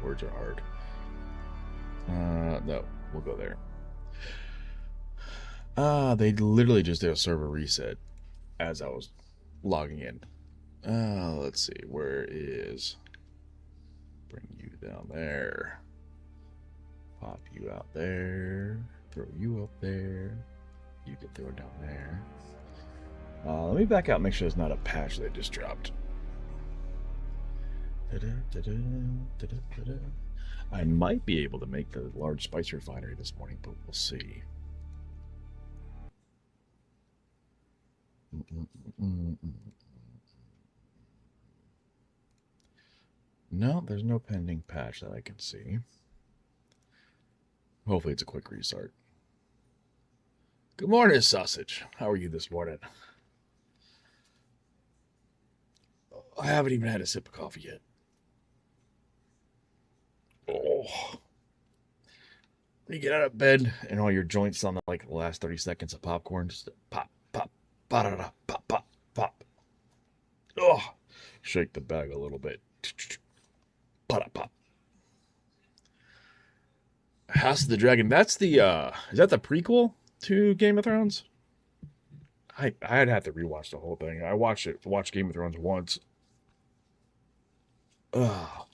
Words are hard. No, we'll go there. They literally just did a server reset as I was logging in. Let's see. Where is... Bring you down there. Pop you out there. Throw you up there. You can throw it down there. Let me back out and make sure there's not a patch that just dropped. I might be able to make the large spice refinery this morning, but we'll see. No, there's no pending patch that I can see. Hopefully it's a quick restart. Good morning, sausage. How are you this morning? I haven't even had a sip of coffee yet. Oh. When you get out of bed and all your joints sound like the last 30 seconds of popcorn, just pop, pop, ba-da-da, pop, pop, pop. Oh, shake the bag a little bit. Pop, pop. House of the Dragon. That's the, is that the prequel to Game of Thrones? I'd have to rewatch the whole thing. I watched Game of Thrones once. Ugh.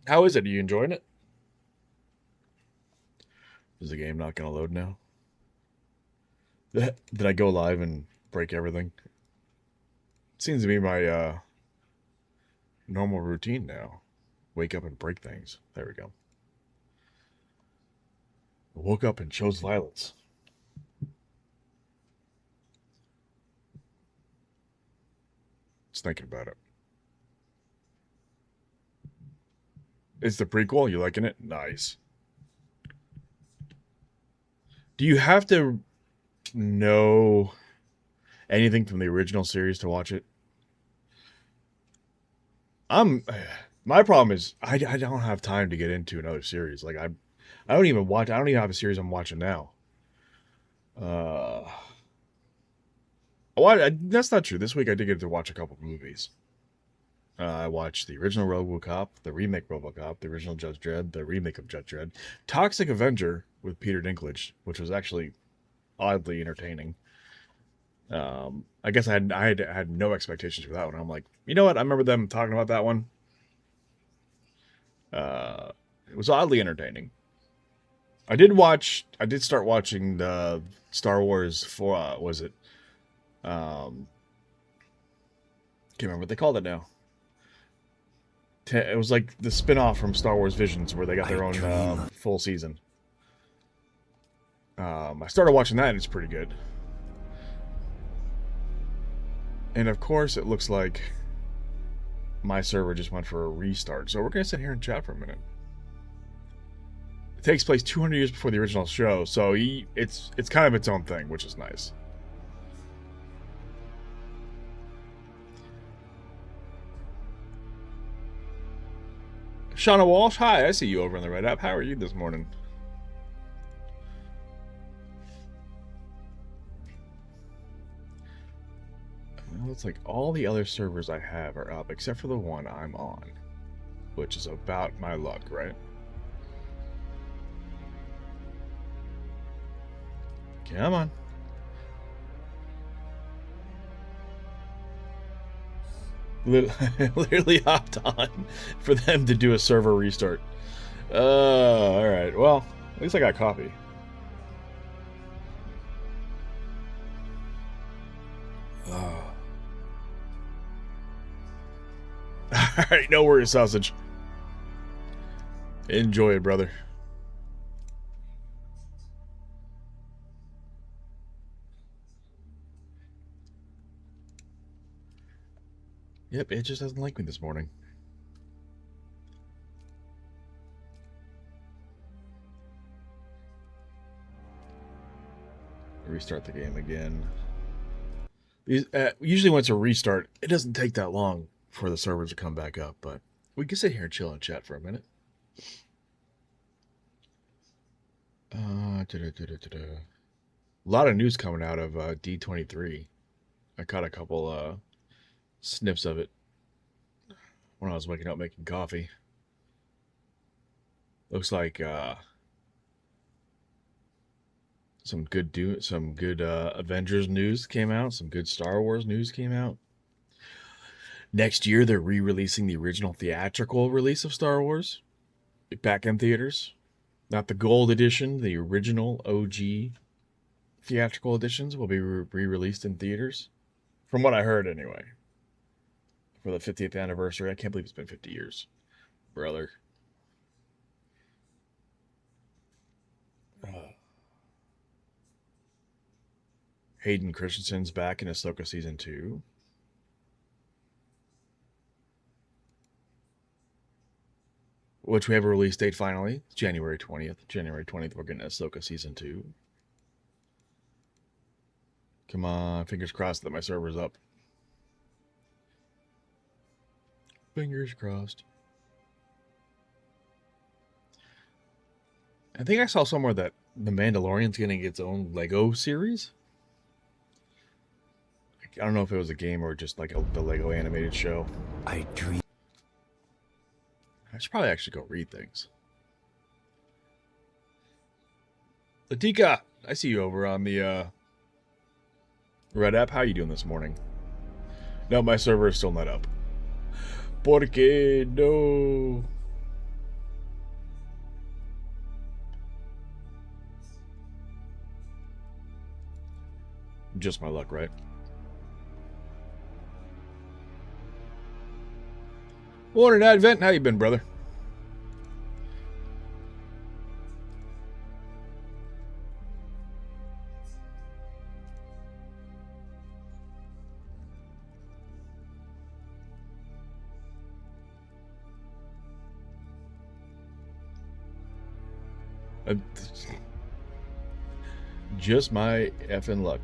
How is it? Are you enjoying it? Is the game not going to load now? Did I go live and break everything? It seems to be my normal routine now. Wake up and break things. There we go. I woke up and chose violence. Just thinking about it. It's the prequel? You liking it? Nice. Do you have to know anything from the original series to watch it? My problem is I don't have time to get into another series. Like I don't even have a series I'm watching now. That's not true. This week I did get to watch a couple movies. I watched the original RoboCop, the remake RoboCop, the original Judge Dredd, the remake of Judge Dredd, Toxic Avenger with Peter Dinklage, which was actually oddly entertaining. I guess I had no expectations for that one. I'm like, you know what? I remember them talking about that one. It was oddly entertaining. I did start watching the Star Wars for was it? Can't remember what they called it now. It was like the spin-off from Star Wars Visions where they got their own full season. I started watching that and it's pretty good. And of course it looks like my server just went for a restart. So we're going to sit here and chat for a minute. It takes place 200 years before the original show, so it's kind of its own thing, which is nice. Shauna Walsh, hi, I see you over on the Red app. How are you this morning? It looks like all the other servers I have are up, except for the one I'm on, which is about my luck, right? Come on. Literally hopped on for them to do a server restart. Alright. Well, at least I got coffee. Alright, no worries, sausage. Enjoy it, brother. Yep, it just doesn't like me this morning. Restart the game again. Usually when it's a restart, it doesn't take that long for the servers to come back up, but we can sit here and chill and chat for a minute. A lot of news coming out of D23. I caught a couple snips of it when I was waking up making coffee. Looks like some good Avengers news came out. Some good Star Wars news came out. Next year, they're re-releasing the original theatrical release of Star Wars back in theaters. Not the gold edition, the original OG theatrical editions will be re-released in theaters. From what I heard, anyway. For the 50th anniversary. I can't believe it's been 50 years. Brother. Hayden Christensen's back in Ahsoka Season 2. Which we have a release date finally. January 20th. January 20th, we're getting Ahsoka Season 2. Come on, fingers crossed that my server's up. Fingers crossed. I think I saw somewhere that The Mandalorian's getting its own Lego series. I don't know if it was a game or just like the Lego animated show. I should probably actually go read things. Latika, I see you over on the Red app. How are you doing this morning? No, my server is still not up. Porque no. Just my luck, right? Morning, Advent. How you been, brother? Just my effing luck.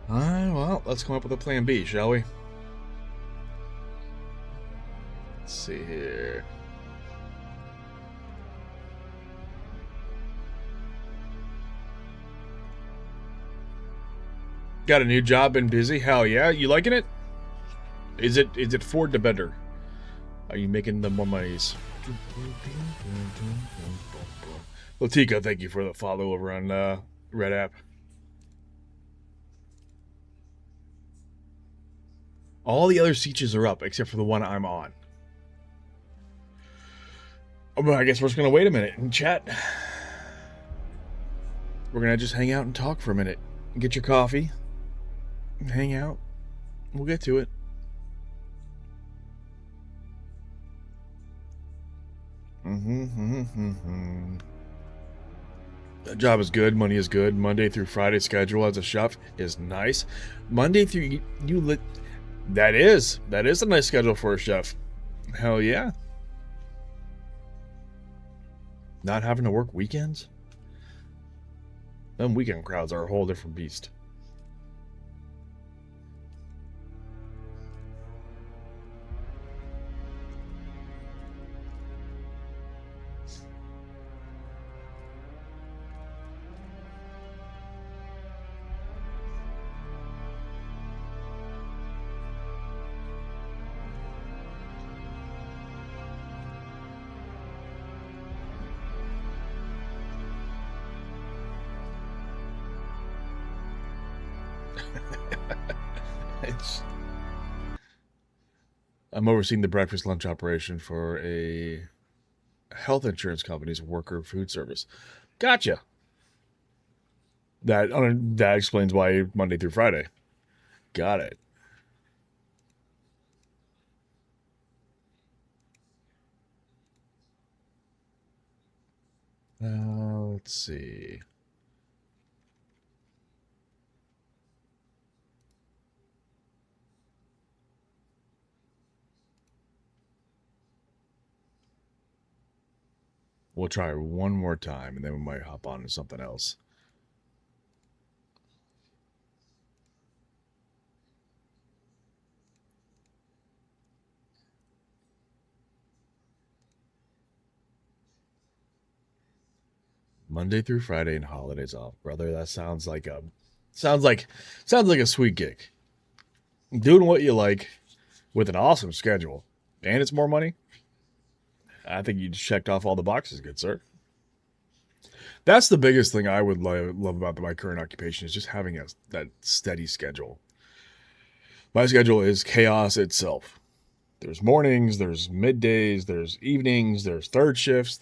Well, let's come up with a plan B, shall we? Let's see here. Got a new job and busy? Hell yeah. You liking it? Is it for the better? Are you making the more monies? Latika, thank you for the follow over on Red app. All the other sietches are up except for the one I'm on. Oh, I guess we're just going to wait a minute and chat. We're going to just hang out and talk for a minute. Get your coffee. Hang out. We'll get to it. The job is good. Money is good. Monday through Friday schedule as a chef is nice. Monday through That is a nice schedule for a chef. Hell yeah. Not having to work weekends? Them weekend crowds are a whole different beast. I'm overseeing the breakfast lunch operation for a health insurance company's worker food service. Gotcha. That explains why Monday through Friday. Got it. Let's see. We'll try one more time, and then we might hop on to something else. Monday through Friday and holidays off, brother. That sounds like a sweet gig. Doing what you like, with an awesome schedule, and it's more money. I think you just checked off all the boxes, good sir. That's the biggest thing I would love about my current occupation is just having that steady schedule. My schedule is chaos itself. There's mornings, there's middays, there's evenings, there's third shifts,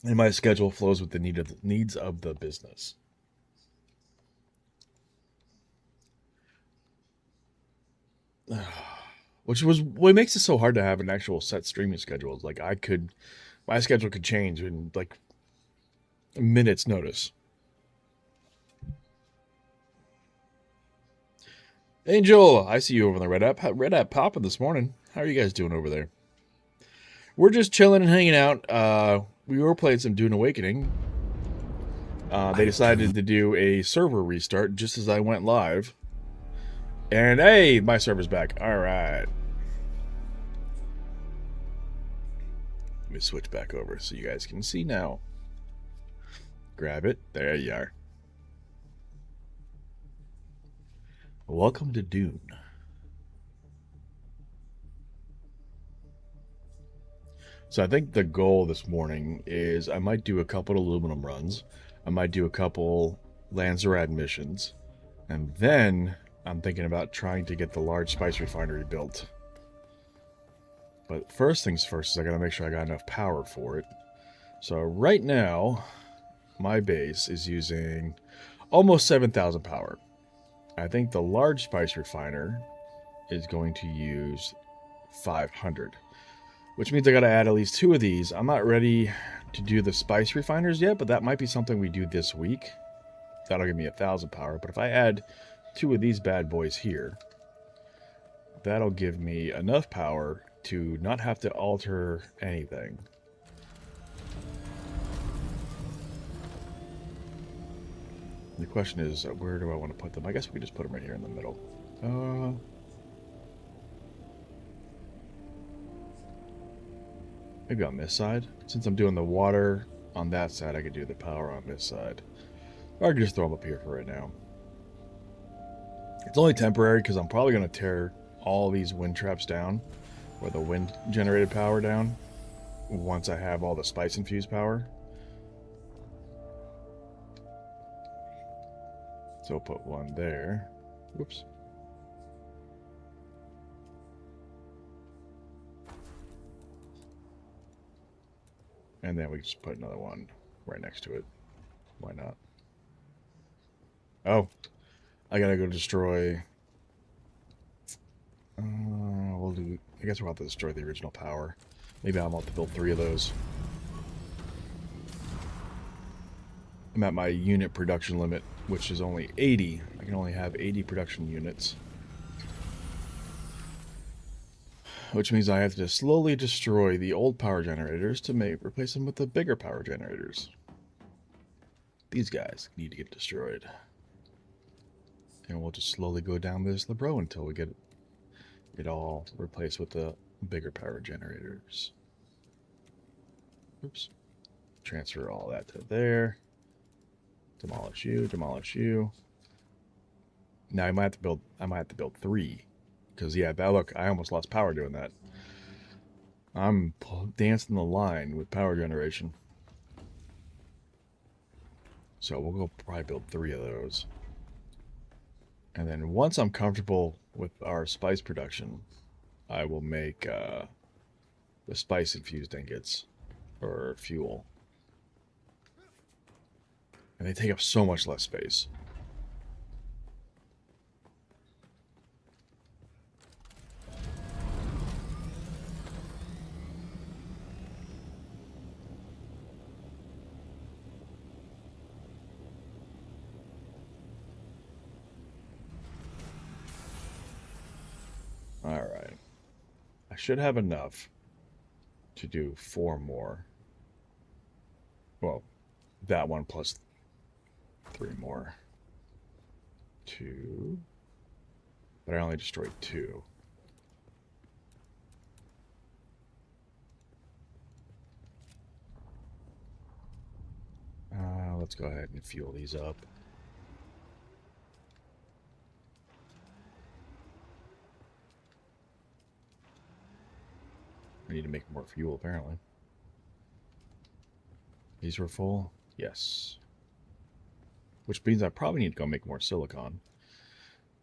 and my schedule flows with the needs of the business. Which was what makes it so hard to have an actual set streaming schedule. Is like my schedule could change in like a minute's notice. Angel, I see you over in the Red App. Red App popping this morning. How are you guys doing over there? We're just chilling and hanging out. We were playing some Dune Awakening. They decided to do a server restart just as I went live. And hey, my server's back. All right. Let me switch back over so you guys can see now. Grab it. There you are. Welcome to Dune. So I think the goal this morning is I might do a couple of aluminum runs. I might do a couple Lanzarad missions. And then I'm thinking about trying to get the large spice refinery built. But first things first is I gotta make sure I got enough power for it. So right now, my base is using almost 7,000 power. I think the large spice refiner is going to use 500, which means I got to add at least 2 of these. I'm not ready to do the spice refiners yet, but that might be something we do this week. That'll give me 1,000 power. But if I add 2 of these bad boys here, that'll give me enough power to not have to alter anything. The question is, where do I want to put them? I guess we can just put them right here in the middle. Maybe on this side. Since I'm doing the water on that side, I could do the power on this side. Or I could just throw them up here for right now. It's only temporary because I'm probably going to tear all these wind traps down, or the wind generated power down, once I have all the spice infused power. So I'll put one there. Whoops. And then we just put another one right next to it. Why not? Oh, I gotta go destroy. We'll do. I guess we'll have to destroy the original power. Maybe I'll have to build 3 of those. I'm at my unit production limit, which is only 80. I can only have 80 production units. Which means I have to slowly destroy the old power generators to replace them with the bigger power generators. These guys need to get destroyed. And we'll just slowly go down this row until we get it all replaced with the bigger power generators. Oops. Transfer all that to there. Demolish you, demolish you. Now I might have to build 3. Because yeah, look, I almost lost power doing that. I'm dancing the line with power generation. So we'll go probably build 3 of those. And then once I'm comfortable with our spice production, I will make the spice infused ingots or fuel. And they take up so much less space. Alright. I should have enough to do 4 more. Well, that one plus 3 more. 2. But I only destroyed 2. Let's go ahead and fuel these up. I need to make more fuel, apparently. These were full? Yes. Which means I probably need to go make more silicon.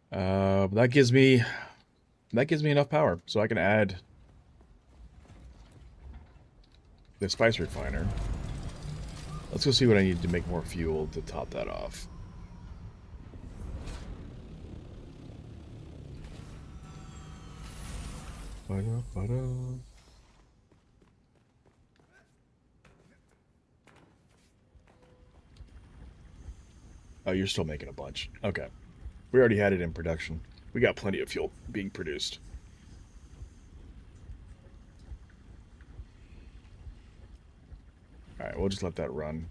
But that gives me enough power, so I can add the spice refiner. Let's go see what I need to make more fuel to top that off. Oh, you're still making a bunch. Okay. We already had it in production. We got plenty of fuel being produced. Alright, we'll just let that run.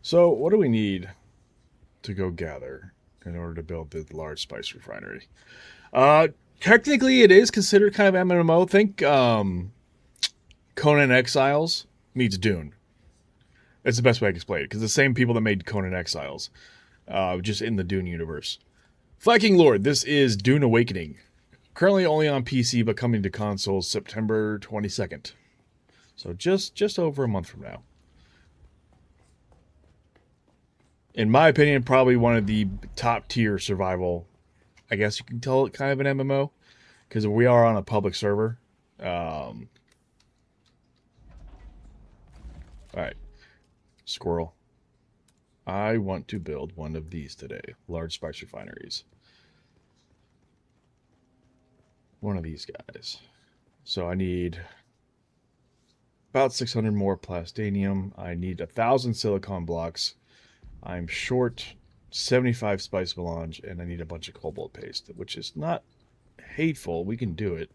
So, what do we need to go gather in order to build the large spice refinery? Technically, it is considered kind of MMO. Think Conan Exiles meets Dune. That's the best way I can explain it, because the same people that made Conan Exiles, just in the Dune universe. Viking Lord, this is Dune Awakening. Currently only on PC, but coming to consoles September 22nd. So just over a month from now. In my opinion, probably one of the top tier survival, I guess you can tell it kind of an MMO, because we are on a public server. Alright. Squirrel. I want to build one of these today. Large spice refineries. One of these guys. So I need about 600 more plastanium. I need 1,000 silicon blocks. I'm short 75 spice melange, and I need a bunch of cobalt paste, which is not hateful. We can do it.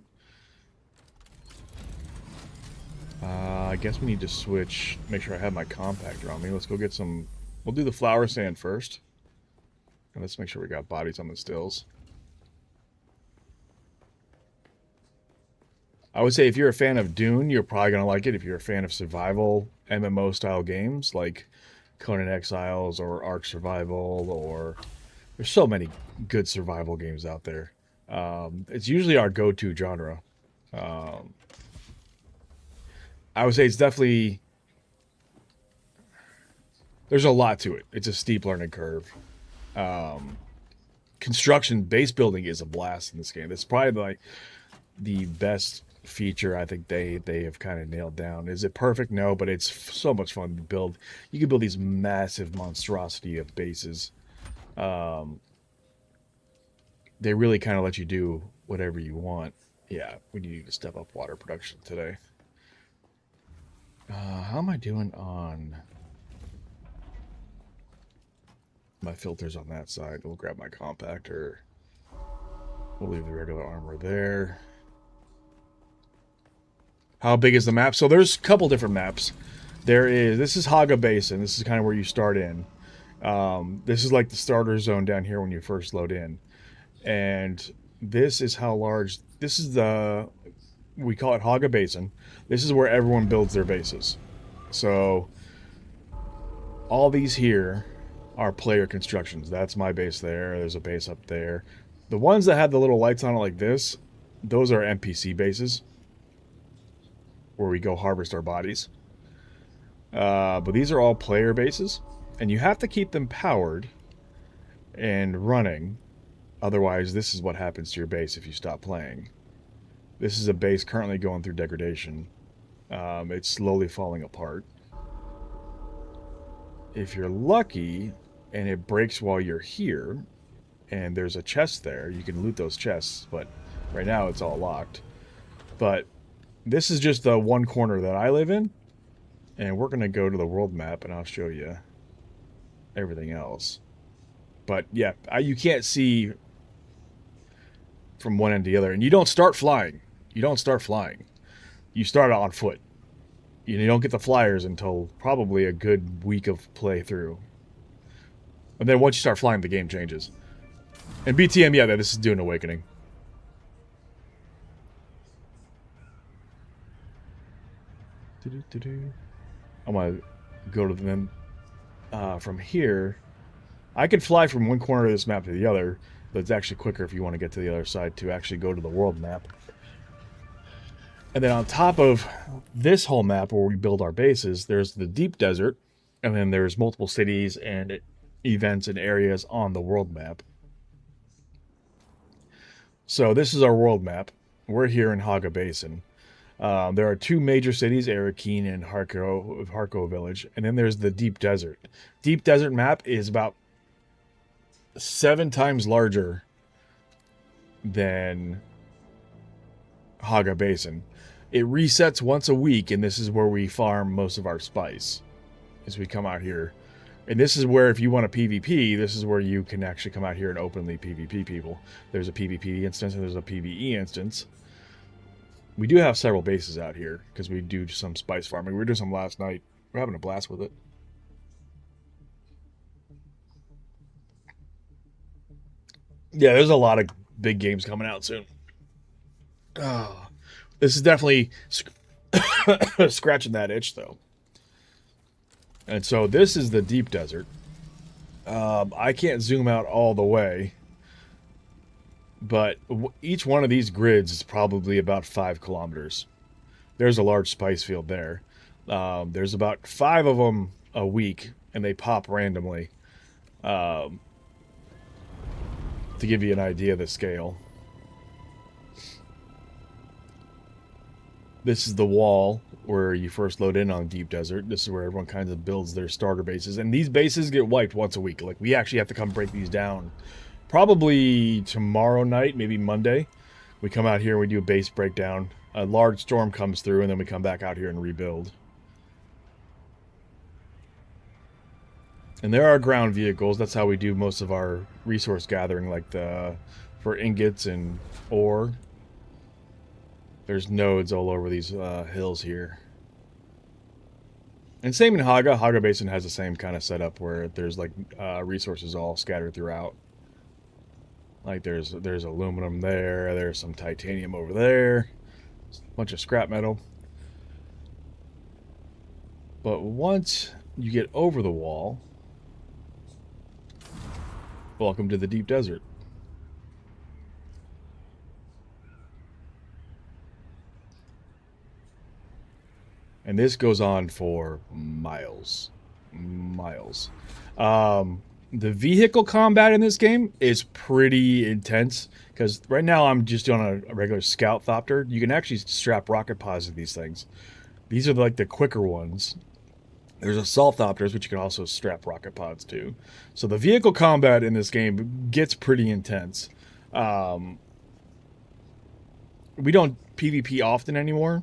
I guess we need to switch, make sure I have my compactor on me. Let's go get some, we'll do the flour sand first. And let's make sure we got bodies on the stills. I would say if you're a fan of Dune, you're probably going to like it. If you're a fan of survival MMO style games like Conan Exiles or Ark Survival, or there's so many good survival games out there. It's usually our go-to genre. I would say it's definitely, there's a lot to it. It's a steep learning curve. Construction, base building is a blast in this game. It's probably like the best feature I think they have kind of nailed down. Is it perfect? No, but it's so much fun to build. You can build these massive monstrosity of bases. They really kind of let you do whatever you want. Yeah, we need to step up water production today. How am I doing on my filters on that side? We'll grab my compactor. We'll leave the regular armor there. How big is the map? So there's a couple different maps. This is Haga Basin. This is kind of where you start in. This is like the starter zone down here when you first load in. And this is how large, this is we call it Haga Basin. This is where everyone builds their bases. So all these here are player constructions. That's my base there. There's a base up there. The ones that have the little lights on it like this, those are NPC bases, where we go harvest our bodies. But these are all player bases, and you have to keep them powered and running. Otherwise, this is what happens to your base if you stop playing. This is a base currently going through degradation. It's slowly falling apart. If you're lucky and it breaks while you're here, and there's a chest there, you can loot those chests, but right now it's all locked. But this is just the one corner that I live in, and we're going to go to the world map, and I'll show you everything else. But yeah, you can't see from one end to the other, and you don't start flying. You don't start flying. You start on foot. You don't get the flyers until probably a good week of playthrough. And then once you start flying, the game changes. And BTM, yeah, this is Dune Awakening. I'm going to go to them from here. I could fly from one corner of this map to the other, but it's actually quicker if you want to get to the other side to actually go to the world map. And then on top of this whole map where we build our bases, there's the deep desert, and then there's multiple cities and events and areas on the world map. So this is our world map. We're here in Haga Basin. There are two major cities, Arakeen and Harko Village, and then there's the deep desert. Deep desert map is about 7 times larger than Haga Basin. It resets once a week, and this is where we farm most of our spice as we come out here. And this is where, if you want a PvP, this is where you can actually come out here and openly PvP people. There's a PvP instance and there's a PvE instance. We do have several bases out here because we do some spice farming. We were doing some last night. We're having a blast with it. Yeah, there's a lot of big games coming out soon. Oh, this is definitely scratching that itch, though. And so this is the deep desert. I can't zoom out all the way, but each one of these grids is probably about 5 kilometers. There's a large spice field there. There's about 5 of them a week, and they pop randomly. To give you an idea of the scale. This is the wall where you first load in on Deep Desert. This is where everyone kind of builds their starter bases. And these bases get wiped once a week. Like, we actually have to come break these down. Probably tomorrow night, maybe Monday. We come out here and we do a base breakdown. A large storm comes through, and then we come back out here and rebuild. And there are ground vehicles. That's how we do most of our resource gathering, like for ingots and ore. There's nodes all over these hills here. And same in Haga. Haga Basin has the same kind of setup where there's like resources all scattered throughout. Like there's aluminum there. There's some titanium over there. A bunch of scrap metal. But once you get over the wall, welcome to the deep desert. And this goes on for miles. Miles. The vehicle combat in this game is pretty intense, because right now I'm just doing a regular scout thopter. You can actually strap rocket pods to these things. These are like the quicker ones. There's assault thopters, which you can also strap rocket pods to. So the vehicle combat in this game gets pretty intense. We don't PvP often anymore.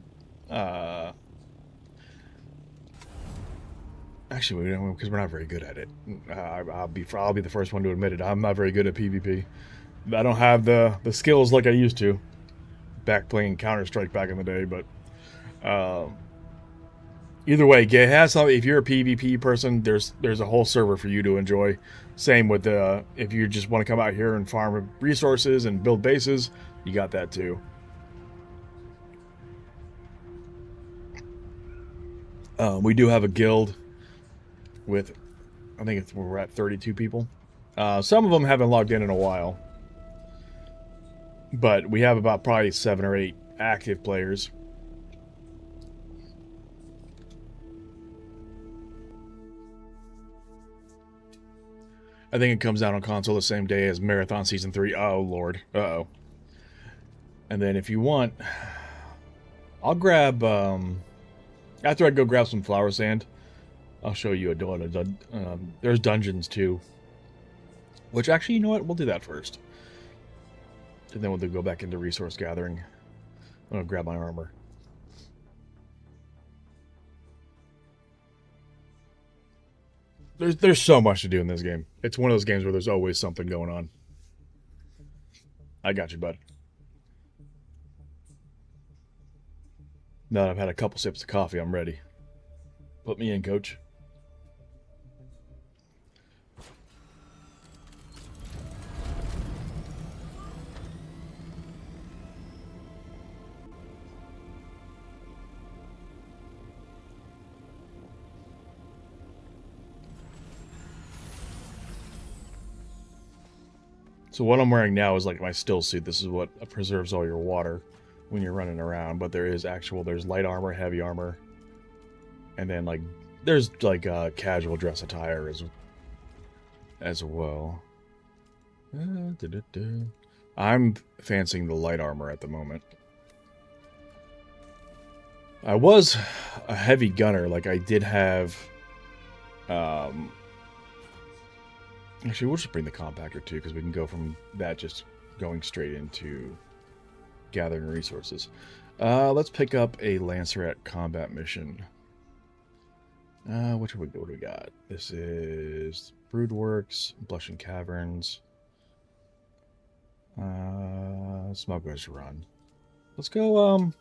Actually, we don't, because we're not very good at it. I'll be the first one to admit it. I'm not very good at PvP. I don't have the skills like I used to. Back playing Counter-Strike back in the day, but either way, it has something. If you're a PvP person, there's a whole server for you to enjoy. Same with if you just want to come out here and farm resources and build bases, you got that too. We do have a guild with, I think we're at 32 people. Some of them haven't logged in a while, but we have about probably 7 or 8 active players. I think it comes out on console the same day as Marathon Season 3. Oh, Lord. Uh-oh. And then if you want, I'll grab, after I go grab some flower sand, I'll show you there's dungeons too. Which actually, you know what? We'll do that first. And then we'll go back into resource gathering. I'm going to grab my armor. There's so much to do in this game. It's one of those games where there's always something going on. I got you, bud. Now that I've had a couple sips of coffee, I'm ready. Put me in, coach. So what I'm wearing now is like my still suit. This is what preserves all your water when you're running around, but there's light armor, heavy armor, and then like there's like casual dress attire as well. I'm fancying the light armor at the moment. I was a heavy gunner, like I did have. Actually, we'll just bring the compactor too, because we can go from that just going straight into gathering resources. Let's pick up a Lancer combat mission. What do we got? This is Broodworks, Blushing Caverns, Smuggler's Run. Let's go.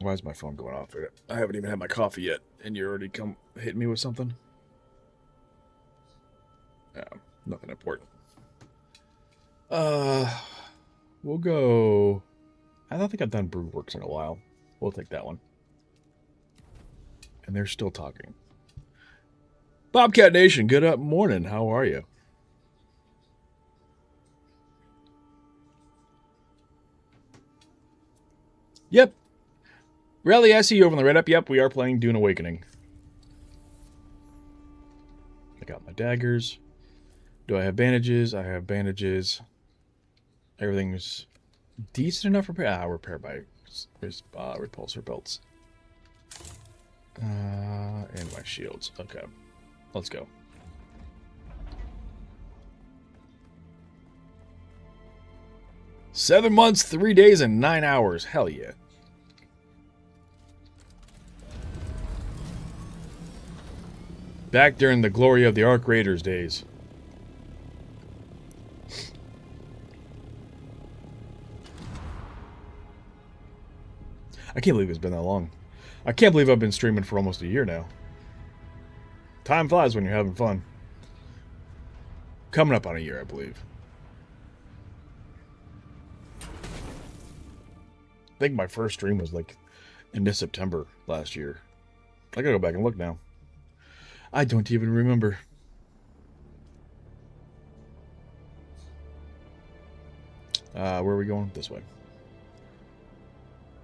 Why is my phone going off? I haven't even had my coffee yet, and you're already hitting me with something. Nothing important. We'll go. I don't think I've done Broodworks in a while. We'll take that one. And they're still talking. Bobcat Nation, good up morning. How are you? Yep. Rally, I see you over on the Red Up. Yep, we are playing Dune Awakening. I got my daggers. Do I have bandages? I have bandages. Everything's decent enough repair. Repair by repulsor belts. And my shields. Okay. Let's go. Seven months, 3 days, and 9 hours. Hell yeah. Back during the glory of the Arc Raiders days. I can't believe it's been that long. I can't believe I've been streaming for almost a year now. Time flies when you're having fun. Coming up on a year, I believe. I think my first stream was like into September last year. I gotta go back and look now. I don't even remember. Where are we going? This way.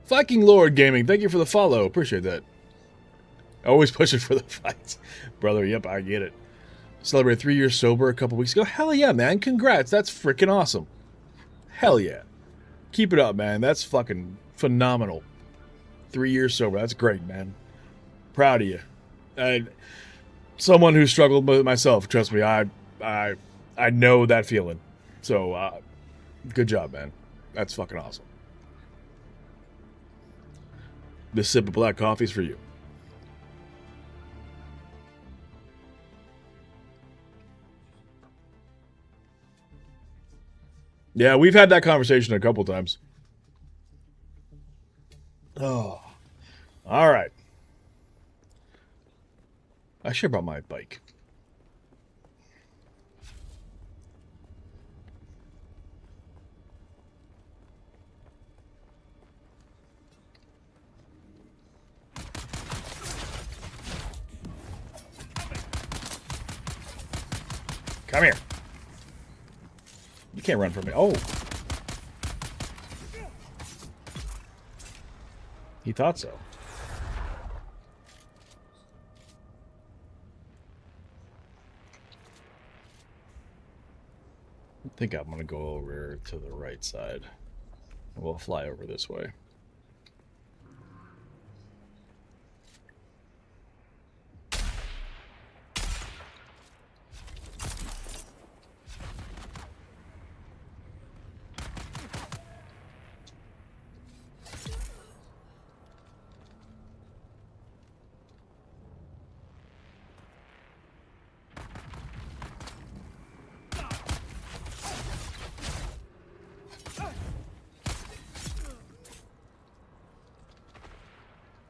Viking Lord Gaming, thank you for the follow. Appreciate that. Always pushing for the fights. Brother, yep, I get it. Celebrated 3 years sober a couple weeks ago. Hell yeah, man. Congrats. That's freaking awesome. Hell yeah. Keep it up, man. That's fucking phenomenal. 3 years sober. That's great, man. Proud of you. Someone who struggled with it myself, trust me, I know that feeling. So, good job, man. That's fucking awesome. This sip of black coffee is for you. Yeah, we've had that conversation a couple times. Oh. All right. I should have brought my bike. Come here. You can't run from me. Oh. He thought so. I think I'm going to go over to the right side. We'll fly over this way.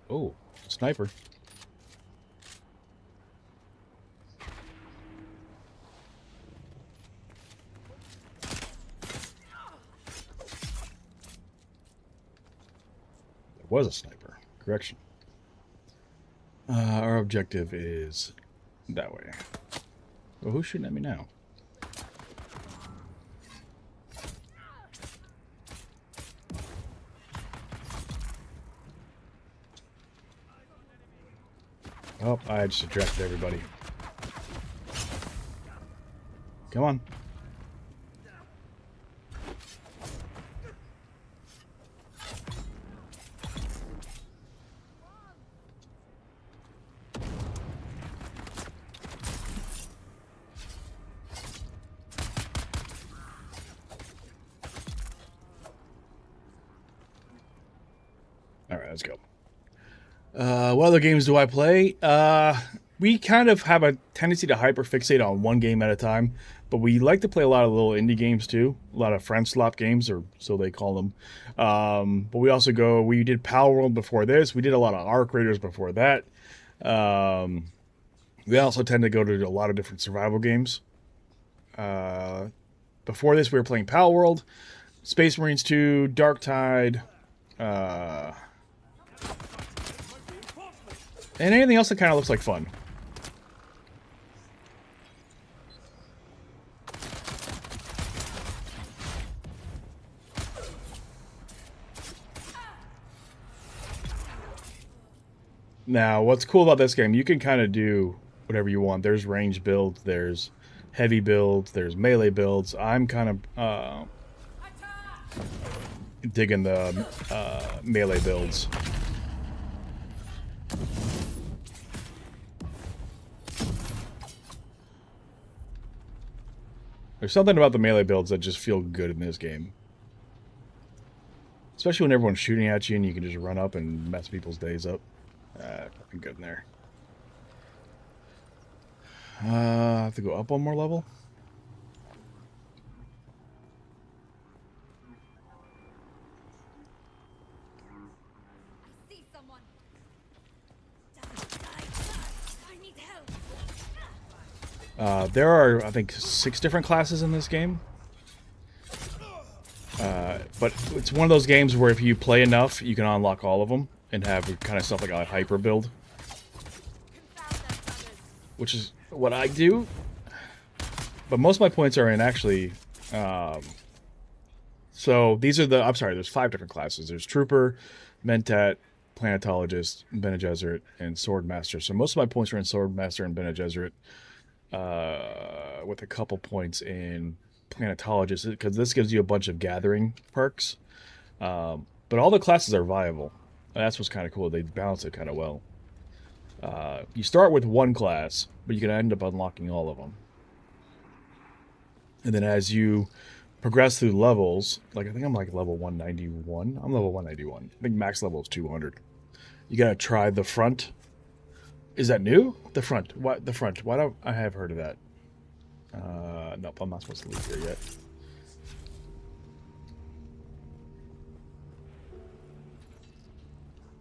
Oh, sniper. There was a sniper. Correction. Our objective is that way. Well, who's shooting at me now? Oh, I just addressed everybody. Come on. All right, let's go. What other games do I play? We kind of have a tendency to hyperfixate on one game at a time, but we like to play a lot of little indie games too. A lot of friend slot games, or so they call them. But we also we did Power World before this. We did a lot of Arc Raiders before that. We also tend to go to a lot of different survival games. Before this, we were playing Power World, Space Marines 2, Dark Tide, and anything else that kind of looks like fun. Now, what's cool about this game, you can kind of do whatever you want. There's range builds, there's heavy builds, there's melee builds. I'm kind of digging the melee builds. There's something about the melee builds that just feel good in this game. Especially when everyone's shooting at you and you can just run up and mess people's days up. Fucking good in there. I have to go up one more level. I see someone. I need help. There are, I think, 6 different classes in this game. But it's one of those games where if you play enough, you can unlock all of them and have kind of stuff like a hyper build. Which is what I do. But most of my points are in actually... so these are I'm sorry, there's 5 different classes. There's Trooper, Mentat, Planetologist, Bene Gesserit, and Swordmaster. So most of my points are in Swordmaster and Bene Gesserit. With a couple points in Planetologist, because this gives you a bunch of gathering perks. But all the classes are viable. That's what's kind of cool. They balance it kind of well. You start with one class, but you can end up unlocking all of them. And then as you progress through levels, like I think I'm like level 191. I'm level 191. I think max level is 200. You gotta try the front. Is that new? The front. What? The front. Why don't I have heard of that? Nope, I'm not supposed to leave here yet.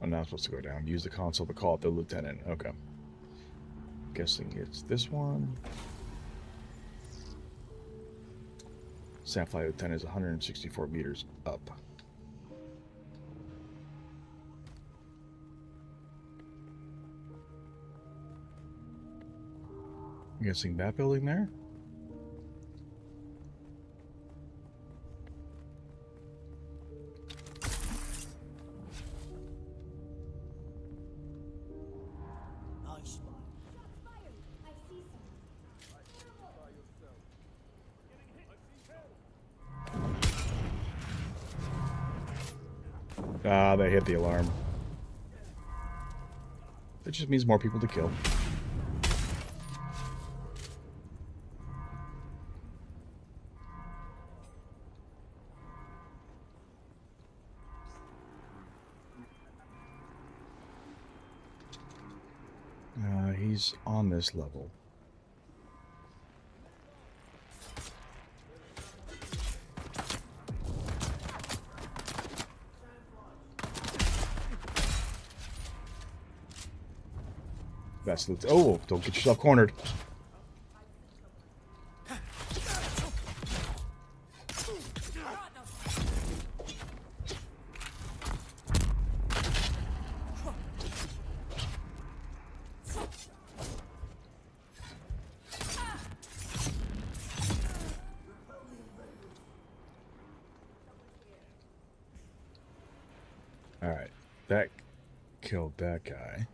I'm not supposed to go down. Use the console to call up the lieutenant. Okay. Guessing it's this one. Sandfly lieutenant is 164 meters up. I'm guessing that building there. Ah, they hit the alarm. It just means more people to kill. He's on this level. That's the... Oh, don't get yourself cornered. Alright, that killed that guy.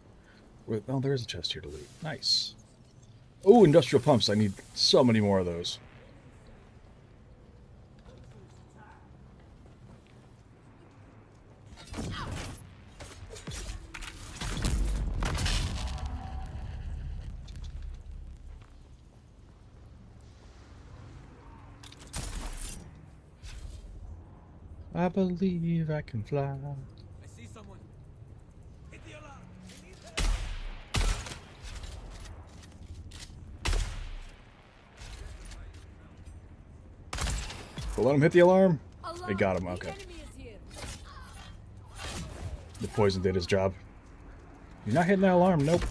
Oh, there is a chest here to loot. Nice. Oh, industrial pumps. I need so many more of those. I believe I can fly. I see someone. Hit the alarm. We need help. But let him hit the alarm. Alarm. They got him, The okay. enemy is here. The poison did his job. You're not hitting that alarm, nope.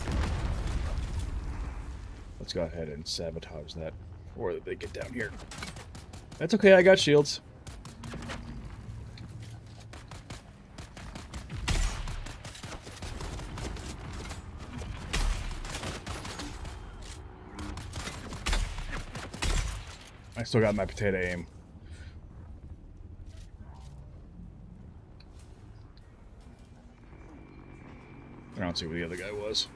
Let's go ahead and sabotage that before they get down here. That's okay, I got shields. I still got my potato aim. I don't see where the other guy was.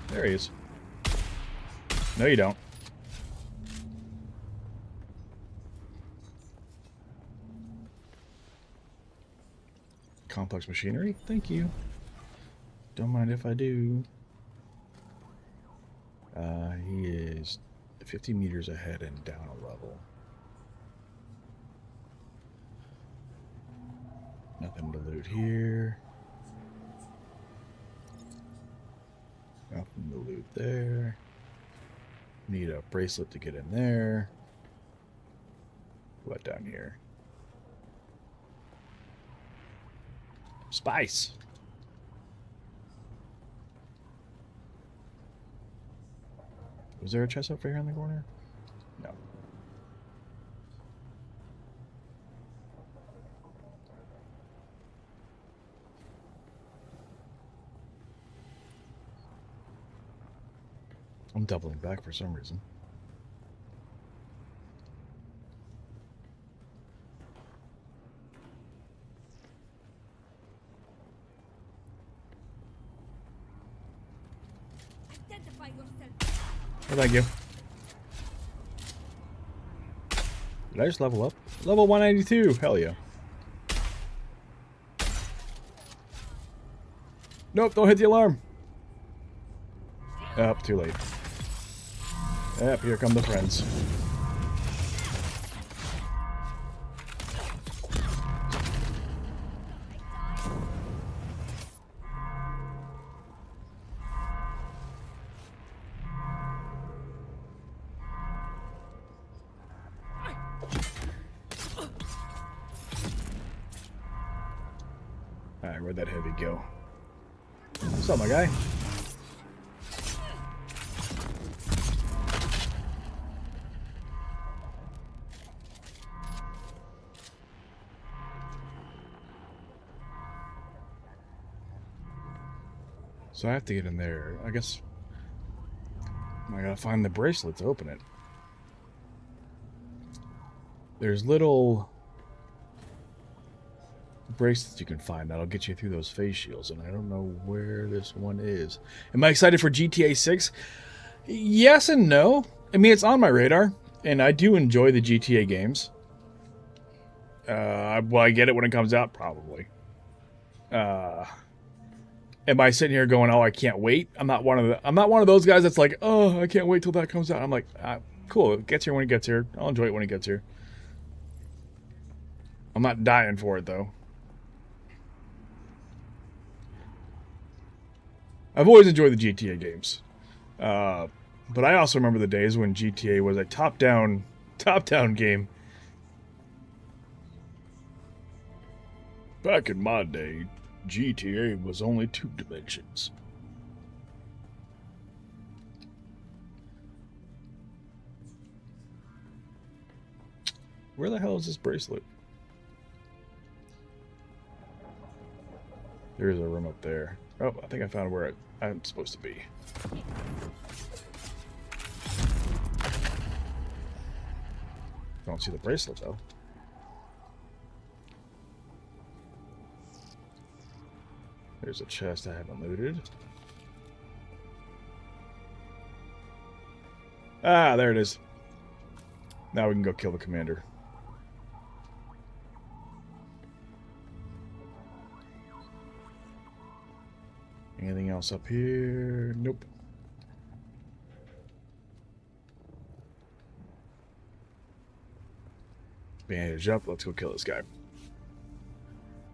There he is. No, you don't. Complex machinery? Thank you. Don't mind if I do. He is 50 meters ahead and down a level. Nothing to loot here. Nothing to loot there. Need a bracelet to get in there. What down here? Spice. Was there a chest up here in the corner? No. I'm doubling back for some reason. Identify yourself. Oh, thank you. Did I just level up? Level 192. Hell yeah. Nope, don't hit the alarm. Oh, too late. Yep, here come the friends. Alright, where'd that heavy go? What's up, my guy? So I have to get in there. I guess I gotta find the bracelet to open it. There's little bracelets you can find that'll get you through those face shields, and I don't know where this one is. Am I excited for GTA 6? Yes and no. I mean, it's on my radar, and I do enjoy the GTA games. Will I get it when it comes out? Probably. Am I sitting here going, "Oh, I can't wait"? I'm not one of those guys that's like, "Oh, I can't wait till that comes out." I'm like, cool. It gets here when it gets here. I'll enjoy it when it gets here. I'm not dying for it though. I've always enjoyed the GTA games, but I also remember the days when GTA was a top-down game. Back in my day, GTA was only 2 dimensions. Where the hell is this bracelet? There is a room up there. Oh, I think I found where I'm supposed to be. Don't see the bracelet though. There's a chest I haven't looted. Ah, there it is. Now we can go kill the commander. Anything else up here? Nope. Bandage up. Let's go kill this guy.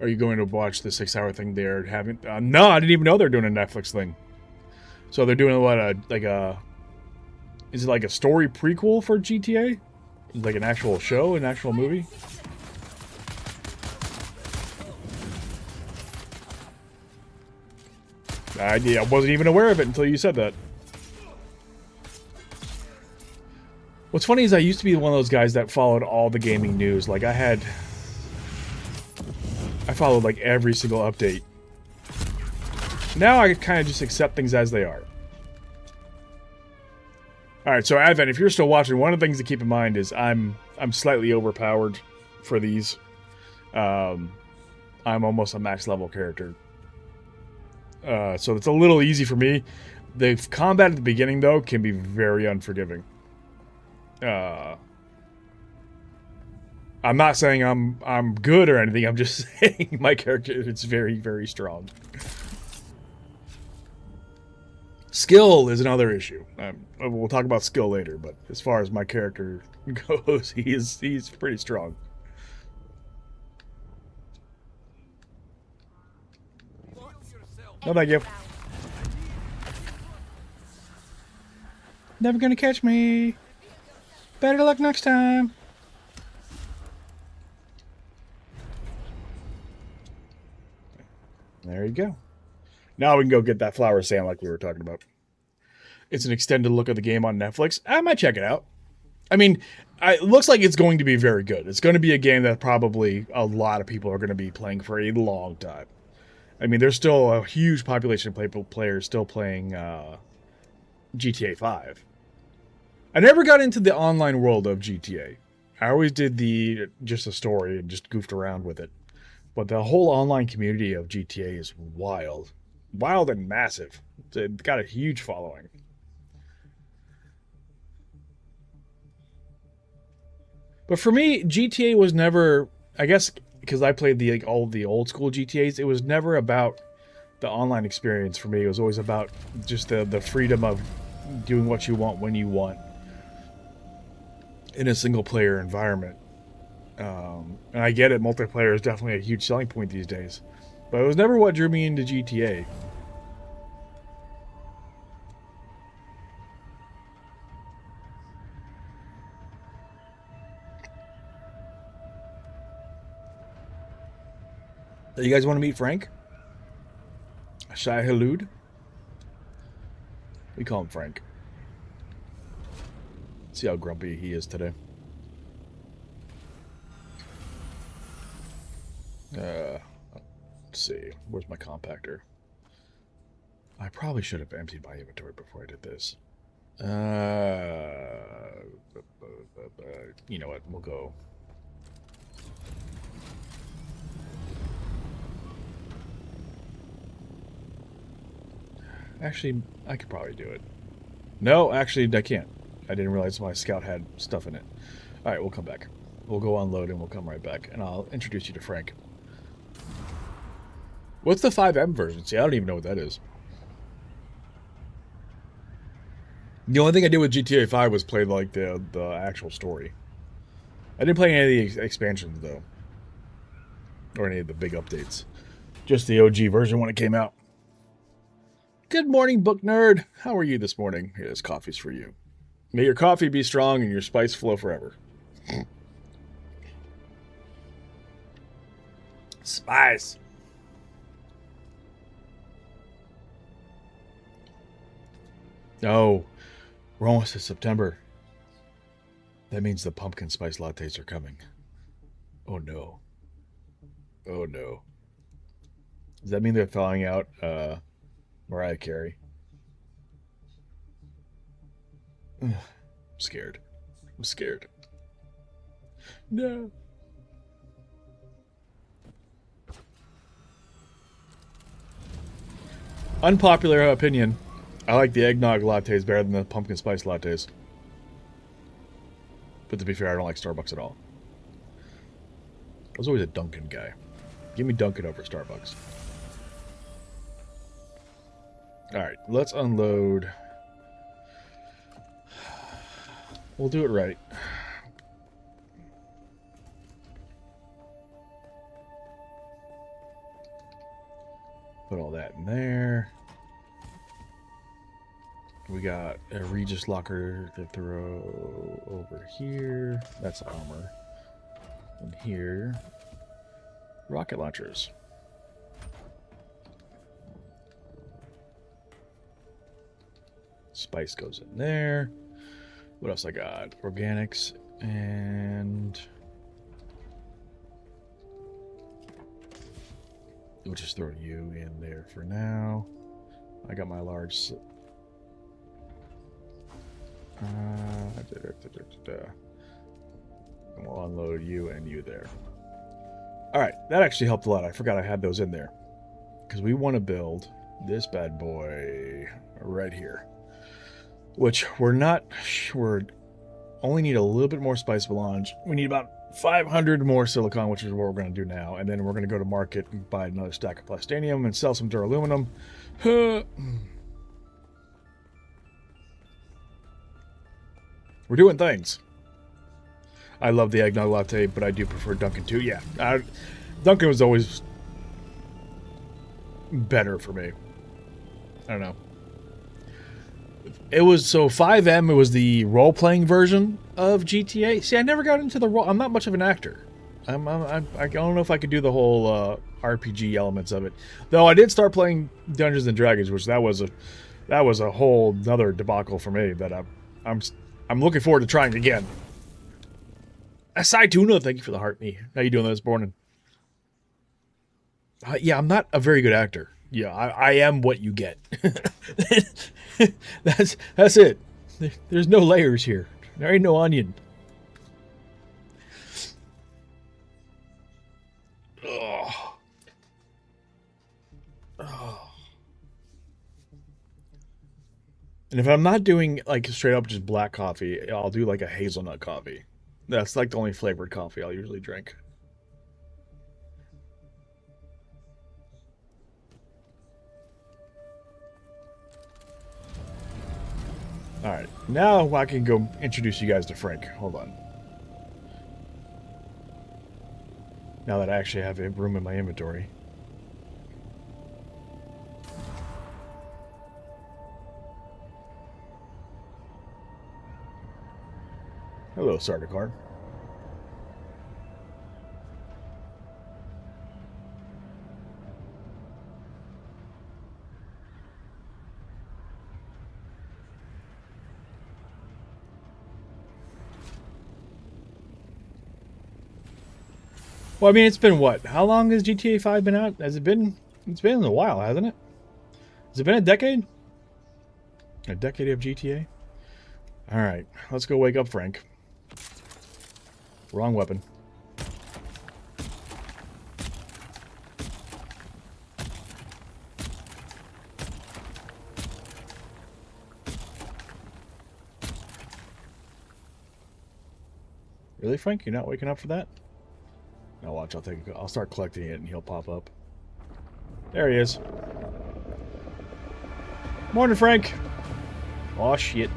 Are you going to watch the 6-hour thing they're having? No, I didn't even know they're doing a Netflix thing. So they're doing what? Is it like a story prequel for GTA? Like an actual show, an actual movie? I wasn't even aware of it until you said that. What's funny is I used to be one of those guys that followed all the gaming news. Like I followed like every single update. Now I kind of just accept things as they are. Alright, so Advent, if you're still watching, one of the things to keep in mind is I'm slightly overpowered for these. I'm almost a max level character. So it's a little easy for me. The combat at the beginning, though, can be very unforgiving. I'm not saying I'm good or anything. I'm just saying my character is very, very strong. Skill is another issue. We'll talk about skill later, but as far as my character goes, he's pretty strong. No, thank you. Never gonna catch me. Better luck next time. There you go. Now we can go get that flower sand like we were talking about. It's an extended look at the game on Netflix. I might check it out. I mean, it looks like it's going to be very good. It's going to be a game that probably a lot of people are going to be playing for a long time. I mean, there's still a huge population of players still playing GTA 5. I never got into the online world of GTA. I always did just the story and just goofed around with it. But the whole online community of GTA is wild. Wild and massive. It's got a huge following. But for me, GTA was never, I guess, because I played all the old school GTAs, it was never about the online experience for me. It was always about just the freedom of doing what you want when you want in a single player environment. And I get it, multiplayer is definitely a huge selling point these days. But it was never what drew me into GTA. You guys want to meet Frank? Shai Halud? We call him Frank. See how grumpy he is today. Let's see. Where's my compactor? I probably should have emptied my inventory before I did this. You know what? We'll go. Actually, I could probably do it. No, actually, I can't. I didn't realize my scout had stuff in it. Alright, we'll come back. We'll go unload and we'll come right back. And I'll introduce you to Frank. What's the 5M version? See, I don't even know what that is. The only thing I did with GTA 5 was play like the actual story. I didn't play any of the expansions, though. Or any of the big updates. Just the OG version when it came out. Good morning, book nerd. How are you this morning? Here, this coffee's for you. May your coffee be strong and your spice flow forever. Spice. Oh, we're almost to September. That means the pumpkin spice lattes are coming. Oh no. Oh no. Does that mean they're thawing out Mariah Carey? I'm scared. I'm scared. No. Unpopular opinion. I like the eggnog lattes better than the pumpkin spice lattes. But to be fair, I don't like Starbucks at all. I was always a Dunkin' guy. Give me Dunkin' over Starbucks. Alright, let's unload. We'll do it right. Put all that in there. We got a Regis locker to throw over here. That's armor. And here, rocket launchers. Spice goes in there. What else I got? Organics and we'll just throw you in there for now. I got my large. And we'll unload you and you there. Alright, that actually helped a lot. I forgot I had those in there. Because we want to build this bad boy right here. Which we're not... We're only need a little bit more spice melange. We need about 500 more silicon, which is what we're going to do now. And then we're going to go to market and buy another stack of plastanium and sell some duraluminum. We're doing things. I love the eggnog latte, but I do prefer Dunkin' too. Yeah, Dunkin' was always better for me. I don't know. It was, so 5M, it was the role-playing version of GTA. See, I never got into the role. I'm not much of an actor. I don't know if I could do the whole RPG elements of it. Though I did start playing Dungeons and Dragons, which that was a whole another debacle for me that I'm looking forward to trying again. Aside Tuna, thank you for the heart me. How you doing this morning? Yeah, I'm not a very good actor. Yeah, I am what you get. That's it. There's no layers here. There ain't no onion. Oh. Oh. And if I'm not doing like straight up just black coffee, I'll do like a hazelnut coffee. That's like the only flavored coffee I'll usually drink. Alright, now I can go introduce you guys to Frank. Hold on. Now that I actually have room in my inventory. Hello, Sardaukar. Well, I mean, it's been what? How long has GTA 5 been out? Has it been? It's been a while, hasn't it? Has it been a decade? A decade of GTA? Alright, let's go wake up Frank. Wrong weapon. Really, Frank? You're not waking up for that? Now watch, I'll start collecting it and he'll pop up. There he is. Morning, Frank. Aw, shit.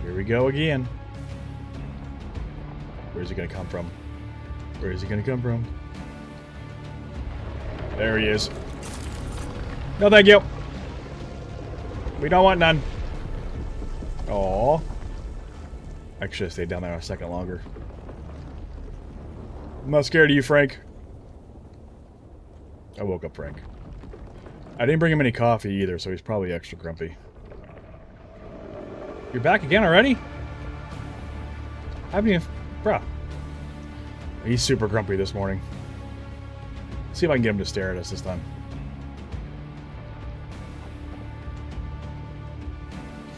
Here we go again. Where's he gonna come from? Where is he gonna come from? There he is. No, thank you. We don't want none. Aww. I should have stayed down there a second longer. I'm not scared of you, Frank. I woke up Frank. I didn't bring him any coffee either, so he's probably extra grumpy. You're back again already? Haven't you... Bruh. He's super grumpy this morning. See if I can get him to stare at us this time.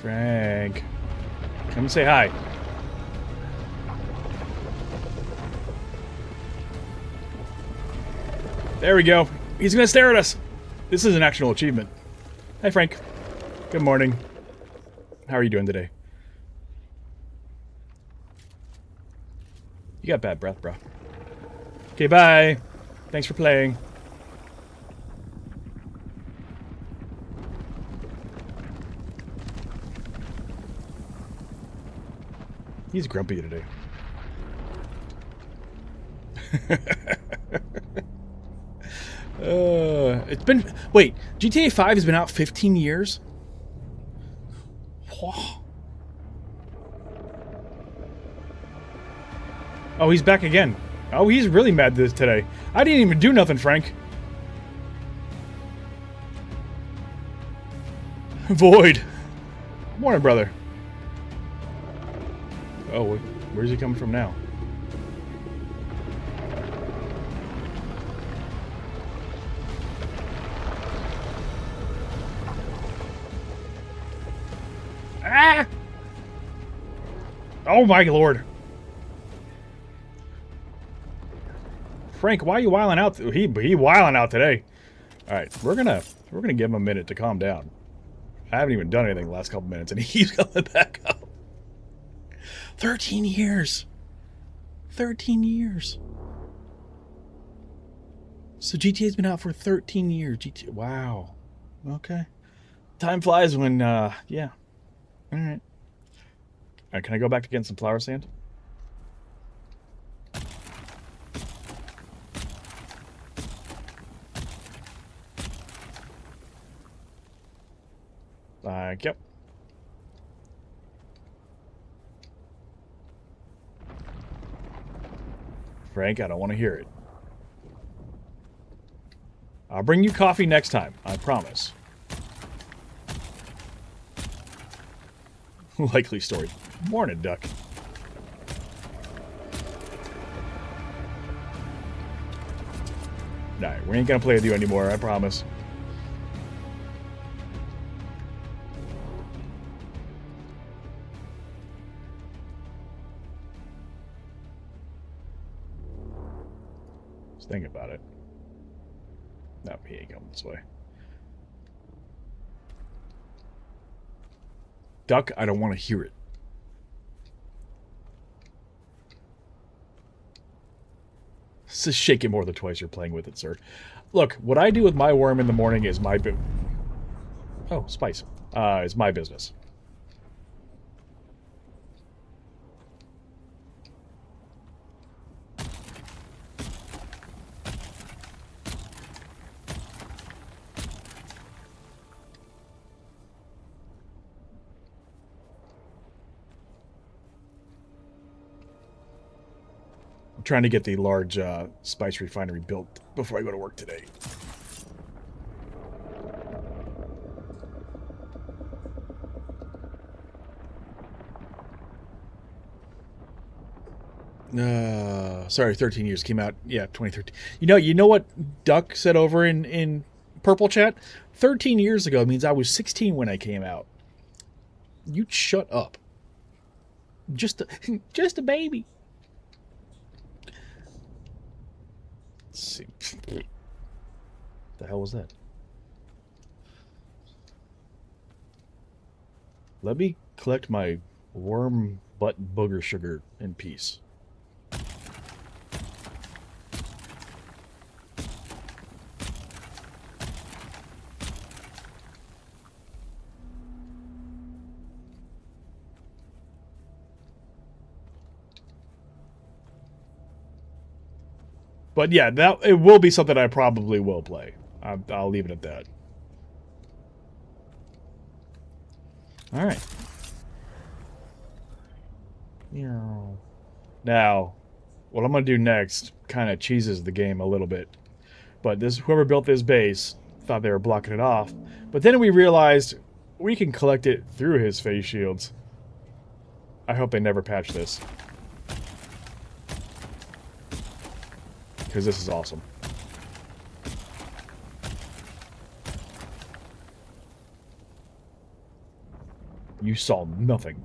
Frank. Come and say hi. There we go. He's gonna stare at us. This is an actual achievement. Hi, Frank. Good morning. How are you doing today? You got bad breath, bro. Okay, bye. Thanks for playing. He's grumpy today. It's been... Wait, GTA 5 has been out 15 years? Whoa. Oh, he's back again. Oh, he's really mad today. I didn't even do nothing, Frank. Void. Morning, brother. Oh, where's he coming from now? Ah! Oh my lord. Frank, why are you wiling out? He wiling out today. All right, we're gonna give him a minute to calm down. I haven't even done anything the last couple minutes, and he's coming back up. 13 years. 13 years. So GTA's been out for 13 years. Wow. Okay. Time flies when, yeah. All right. All right, can I go back to getting some flower sand? Yep. Frank, I don't want to hear it. I'll bring you coffee next time, I promise. Likely story. Morning, duck. Alright, we ain't gonna play with you anymore, I promise. Just think about it. No, he ain't going this way. Duck, I don't want to hear it. This is shaking more than twice you're playing with it, sir. Look, what I do with my worm in the morning is my... Oh, spice. Is my business. I'm trying to get the large spice refinery built before I go to work today. Sorry, 13 years. Came out, yeah, 2013. You know what Duck said over in Purple Chat? 13 years ago means I was 16 when I came out. You shut up. Just a baby. Let's see. The hell was that? Let me collect my worm butt booger sugar in peace. But yeah, it will be something I probably will play. I'll leave it at that. All right. Now, what I'm going to do next kind of cheeses the game a little bit. But whoever built this base thought they were blocking it off. But then we realized we can collect it through his face shields. I hope they never patch this. Because this is awesome. You saw nothing.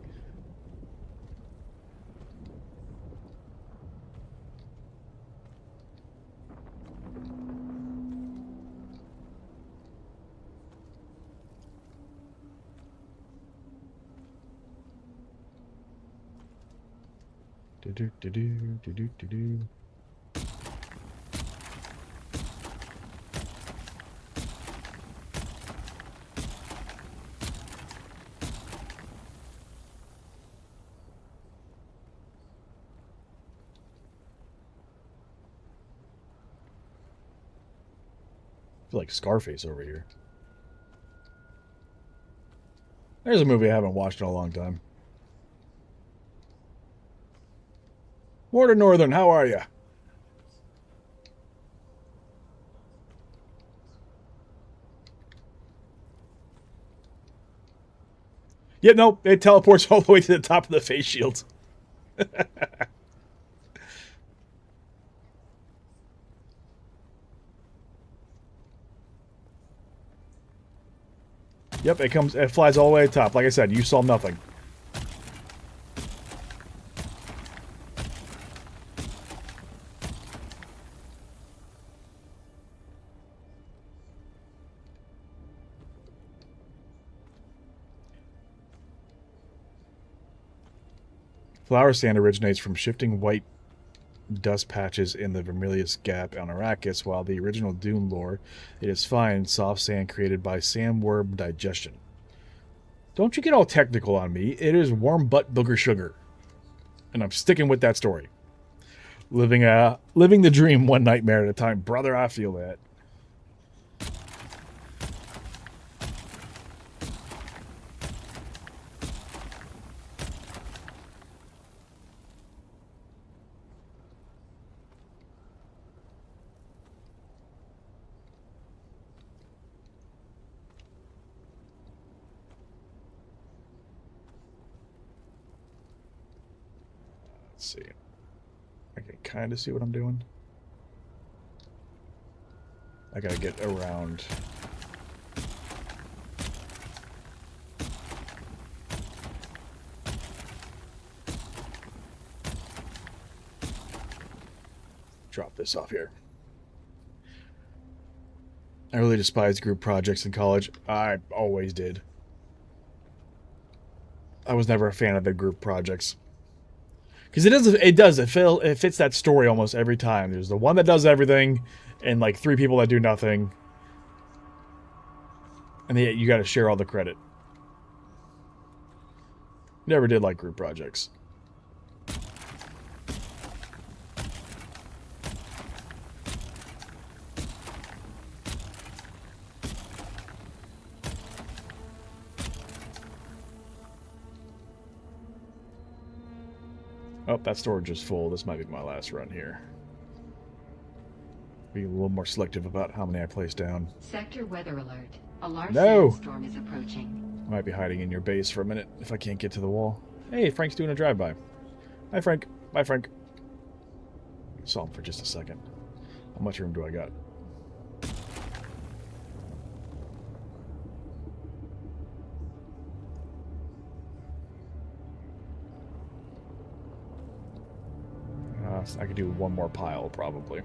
Do-do-do-do-do-do-do-do. I feel like Scarface over here. There's a movie I haven't watched in a long time. Mortar Northern, how are you? Yeah, no, it teleports all the way to the top of the face shield. Yep, it flies all the way to the top. Like I said, you saw nothing. Flower sand originates from shifting white dust patches in the Vermilius Gap on Arrakis, while the original Dune lore, it is fine, soft sand created by sandworm digestion. Don't you get all technical on me. It is warm butt booger sugar. And I'm sticking with that story. Living the dream one nightmare at a time. Brother, I feel that. Let's see. I can kind of see what I'm doing. I gotta get around. Drop this off here. I really despised group projects in college. I always did. I was never a fan of the group projects. Because it fits that story almost every time. There's the one that does everything, and like 3 people that do nothing. And you got to share all the credit. Never did like group projects. Oh, that storage is full. This might be my last run here. Be a little more selective about how many I place down. Sector weather alert. A large No! sandstorm is approaching. I might be hiding in your base for a minute if I can't get to the wall. Hey, Frank's doing a drive-by. Hi, Frank. Bye, Frank. I saw him for just a second. How much room do I got? I could do one more pile, probably.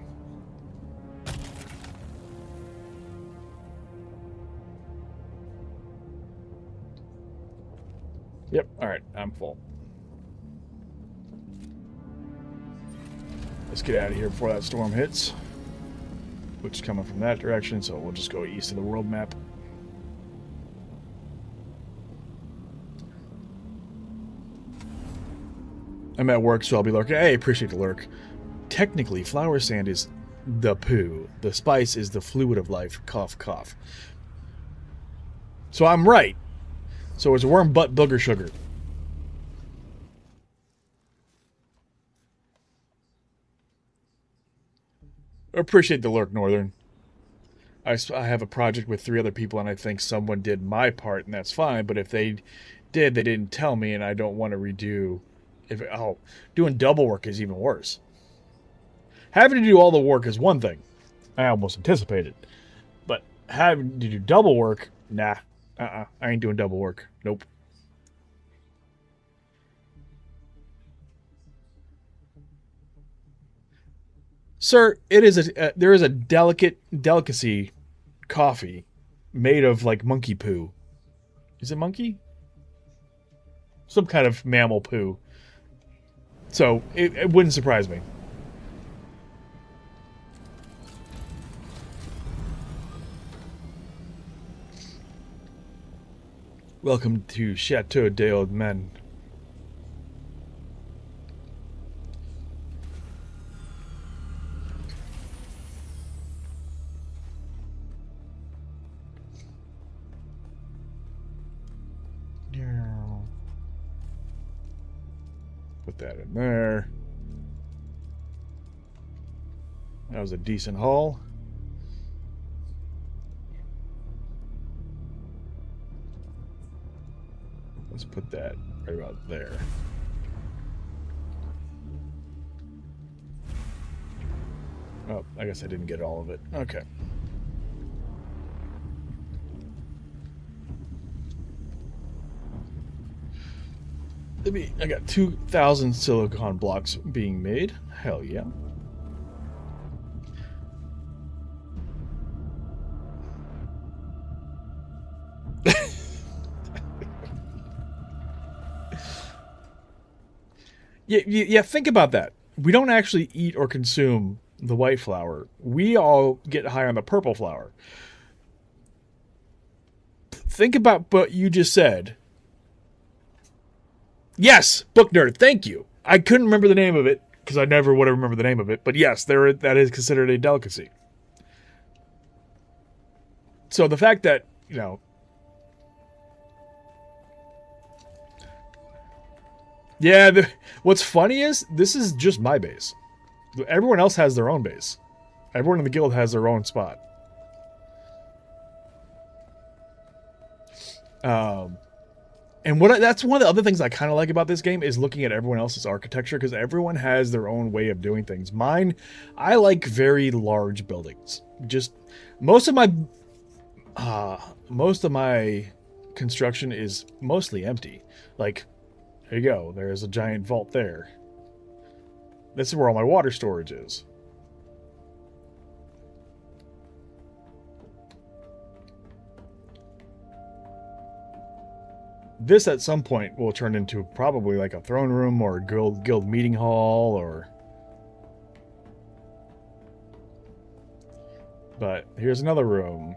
Yep, alright, I'm full. Let's get out of here before that storm hits. Which is coming from that direction, so we'll just go east of the world map. I'm at work, so I'll be lurking. Hey, appreciate the lurk. Technically, flower sand is the poo. The spice is the fluid of life. Cough, cough. So I'm right. So it's worm butt booger sugar. Appreciate the lurk, Northern. I have a project with 3 other people, and I think someone did my part, and that's fine. But if they did, they didn't tell me, and I don't want to redo. Doing double work is even worse. Having to do all the work is one thing. I almost anticipated. But having to do double work, nah. I ain't doing double work. Nope. Sir, there is a delicacy coffee made of like monkey poo. Is it monkey? Some kind of mammal poo. So it wouldn't surprise me. Welcome to Chateau des OldMan. Put that in there. That was a decent haul. Let's put that right about there. Oh, I guess I didn't get all of it. Okay. I got 2,000 silicon blocks being made. Hell yeah. Yeah, think about that. We don't actually eat or consume the white flower. We all get high on the purple flower. Think about what you just said. Yes, book nerd, thank you. I couldn't remember the name of it because I never would have remembered the name of it. But yes, that is considered a delicacy. So the fact that, you know, yeah, what's funny is this is just my base. Everyone else has their own base. Everyone in the guild has their own spot. And that's one of the other things I kind of like about this game is looking at everyone else's architecture because everyone has their own way of doing things. Mine, I like very large buildings. Just most of my construction is mostly empty. Like, there you go. There's a giant vault there. This is where all my water storage is. This at some point will turn into probably like a throne room or a guild meeting hall or... But here's another room.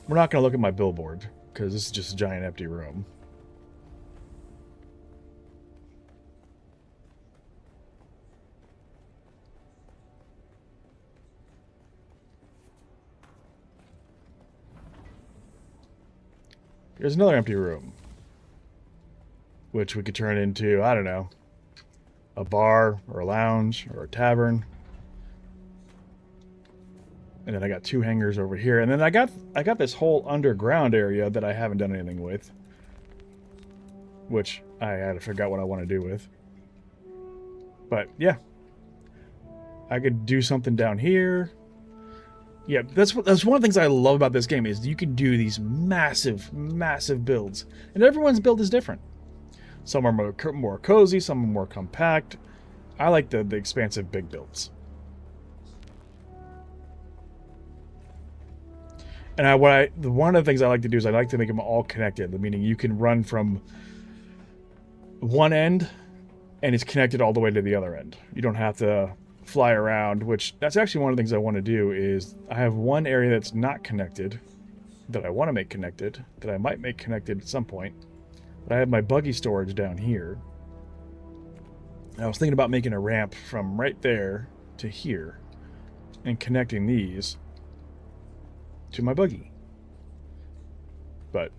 We're not going to look at my billboard because this is just a giant empty room. Here's another empty room, which we could turn into, I don't know, a bar or a lounge or a tavern. And then I got two hangars over here. And then I got this whole underground area that I haven't done anything with, which I had to figure out what I want to do with. But yeah, I could do something down here. Yeah, that's one of the things I love about this game is you can do these massive builds, and everyone's build is different. Some are more cozy, some are more compact. I like the expansive big builds. And one of the things I like to do is I like to make them all connected, meaning you can run from one end and it's connected all the way to the other end. You don't have to fly around, which that's actually one of the things I want to do is I have one area that's not connected that I want to make connected, that I might make connected at some point. But I have my buggy storage down here. And I was thinking about making a ramp from right there to here and connecting these to my buggy. But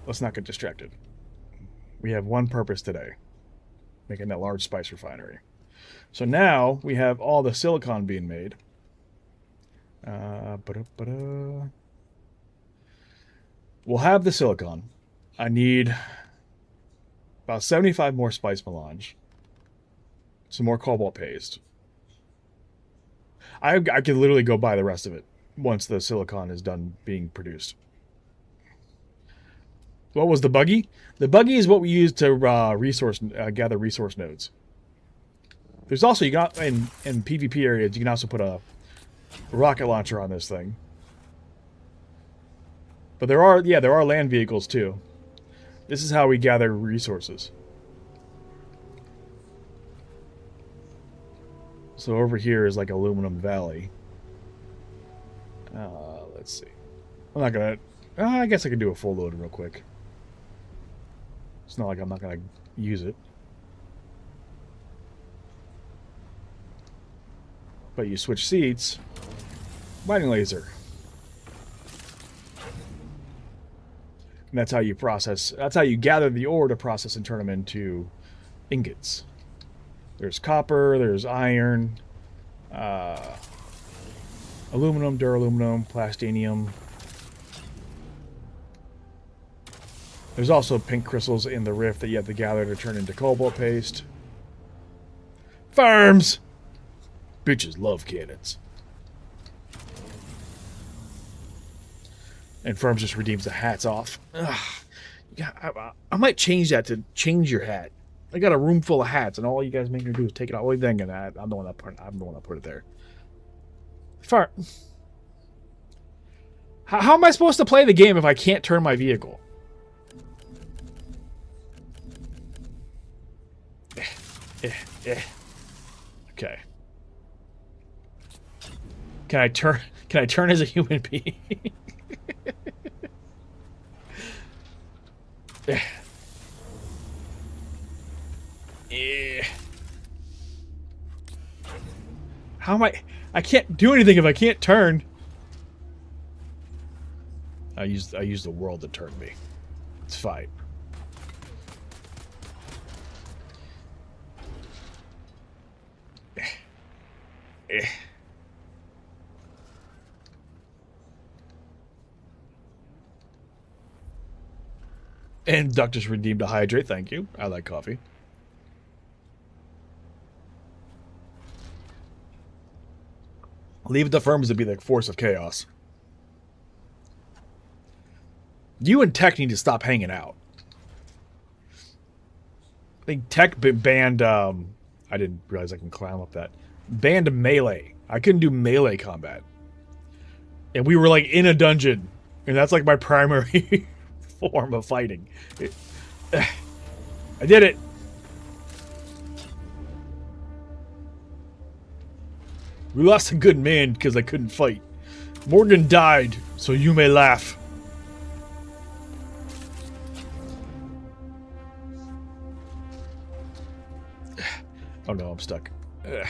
let's not get distracted. We have one purpose today. Making that large spice refinery. So now we have all the silicon being made. We'll have the silicon. I need about 75 more spice melange. Some more cobalt paste. I could literally go buy the rest of it once the silicon is done being produced. What was the buggy? The buggy is what we use to gather resource nodes. There's also, you got in PvP areas, you can also put a rocket launcher on this thing. But there are land vehicles too. This is how we gather resources. So over here is like Aluminum Valley. Let's see. I'm not gonna... I guess I could do a full load real quick. It's not like I'm not gonna use it. But you switch seats. Lighting laser. And that's how you process... That's how you gather the ore to process and turn them into ingots. There's copper, there's iron, aluminum, duraluminum, plastinium. There's also pink crystals in the rift that you have to gather to turn into cobalt paste. Farms! Bitches love cannons. And Firms just redeems the hats off. Ugh. I might change that to change your hat. I got a room full of hats, and all you guys make me do is take it off. Well, then again, I'm the one that put it there. Fart. How am I supposed to play the game if I can't turn my vehicle? Okay. Can I turn as a human being? How am I can't do anything if I can't turn. I use the world to turn me. It's fine. And Duck just redeemed a hydrate, thank you. I like coffee. Leave it to Firms to be the force of chaos. You and Tech need to stop hanging out. I think Tech banned, I didn't realize I can climb up that. Banned melee. I couldn't do melee combat. And we were like in a dungeon. And that's like my primary form of fighting. I did it. We lost a good man because I couldn't fight. Morgan died, so you may laugh. Oh no, I'm stuck. I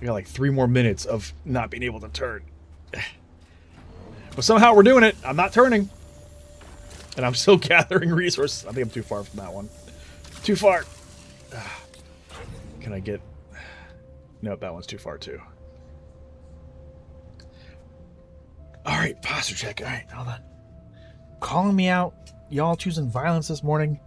got like 3 more minutes of not being able to turn. But somehow we're doing it. I'm not turning. And I'm still gathering resources. I think I'm too far from that one. Too far. Can I get... Nope, that one's too far too. Alright, posture check. Alright, hold on. Calling me out. Y'all choosing violence this morning.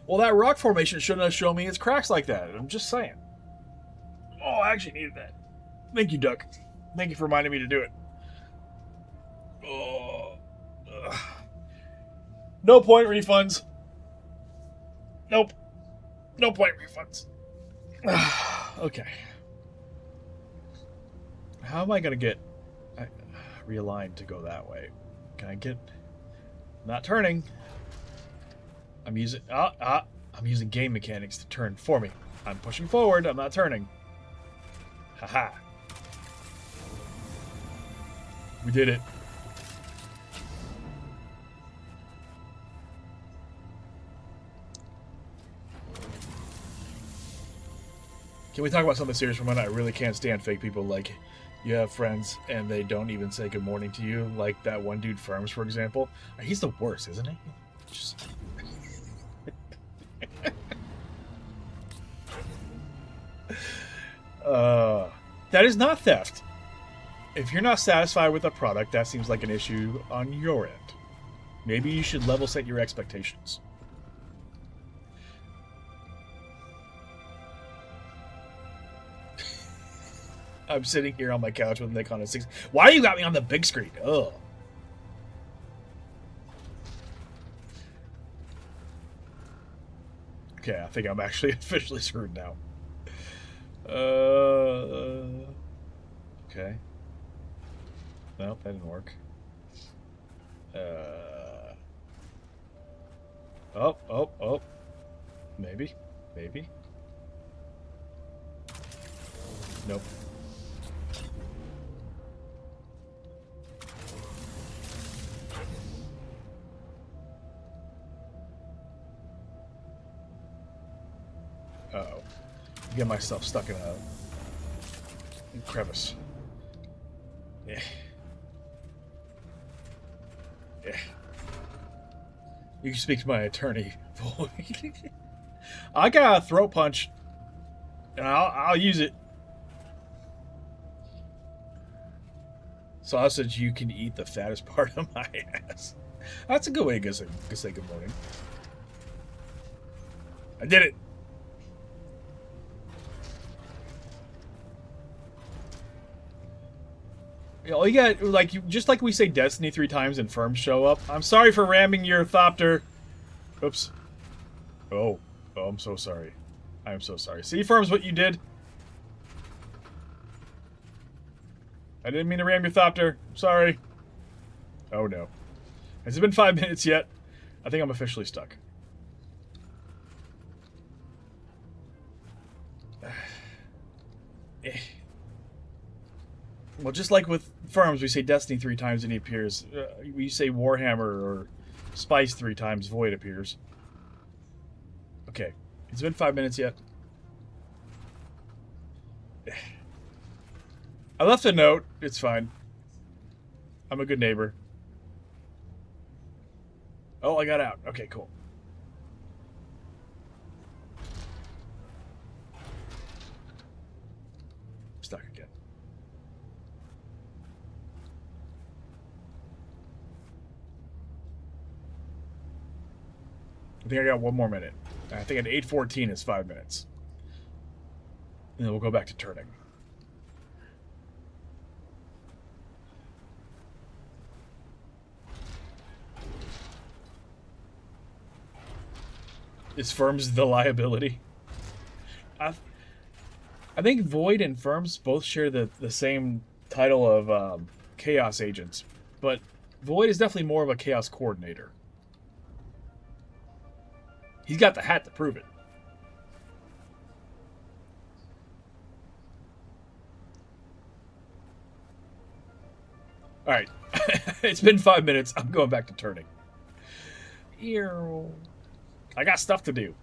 Well, that rock formation shouldn't have shown me its cracks like that. I'm just saying. Oh, I actually needed that. Thank you, Duck. Thank you for reminding me to do it. Oh. No point refunds. Nope. No point refunds. Okay. How am I going to get realigned to go that way? Can I get... Not turning. I'm using... I'm using game mechanics to turn for me. I'm pushing forward. I'm not turning. Haha. We did it. Can we talk about something serious for a minute? I really can't stand fake people. Like, you have friends and they don't even say good morning to you. Like that one dude, Firms, for example. He's the worst, isn't he? Just... that is not theft. If you're not satisfied with a product, that seems like an issue on your end. Maybe you should level set your expectations. I'm sitting here on my couch with Nick on a 6. Why you got me on the big screen? Ugh. Okay, I think I'm actually officially screwed now. Okay. Nope, that didn't work. Oh. Maybe. Maybe. Nope. Uh-oh. Get myself stuck in a crevice. Yeah. Yeah. You can speak to my attorney. I got a throat punch, and I'll use it. Sausage, you can eat the fattest part of my ass. That's a good way to say good morning. I did it. All you got, like, just like we say Destiny 3 times and firms show up. I'm sorry for ramming your thopter. Oops. Oh, I'm so sorry. I'm so sorry. See, firms, what you did? I didn't mean to ram your thopter. Sorry. Oh, no. Has it been 5 minutes yet? I think I'm officially stuck. Well, just like with firms, we say Destiny 3 times and he appears. We say Warhammer or Spice 3 times, Void appears. Okay. It's been 5 minutes yet. I left a note. It's fine. I'm a good neighbor. Oh, I got out. Okay, cool. Stuck again. I think I got one more minute. I think at 8:14 is 5 minutes. And then we'll go back to turning. Is Firms the liability? I think Void and Firms both share the same title of Chaos Agents, but Void is definitely more of a Chaos Coordinator. He's got the hat to prove it. Alright. It's been 5 minutes. I'm going back to turning. I got stuff to do.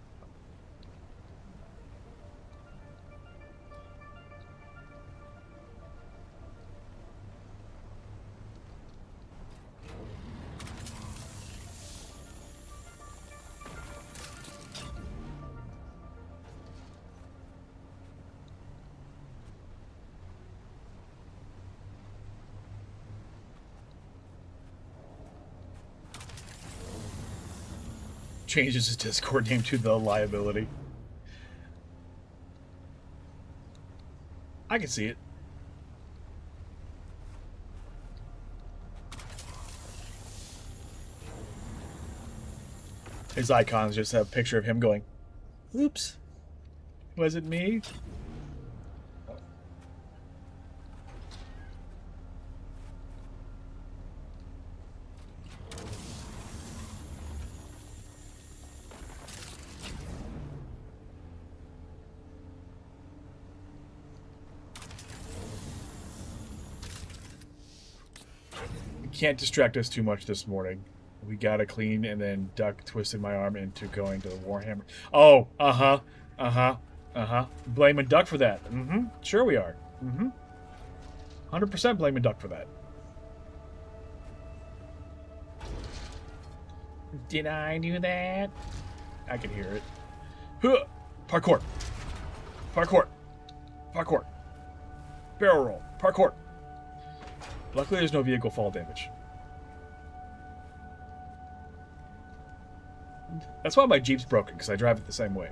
Changes his Discord name to the liability. I can see it. His icons just have a picture of him going, oops, was it me? Can't distract us too much this morning. We gotta clean, and then Duck twisted my arm into going to the Warhammer. Oh, blaming Duck for that. Sure we are. 100% blaming Duck for that. Did I do that? I can hear it. Huh. Parkour. Barrel roll. Parkour. Luckily, there's no vehicle fall damage. That's why my Jeep's broken, because I drive it the same way.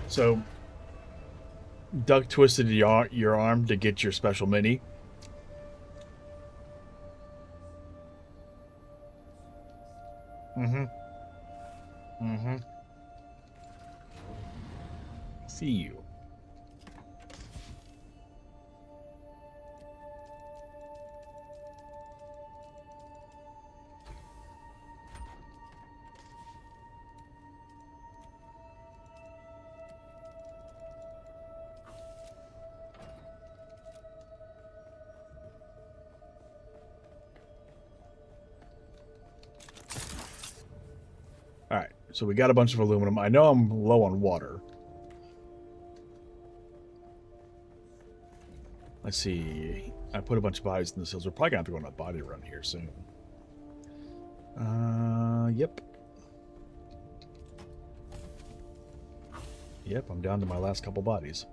So Doug twisted your arm to get your special mini. Mm-hmm. Mm-hmm. See you. All right, so we got a bunch of aluminum. I know I'm low on water. Let's see. I put a bunch of bodies in the seals. We're probably gonna have to go on a body run here soon. Yep. Yep, I'm down to my last couple bodies.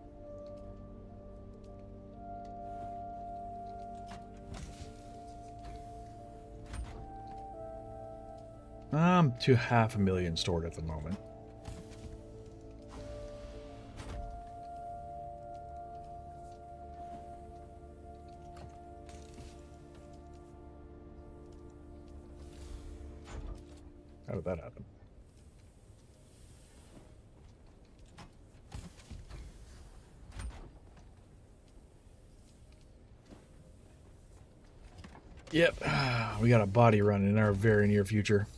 I'm to 500,000 stored at the moment. How did that happen? Yep, we got a body run in our very near future.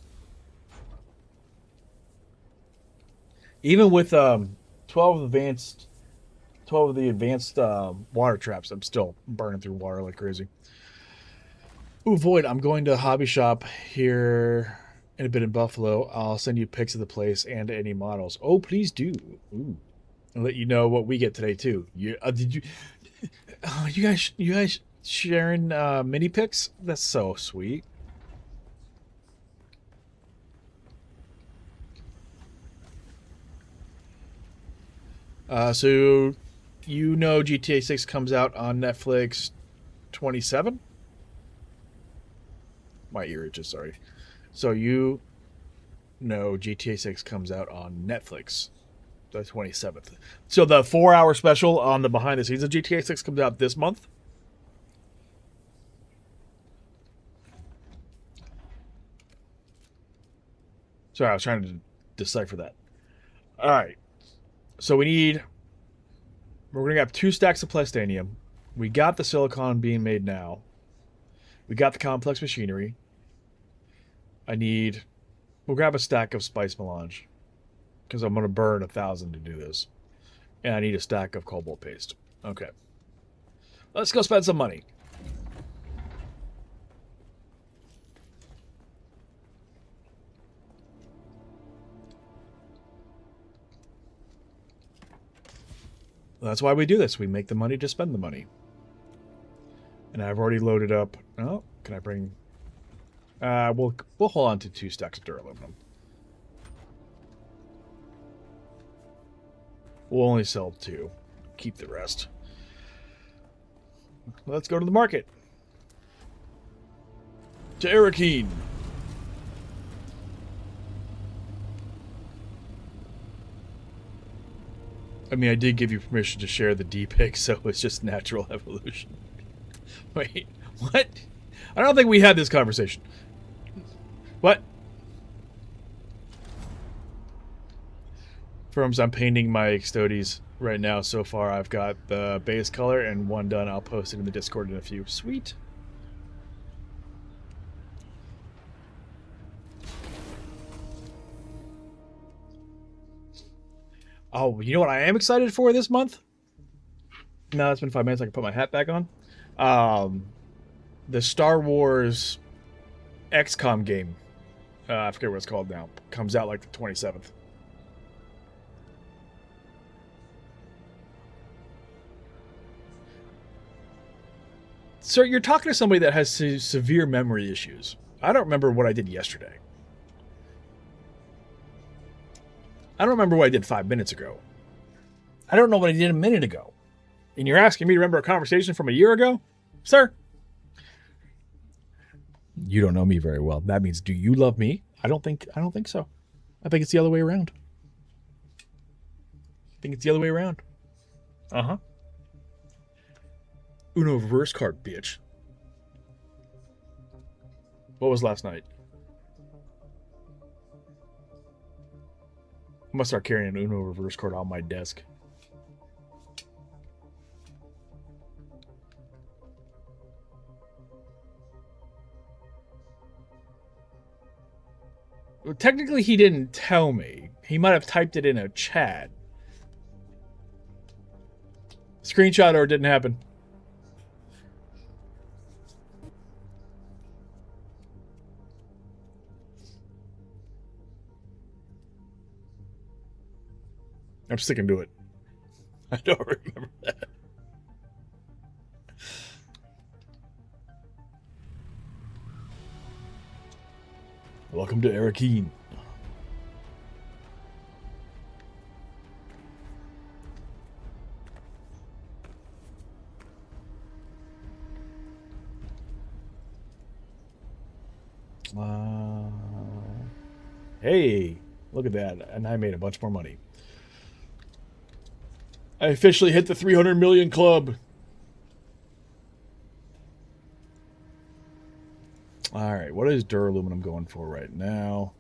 Even with 12 of the advanced water traps, I'm still burning through water like crazy. Ooh, Void, I'm going to a hobby shop here in a bit in Buffalo. I'll send you pics of the place and any models. Oh, please do. Ooh. I'll let you know what we get today too. You did you? Oh, you guys sharing mini pics? That's so sweet. So you know GTA 6 comes out on Netflix 27? My ear itches, sorry. So you know GTA 6 comes out on Netflix the 27th. So the 4-hour special on the behind the scenes of GTA 6 comes out this month? Sorry, I was trying to decipher that. All right. So we're going to have 2 stacks of plastanium. We got the silicon being made now. We got the complex machinery. We'll grab a stack of spice melange because I'm going to burn 1,000 to do this. And I need a stack of cobalt paste. Okay. Let's go spend some money. That's why we do this. We make the money to spend the money. And I've already loaded up. Oh, can I bring... we'll hold on to 2 stacks of duraluminum. We'll only sell 2. Keep the rest. Let's go to the market. To Arakeen. I mean, I did give you permission to share the D-pick, so it's just natural evolution. Wait, what? I don't think we had this conversation. What? Firms, I'm painting my Extodes right now. So far, I've got the base color and 1 done. I'll post it in the Discord in a few. Sweet. Oh, you know what I am excited for this month? Now it's been 5 minutes. I can put my hat back on. The Star Wars XCOM game. I forget what it's called now. Comes out like the 27th. Sir, you're talking to somebody that has severe memory issues. I don't remember what I did yesterday. I don't remember what I did 5 minutes ago. I don't know what I did a minute ago. And you're asking me to remember a conversation from a year ago? Sir? You don't know me very well. That means, do you love me? I don't think so. I think it's the other way around. Uh-huh. Uno reverse card, bitch. What was last night? I must start carrying an Uno reverse card on my desk. Well, technically, he didn't tell me. He might have typed it in a chat. Screenshot or it didn't happen. I'm sticking to it. I don't remember that. Welcome to Arakeen. Hey, look at that. And I made a bunch more money. I officially hit the 300 million club. All right, what is duraluminum going for right now?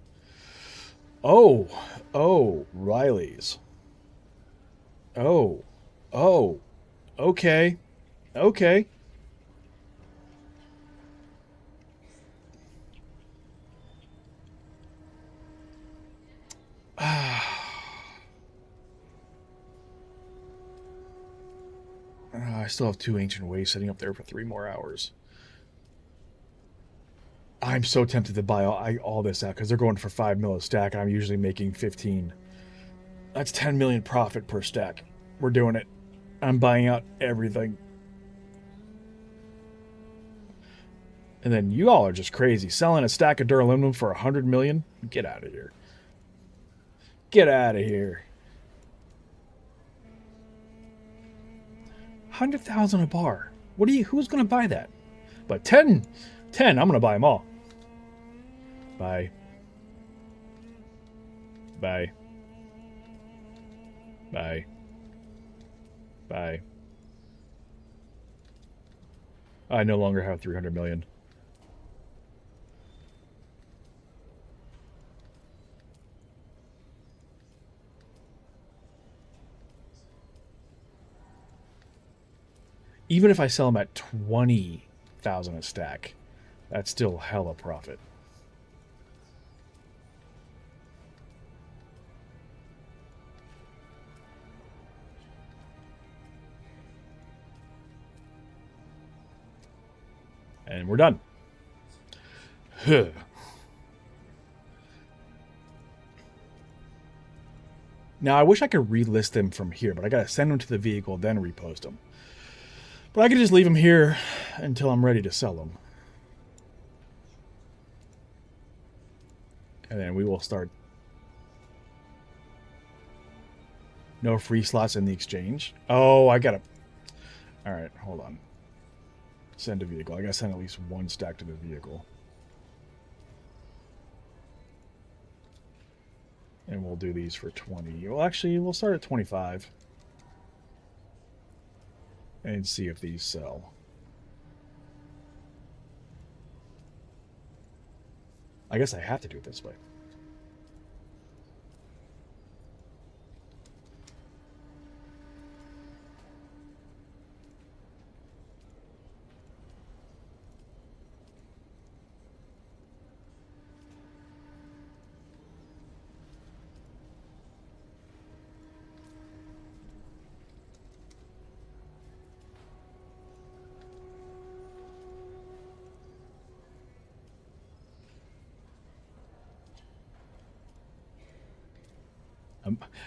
Oh, Riley's. Oh, okay. I still have 2 ancient ways sitting up there for 3 more hours. I'm so tempted to buy all this out because they're going for 5 mil a stack. I'm usually making 15. That's 10 million profit per stack. We're doing it. I'm buying out everything. And then you all are just crazy. Selling a stack of duraluminum for 100 million? Get out of here. Get out of here. 100,000 a bar. Who's going to buy that? But 10, I'm going to buy them all. Bye. I no longer have 300 million. Even if I sell them at 20,000 a stack, that's still hella profit. And we're done. Now, I wish I could relist them from here, but I gotta send them to the vehicle, then repost them. But I could just leave them here until I'm ready to sell them. And then we will start. No free slots in the exchange. Oh, I gotta. All right, hold on. Send a vehicle. I gotta send at least 1 stack to the vehicle. And we'll do these for 20. Well, actually, we'll start at 25. And see if these sell. I guess I have to do it this way.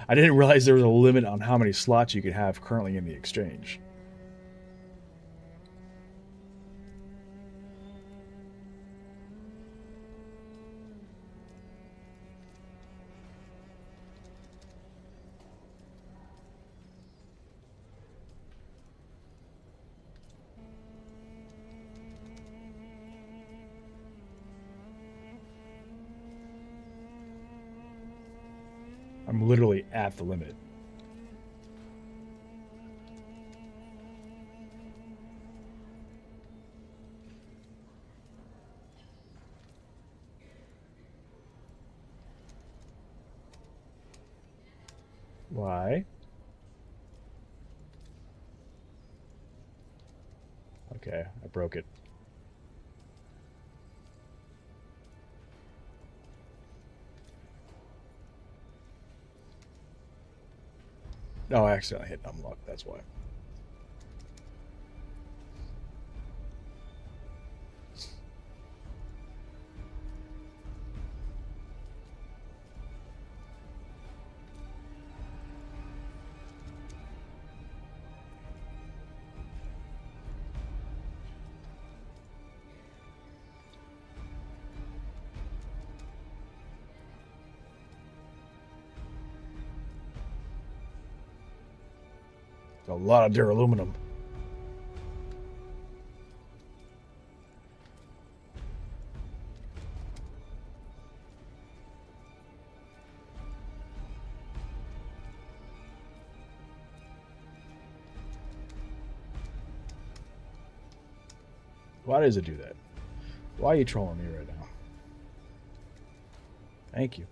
I didn't realize there was a limit on how many slots you could have currently in the exchange. I'm literally at the limit. Why? Okay, I broke it. Oh, I accidentally hit unlock, that's why. A lot of duraluminum. Why does it do that? Why are you trolling me right now? Thank you.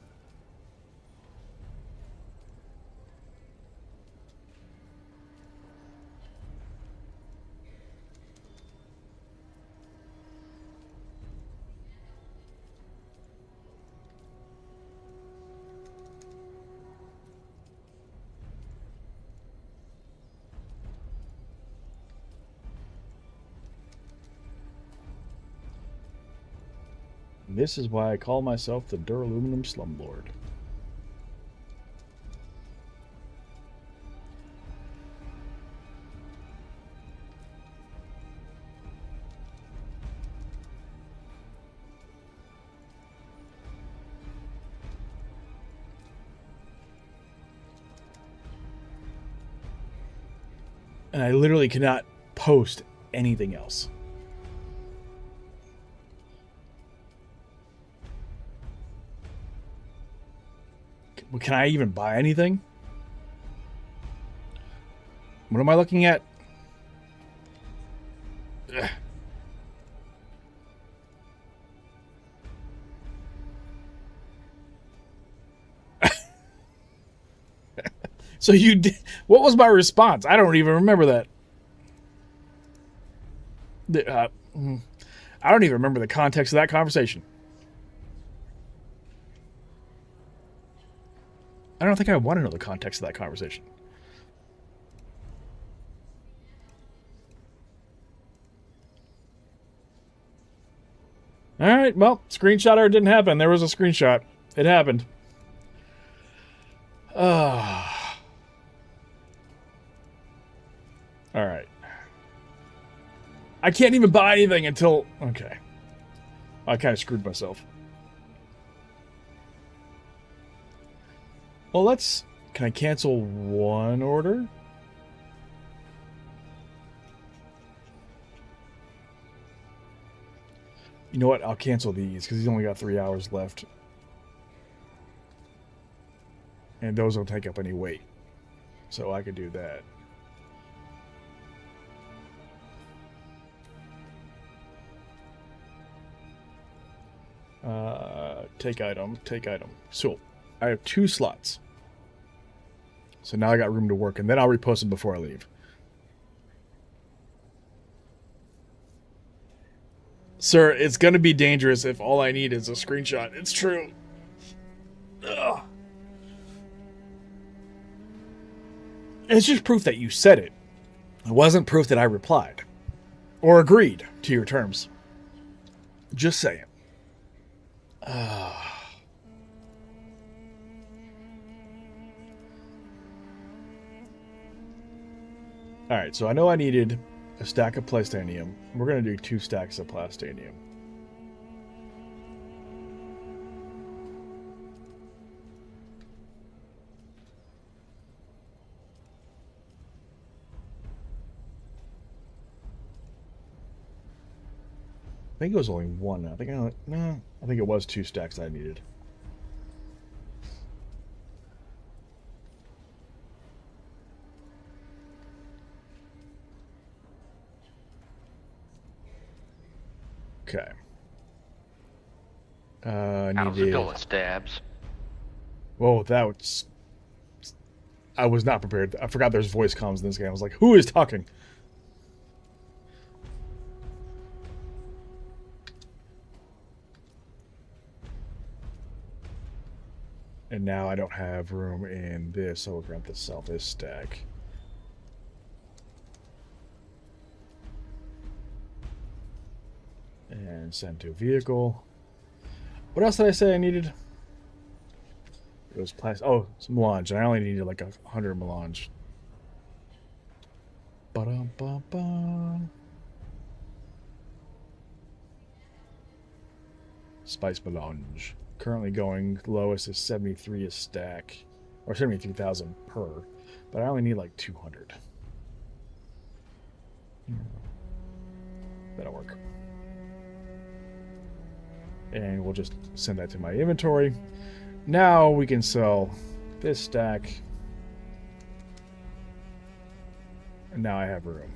This is why I call myself the Duraluminum Slumlord. And I literally cannot post anything else. Can I even buy anything? What am I looking at? Ugh. So you did, what was my response? I don't even remember that. I don't even remember the context of that conversation. I don't think I want to know the context of that conversation. All right, well, screenshot or it didn't happen. There was a screenshot. It happened. All right. I can't even buy anything until... Okay. I kind of screwed myself. Well, let's... Can I cancel one order? You know what? I'll cancel these because he's only got 3 hours left. And those don't take up any weight. So I could do that. Take item, take item. So, I have 2 slots. So now I got room to work, and then I'll repost them before I leave. Sir, it's going to be dangerous if all I need is a screenshot. It's true. Ugh. It's just proof that you said it. It wasn't proof that I replied. Or agreed to your terms. Just saying. Alright, so I know I needed a stack of plastanium. We're going to do 2 stacks of plastanium. I think it was only 1. I think it was 2 stacks I needed. Okay. I How's it needed... going, Stabs? Whoa, that was... I was not prepared. I forgot there's voice comms in this game. I was like, who is talking? And now I don't have room in this, so we're going to have to sell this stack. And send to vehicle. What else did I say I needed? It was plastic. Oh, some melange. I only needed like 100 melange. Ba-dum-bum-bum. Spice melange. Currently going lowest is 73 a stack, or 73,000 per, but I only need like 200. That'll work. And we'll just send that to my inventory. Now we can sell this stack. And now I have room.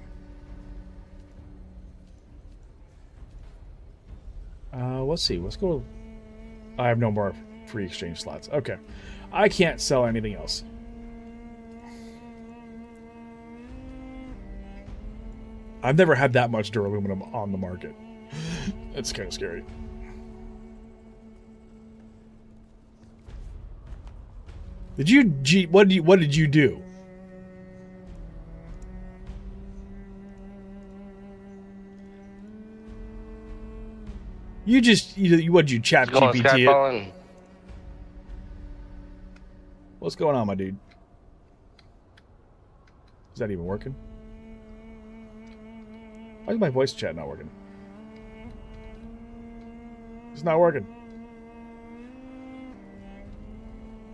Let's see. Let's go. I have no more free exchange slots. Okay. I can't sell anything else. I've never had that much duraluminum on the market. It's kind of scary. What did you do? What did you chat GPT it? What's going on, my dude? Is that even working? Why is my voice chat not working? It's not working.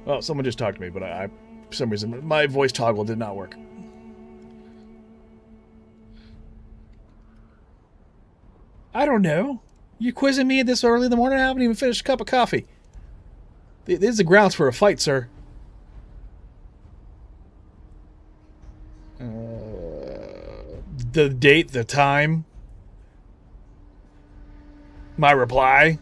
Well, someone just talked to me, but I for some reason, my voice toggle did not work. I don't know. You quizzing me this early in the morning? I haven't even finished a cup of coffee. This is the grounds for a fight, sir. The date, the time. My reply.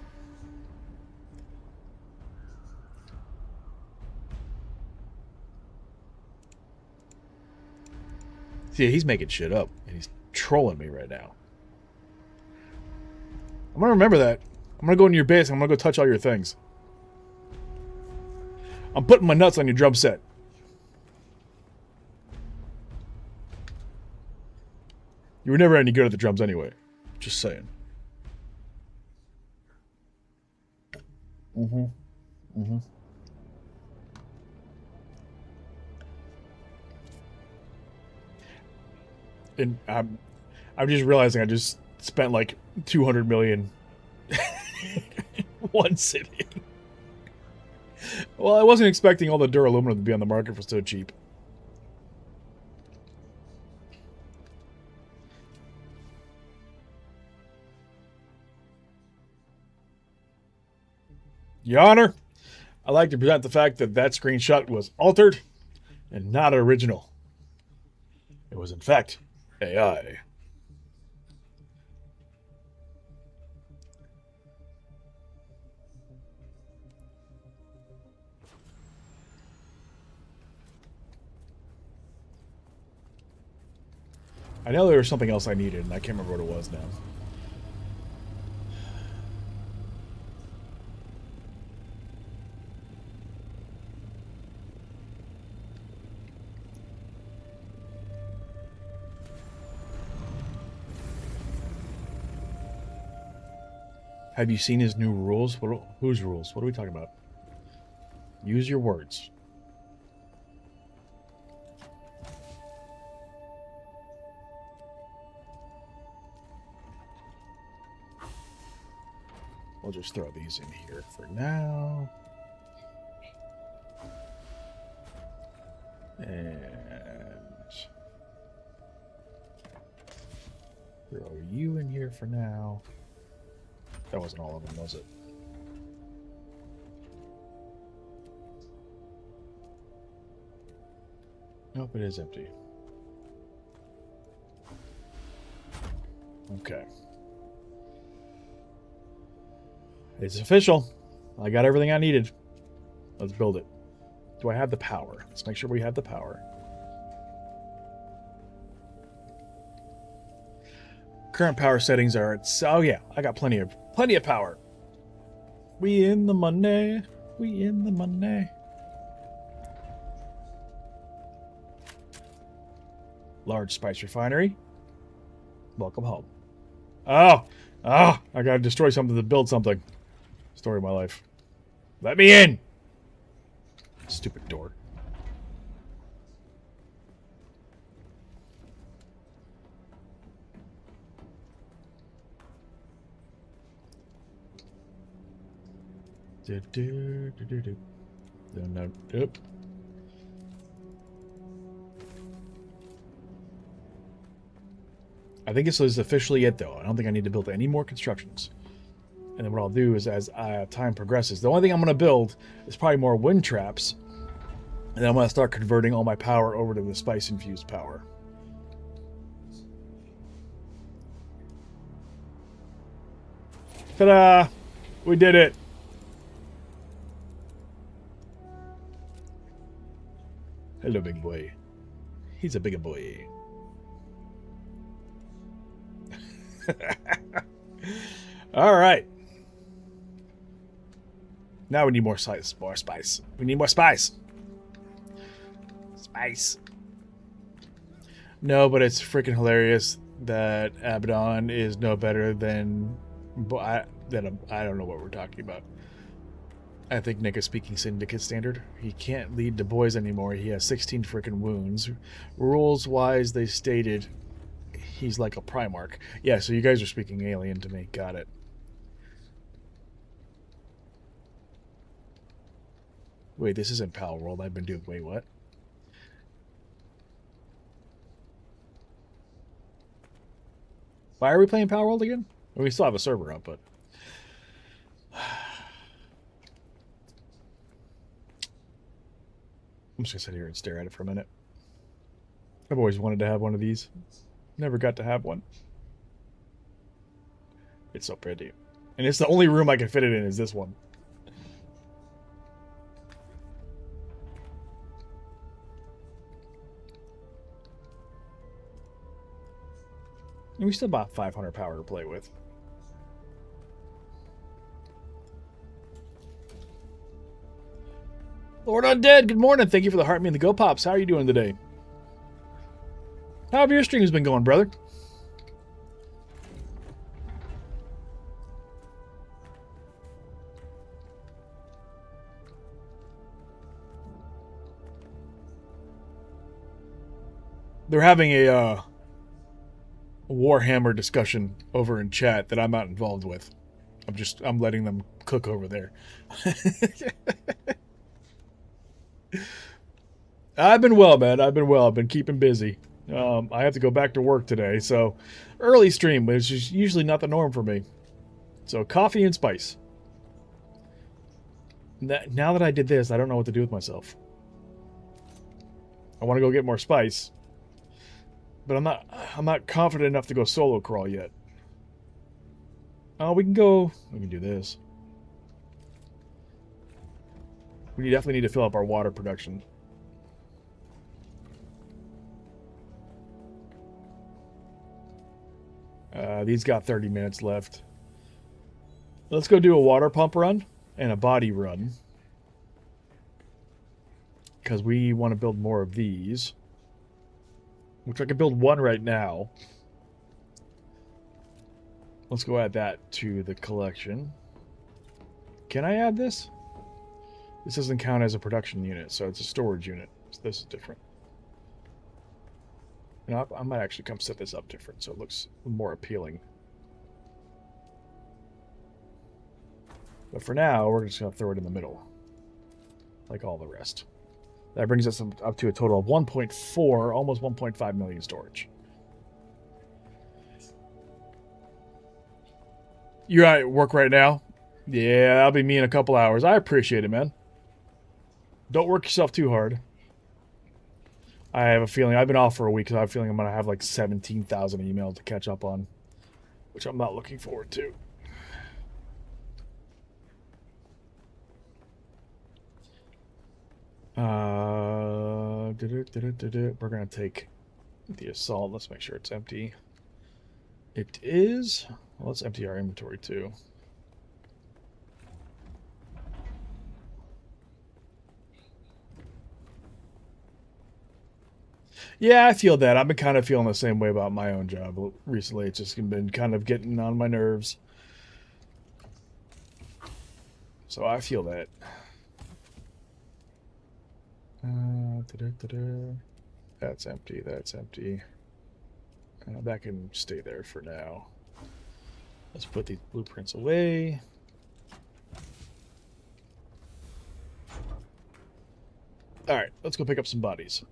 See, he's making shit up, and he's trolling me right now. I'm going to remember that. I'm going to go into your base, and I'm going to go touch all your things. I'm putting my nuts on your drum set. You were never any good at the drums anyway. Just saying. And I'm just realizing I just spent like 200 million in one sitting. Well, I wasn't expecting all the duraluminum to be on the market for so cheap. Your Honor, I'd like to present the fact that that screenshot was altered and not original. It was, in fact, AI. I know there was something else I needed, and I can't remember what it was now. Have you seen his new rules? Whose rules? What are we talking about? Use your words. We'll just throw these in here for now. And throw you in here for now. That wasn't all of them, was it? Nope, it is empty. Okay. It's official. I got everything I needed. Let's build it. Do I have the power? Let's make sure we have the power. Current power settings are at, oh yeah, I got plenty of power. We in the money. We in the money. Large spice refinery. Welcome home. Oh, I gotta destroy something to build something. Story of my life. Let me in. Stupid door. No. Yep. I think this is officially it, though. I don't think I need to build any more constructions. And then what I'll do is, as time progresses, the only thing I'm going to build is probably more wind traps. And then I'm going to start converting all my power over to the spice-infused power. Ta-da! We did it! Hello, big boy. He's a bigger boy. All right. Now we need more spice. More spice. We need more spice. Spice. No, but it's freaking hilarious that Abaddon is no better than I don't know what we're talking about. I think Nick is speaking syndicate standard. He can't lead the boys anymore. He has 16 freaking wounds. Rules-wise, they stated he's like a Primarch. Yeah, so you guys are speaking alien to me. Got it. Wait, this isn't Pal World. I've been doing... Wait, what? Why are we playing Pal World again? Well, we still have a server up, but... I'm just going to sit here and stare at it for a minute. I've always wanted to have one of these. Never got to have one. It's so pretty. And it's the only room I can fit it in is this one. And we still bought 500 power to play with. Lord Undead, good morning. Thank you for the heart me and the Go Pops. How are you doing today? How have your streams been going, brother? They're having a Warhammer discussion over in chat that I'm not involved with. I'm letting them cook over there. I've been well, man. I've been well. I've been keeping busy. I have to go back to work today, so early stream, which is usually not the norm for me. So coffee and spice. Now that I did this, I don't know what to do with myself. I want to go get more spice, but I'm not confident enough to go solo crawl yet. Oh, we can do this. We definitely need to fill up our water production. These got 30 minutes left. Let's go do a water pump run and a body run. Because we want to build more of these. Which I can build one right now. Let's go add that to the collection. Can I add this? This doesn't count as a production unit, so it's a storage unit. So this is different. You know, I might actually come set this up different so it looks more appealing. But for now, we're just going to throw it in the middle. Like all the rest. That brings us up to a total of 1.4, almost 1.5 million storage. You're at work right now? Yeah, that'll be me in a couple hours. I appreciate it, man. Don't work yourself too hard. I have a feeling, I've been off for a week, so I have a feeling I'm going to have like 17,000 emails to catch up on. Which I'm not looking forward to. We're gonna take the assault. Let's make sure it's empty. It is. Well, let's empty our inventory too. Yeah, I feel that. I've been kind of feeling the same way about my own job recently. It's just been kind of getting on my nerves. So I feel that. That's empty. That's empty. That can stay there for now. Let's put these blueprints away. All right, let's go pick up some bodies.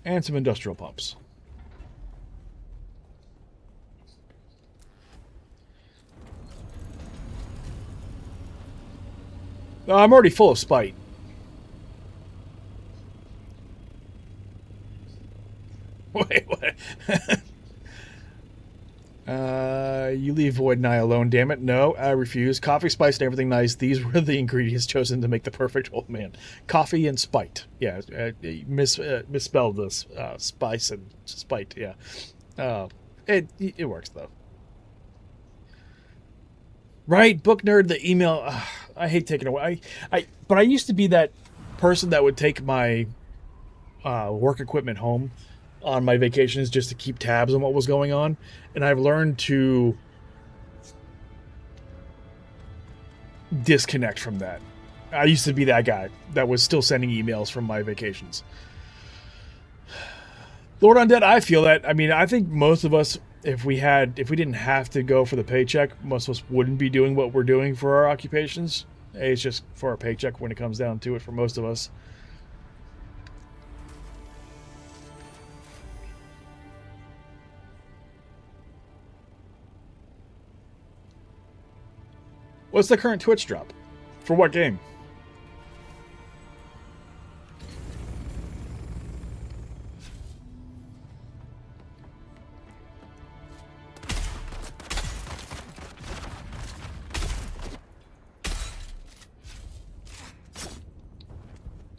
And some industrial pumps. I'm already full of spite. Wait, what? You leave Void and I alone, damn it. No, I refuse. Coffee, spice, and everything nice. These were the ingredients chosen to make the perfect old man. Coffee and spite. Yeah, misspelled this. Spice and spite, yeah. It works, though. Right, book nerd, the email. I hate taking away. But I used to be that person that would take my work equipment home on my vacations just to keep tabs on what was going on, and I've learned to disconnect from that. I used to be that guy that was still sending emails from my vacations. Lord Undead, I feel that. I mean, I think most of us, if we didn't have to go for the paycheck, most of us wouldn't be doing what we're doing for our occupations. It's just for our paycheck when it comes down to it for most of us. What's the current Twitch drop? For what game?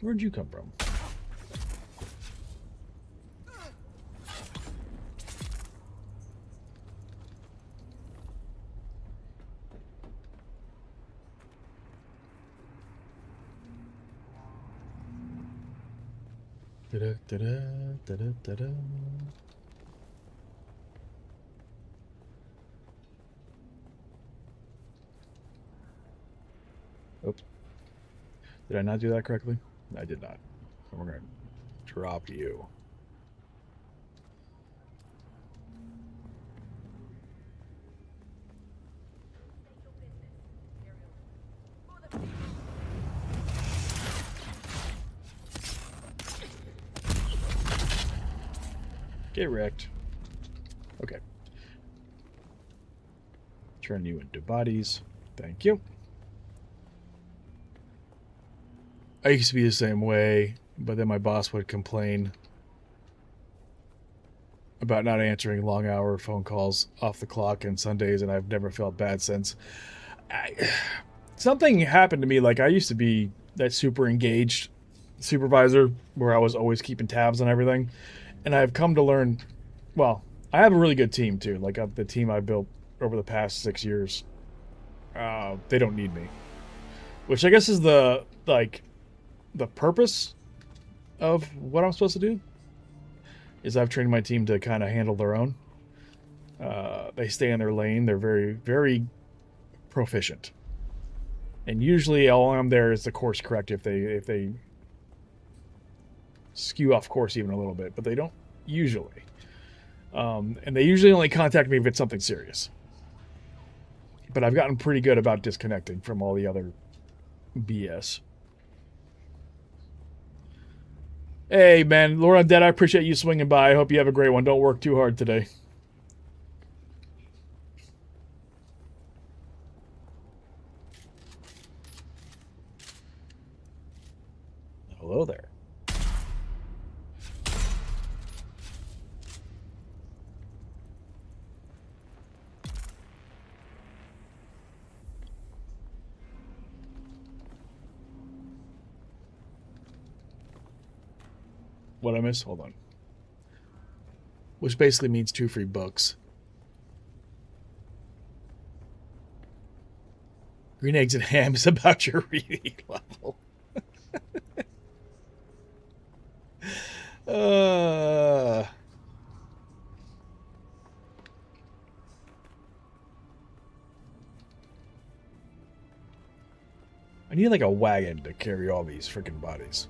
Where'd you come from? Da-da. Oops. Did I not do that correctly? I did not. So we're going to drop you. Get wrecked. Okay. Turn you into bodies. Thank you. I used to be the same way, but then my boss would complain about not answering long-hour phone calls off the clock and Sundays, and I've never felt bad since. Something happened to me. Like, I used to be that super engaged supervisor where I was always keeping tabs on everything. And I've come to learn, well, I have a really good team too. Like the team I built over the past 6 years, they don't need me, which I guess is the purpose of what I'm supposed to do. Is I've trained my team to kind of handle their own. They stay in their lane. They're very, very proficient, and usually all I'm there is to course correct if they skew off course even a little bit, but they don't usually. And they usually only contact me if it's something serious. But I've gotten pretty good about disconnecting from all the other BS. Hey, man, Lord Undead, I appreciate you swinging by. I hope you have a great one. Don't work too hard today. Hello there. What I miss? Hold on. Which basically means 2 free books. Green eggs and ham is about your reading level. I need like a wagon to carry all these freaking bodies.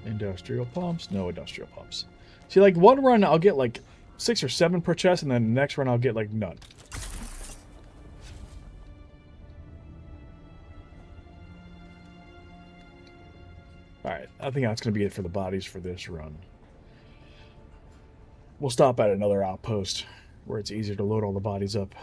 Industrial pumps? No industrial pumps. See, like, one run I'll get like 6 or 7 per chest, and then the next run I'll get like none. Alright, I think that's going to be it for the bodies for this run. We'll stop at another outpost where it's easier to load all the bodies up.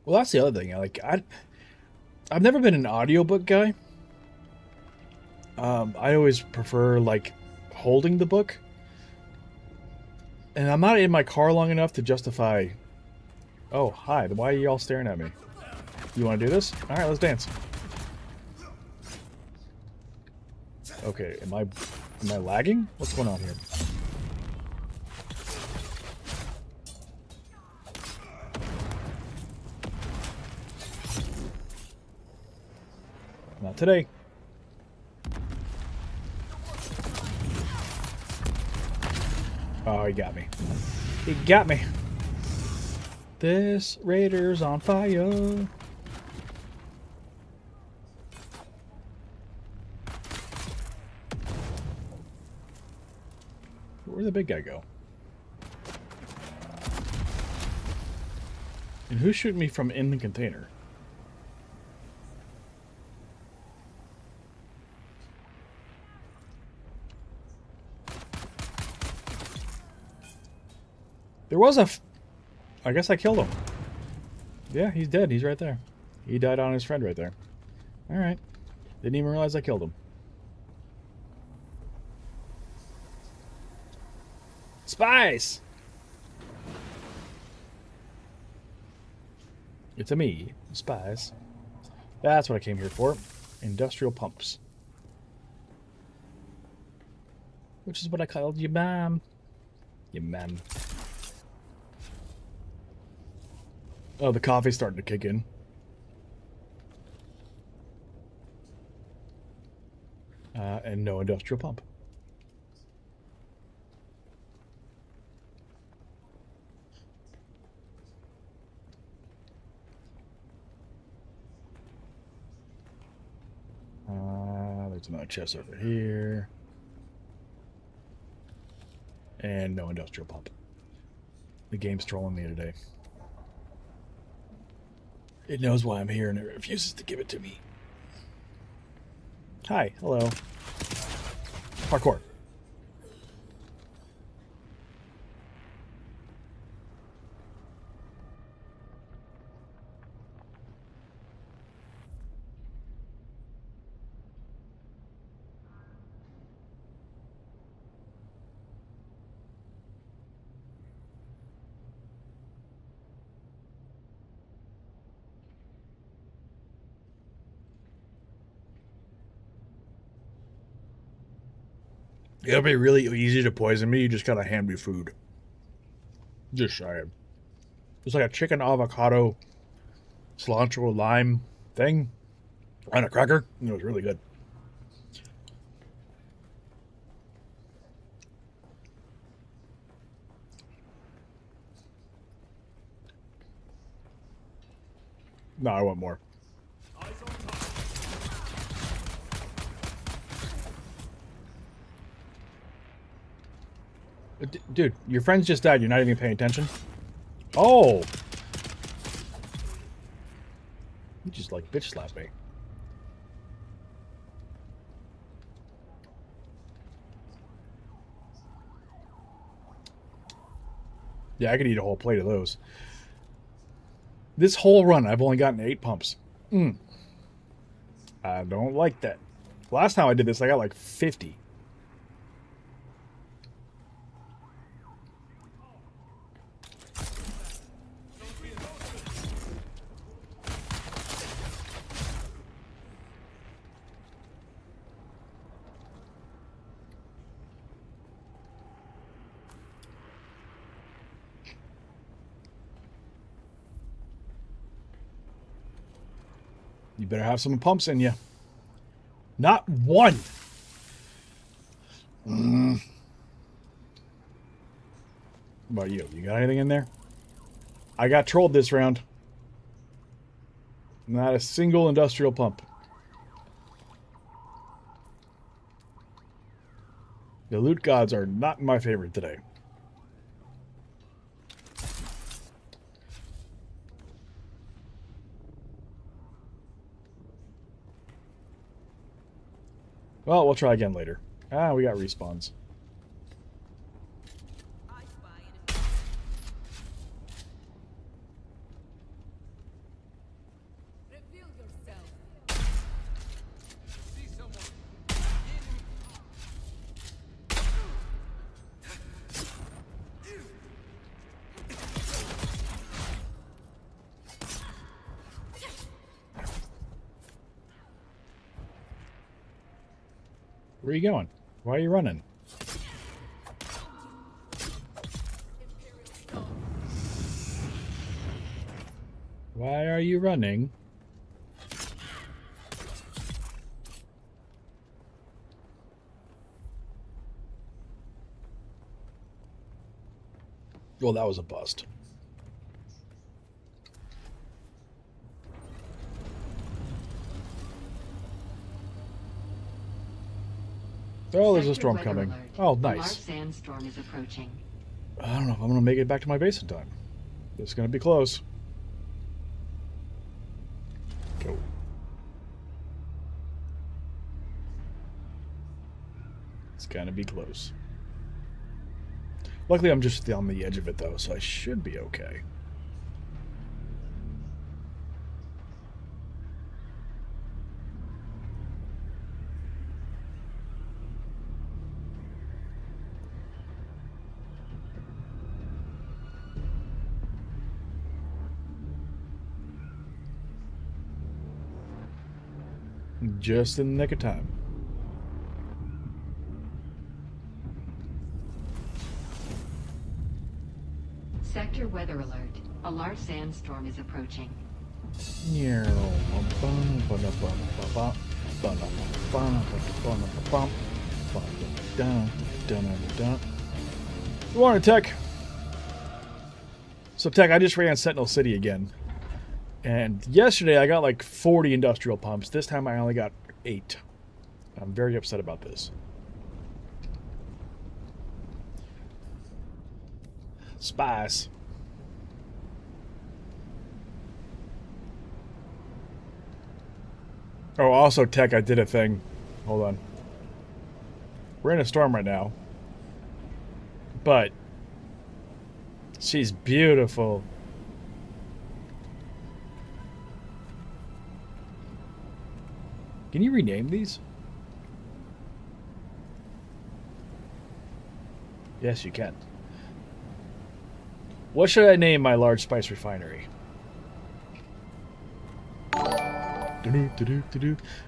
Well, that's the other thing. I've never been an audiobook guy. I always prefer like holding the book, and I'm not in my car long enough to justify. Oh, hi! Why are you all staring at me? You want to do this? All right, let's dance. Okay, am I lagging? What's going on here? Not today. Oh, he got me. He got me. This raider's on fire. Where'd the big guy go? And who's shooting me from in the container? There was I guess I killed him. Yeah, he's dead. He's right there. He died on his friend right there. Alright. Didn't even realize I killed him. Spies! It's a me. Spies. That's what I came here for. Industrial pumps. Which is what I called you, ma'am. You ma'am. Oh, the coffee's starting to kick in. And no industrial pump. There's another chest over here. And no industrial pump. The game's trolling me today. It knows why I'm here and it refuses to give it to me. Hi, hello. Parkour. It'll be really easy to poison me. You just gotta hand me food. Just saying. It's like a chicken avocado cilantro lime thing on a cracker. It was really good. No, I want more. Dude, your friends just died. You're not even paying attention? Oh, You just like bitch slap me. Yeah, I could eat a whole plate of those. This whole run, I've only gotten 8 pumps. I don't like that. Last time I did this, I got like 50. You better have some pumps in you. Not one. What about you? You got anything in there? I got trolled this round. Not a single industrial pump. The loot gods are not in my favorite today. Well, we'll try again later. Ah, we got respawns. Reveal yourself. See someone. Where are you going? Why are you running? Why are you running? Well, that was a bust. Oh, there's a storm Sector weather coming. alert. Oh, A large nice. sandstorm is approaching. I don't know if I'm going to make it back to my base in time. It's going to be close. Go. It's going to be close. Luckily, I'm just on the edge of it, though, so I should be okay. Just in the nick of time. Sector weather alert. A large sandstorm is approaching. Good morning, Tech. So, Tech, I just ran Sentinel City again. And yesterday I got like 40 industrial pumps. This time I only got 8. I'm very upset about this. Spies. Oh, also, Tech, I did a thing. Hold on. We're in a storm right now. But she's beautiful. Can you rename these? Yes, you can. What should I name my large spice refinery?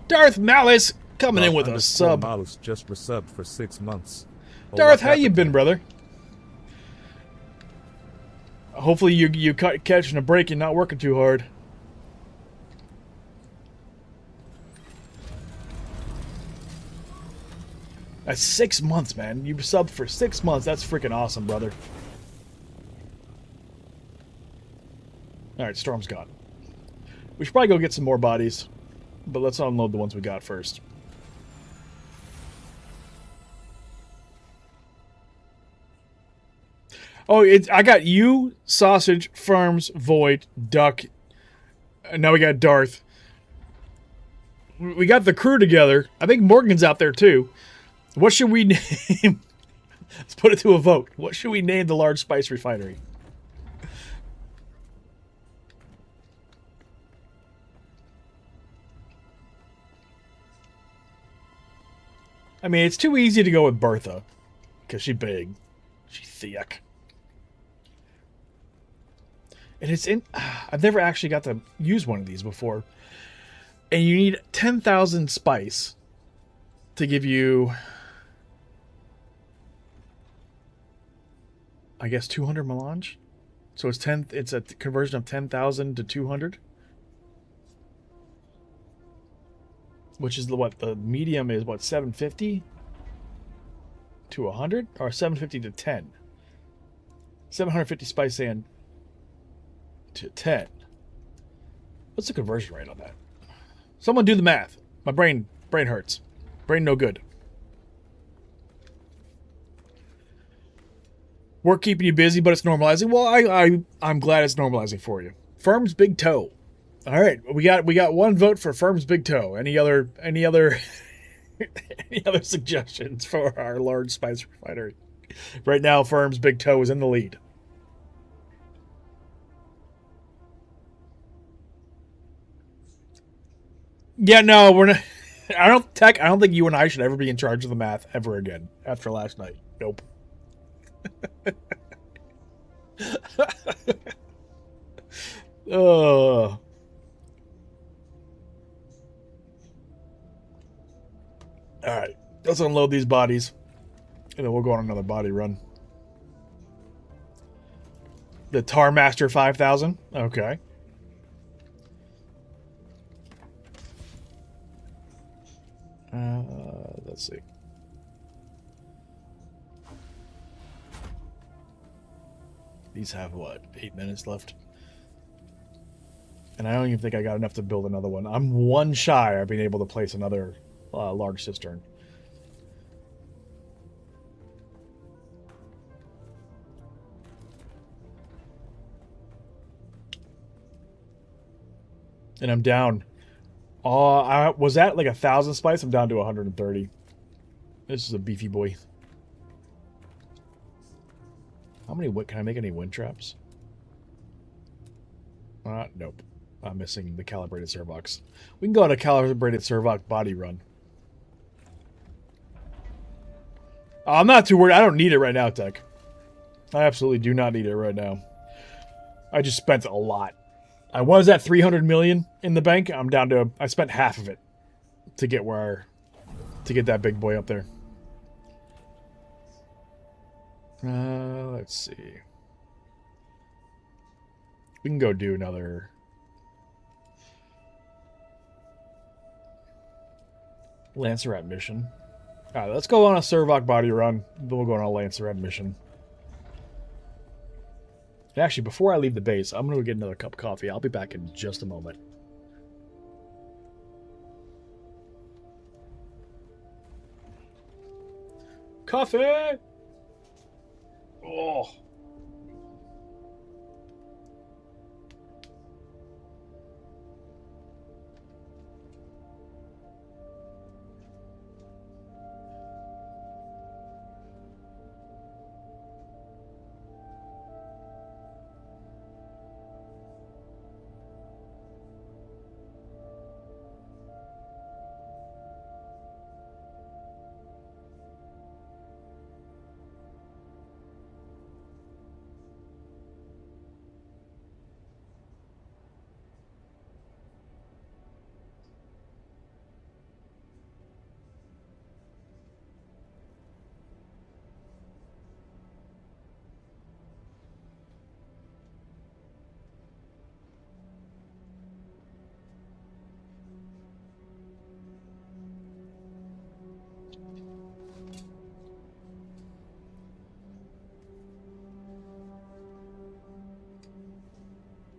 Darth Malice coming in with a sub. Malice just resubbed for 6 months. Darth, how you been, brother? Hopefully you catching a break and not working too hard. That's 6 months, man. You subbed for 6 months. That's freaking awesome, brother. Alright, Storm's gone. We should probably go get some more bodies. But let's unload the ones we got first. Oh, I got you, Sausage, Farms, Void, Duck. And now we got Darth. We got the crew together. I think Morgan's out there too. What should we name? Let's put it to a vote. What should we name the large spice refinery? I mean, it's too easy to go with Bertha. Because she's big. She's thick. And it's in... I've never actually got to use one of these before. And you need 10,000 spice to give you... I guess 200 melange? So it's a conversion of 10,000 to 200? Which is what the medium is, what, 750 to 100 or 750 to 10? 750 spice sand to 10. What's the conversion rate on that? Someone do the math. My brain hurts. Brain no good. Work keeping you busy, but it's normalizing. Well, I'm glad it's normalizing for you. Firm's big toe. All right, we got one vote for Firm's big toe. Any other any other suggestions for our large spice refinery? Right now, Firm's big toe is in the lead. Yeah, no, we're not. I don't think you and I should ever be in charge of the math ever again after last night. Nope. Oh. All right, let's unload these bodies, and then we'll go on another body run. The Tar Master 5000. Okay. Let's see. These have what, 8 minutes left? And I don't even think I got enough to build another one. I'm one shy of being able to place another large cistern. And I'm down. I was at like 1,000 spice. I'm down to 130. This is a beefy boy. How many? Can I make any wind traps? Nope. I'm missing the calibrated servox. We can go on a calibrated servox body run. I'm not too worried. I don't need it right now, Tech. I absolutely do not need it right now. I just spent a lot. I was at 300 million in the bank. I'm down to... I spent half of it to get to get that big boy up there. Let's see. We can go do another... Lancerat mission. Alright, let's go on a Servoc body run. Then we'll go on a Lancerat mission. And actually, before I leave the base, I'm going to get another cup of coffee. I'll be back in just a moment. Coffee! Oh.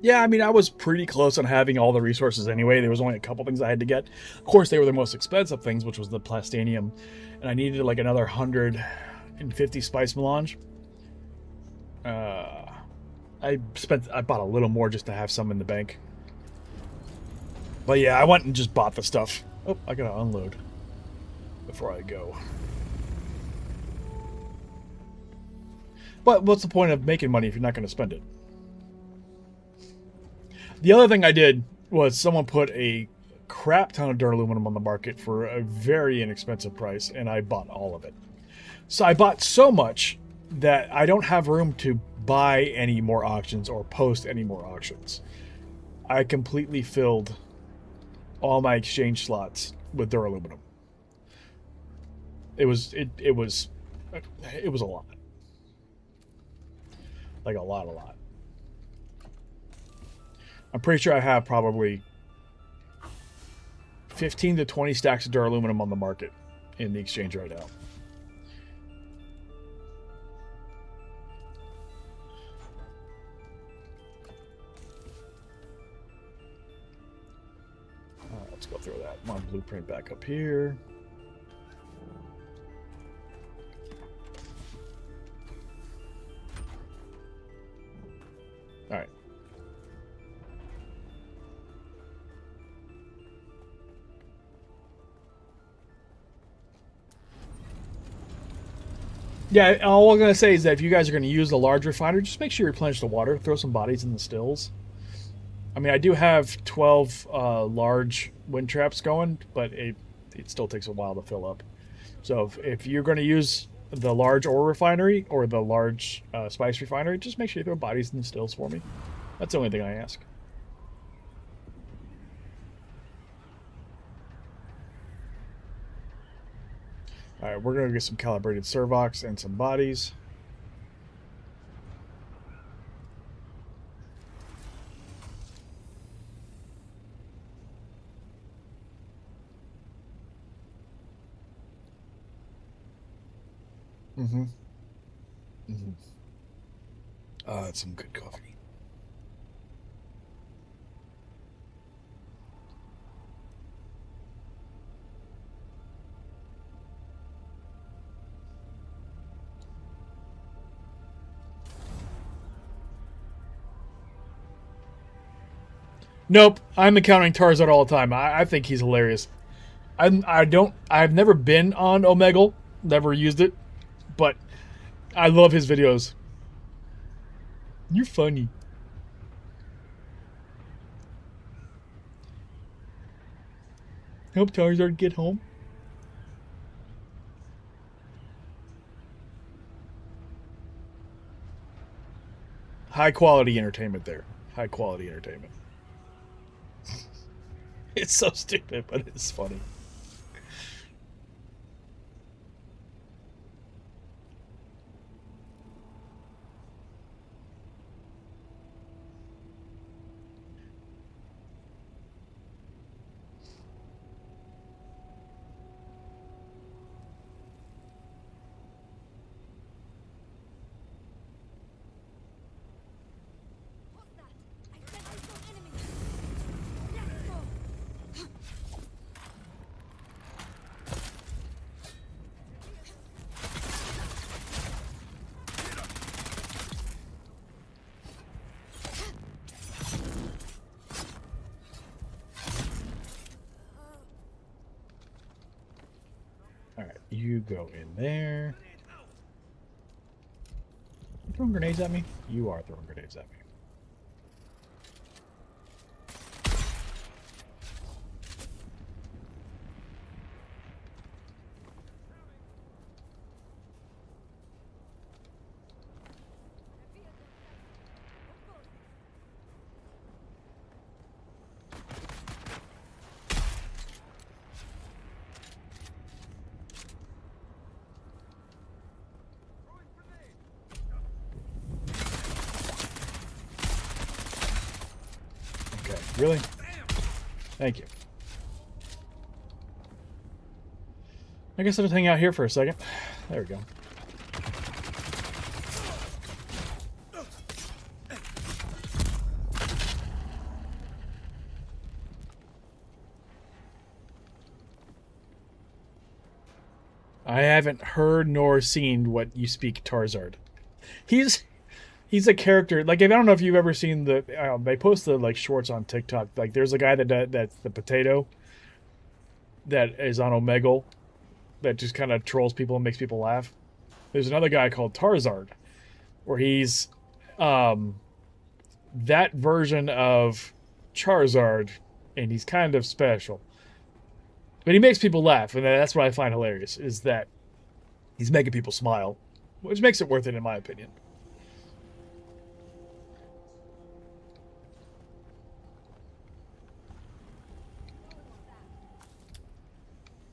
Yeah, I mean, I was pretty close on having all the resources anyway. There was only a couple things I had to get. Of course, they were the most expensive things, which was the plastanium. And I needed like another 150 spice melange. I bought a little more just to have some in the bank. But yeah, I went and just bought the stuff. Oh, I gotta unload before I go. But what's the point of making money if you're not going to spend it? The other thing I did was someone put a crap ton of duraluminum on the market for a very inexpensive price, and I bought all of it. So I bought so much that I don't have room to buy any more auctions or post any more auctions. I completely filled all my exchange slots with duraluminum. It was a lot. Like a lot. I'm pretty sure I have probably 15 to 20 stacks of duraluminum on the market in the exchange right now. Let's go throw that one blueprint back up here. All right. Yeah, all I'm going to say is that if you guys are going to use the large refiner, just make sure you replenish the water. Throw some bodies in the stills. I mean, I do have 12 large wind traps going, but it still takes a while to fill up. So if you're going to use the large ore refinery or the large spice refinery, just make sure you throw bodies in the stills for me. That's the only thing I ask. All right, we're going to get some calibrated servox and some bodies. That's some good coffee. Nope, I'm encountering Tarzan all the time. I think he's hilarious. I've never been on Omegle, never used it, but I love his videos. You're funny. Help Tarzan get home. High quality entertainment there. High quality entertainment. It's so stupid, but it's funny. What's that? I said I saw enemies. Let's go. All right, you go in there. You throwing grenades at me? You are throwing grenades at me. Okay, really? Thank you. I guess I'll just hang out here for a second. There we go. I haven't heard nor seen what you speak Tarzard. He's a character. Like, I don't know if you've ever seen they post the like shorts on TikTok. Like, there's a guy that's the potato. that is on Omegle that just kind of trolls people and makes people laugh. There's another guy called Tarzard, where he's that version of Charizard, and he's kind of special. But he makes people laugh, and that's what I find hilarious, is that he's making people smile, which makes it worth it in my opinion.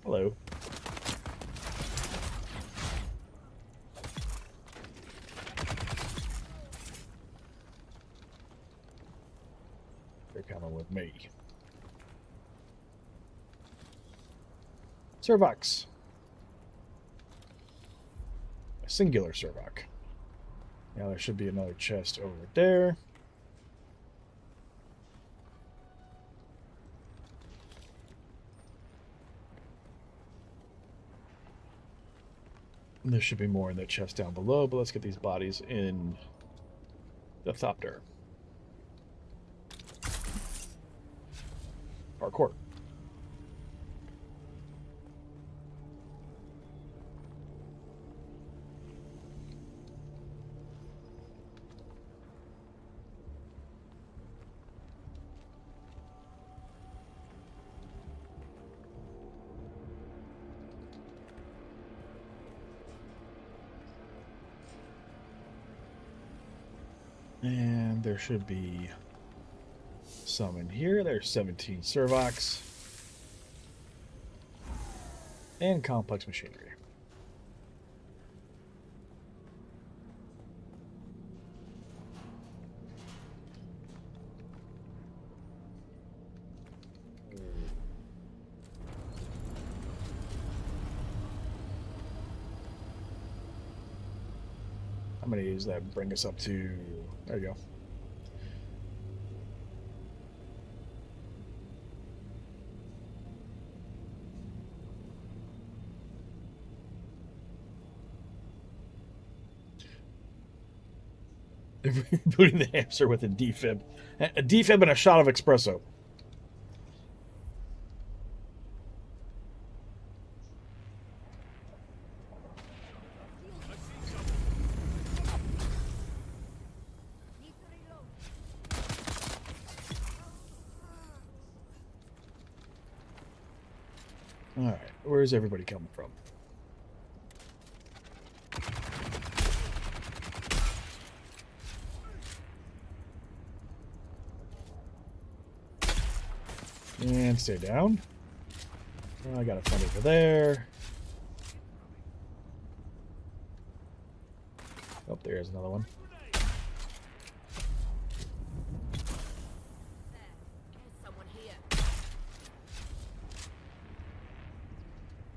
Hello. They're coming with me. Servox. A singular Servox. Now there should be another chest over there. And there should be more in the chest down below, but let's get these bodies in the Thopter. Parkour. And there should be some in here. There's 17 Servox. And complex machinery. How many does that bring us up to? There you go. Booting the hamster with a defib. A defib and a shot of espresso. Need to reload. Alright, where's everybody coming from? And stay down. I got a friend over there. Oh, there's another one. Someone here.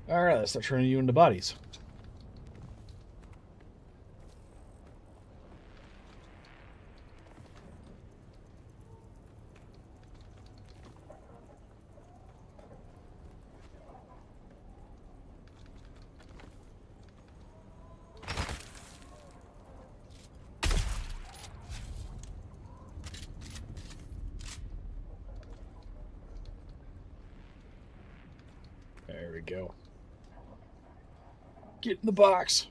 Alright, let's start turning you into bodies. There we go. Get in the box.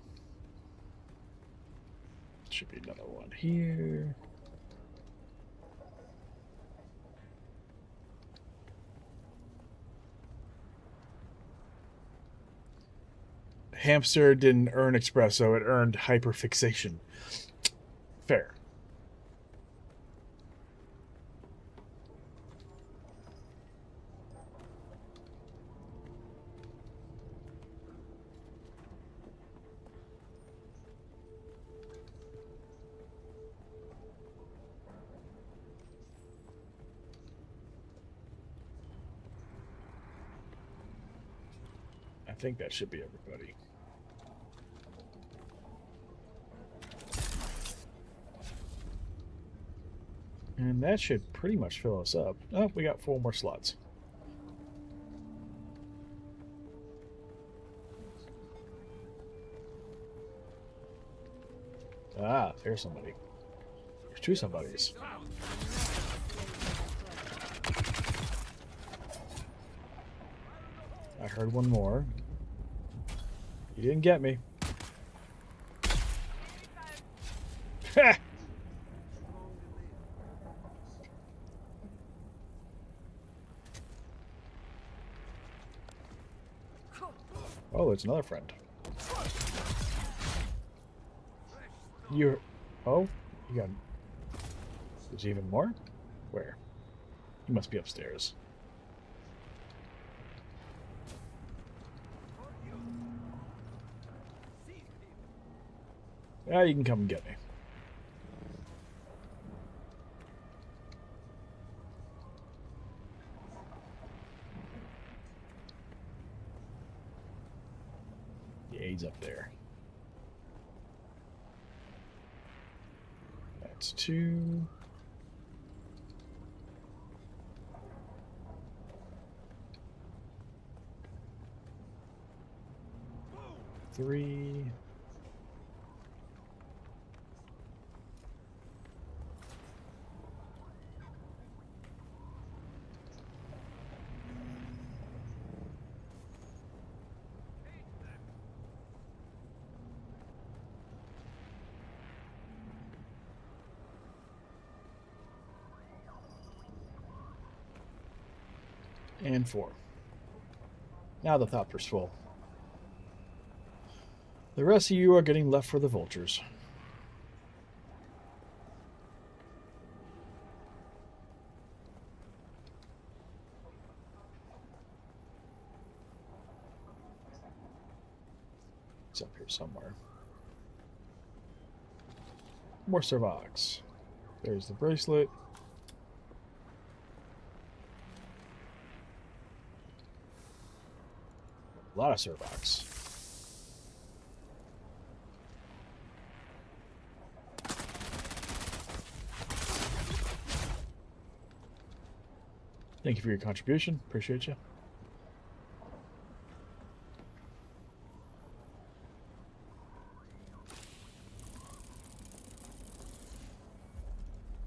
Should be another one here. Hamster didn't earn espresso, it earned hyperfixation. Fair. I think that should be everybody. And that should pretty much fill us up. Oh, we got 4 more slots. Ah, there's somebody. There's 2 somebodies. I heard one more. You didn't get me. Ha! Oh, it's another friend. You're... Oh, you got... There's even more? Where? You must be upstairs. Yeah, you can come and get me. The aid's up there. That's 2. Three. And 4. Now the thopter's full. The rest of you are getting left for the vultures. It's up here somewhere. More Servox. There's the bracelet. A lot of Servox. Thank you for your contribution. Appreciate you.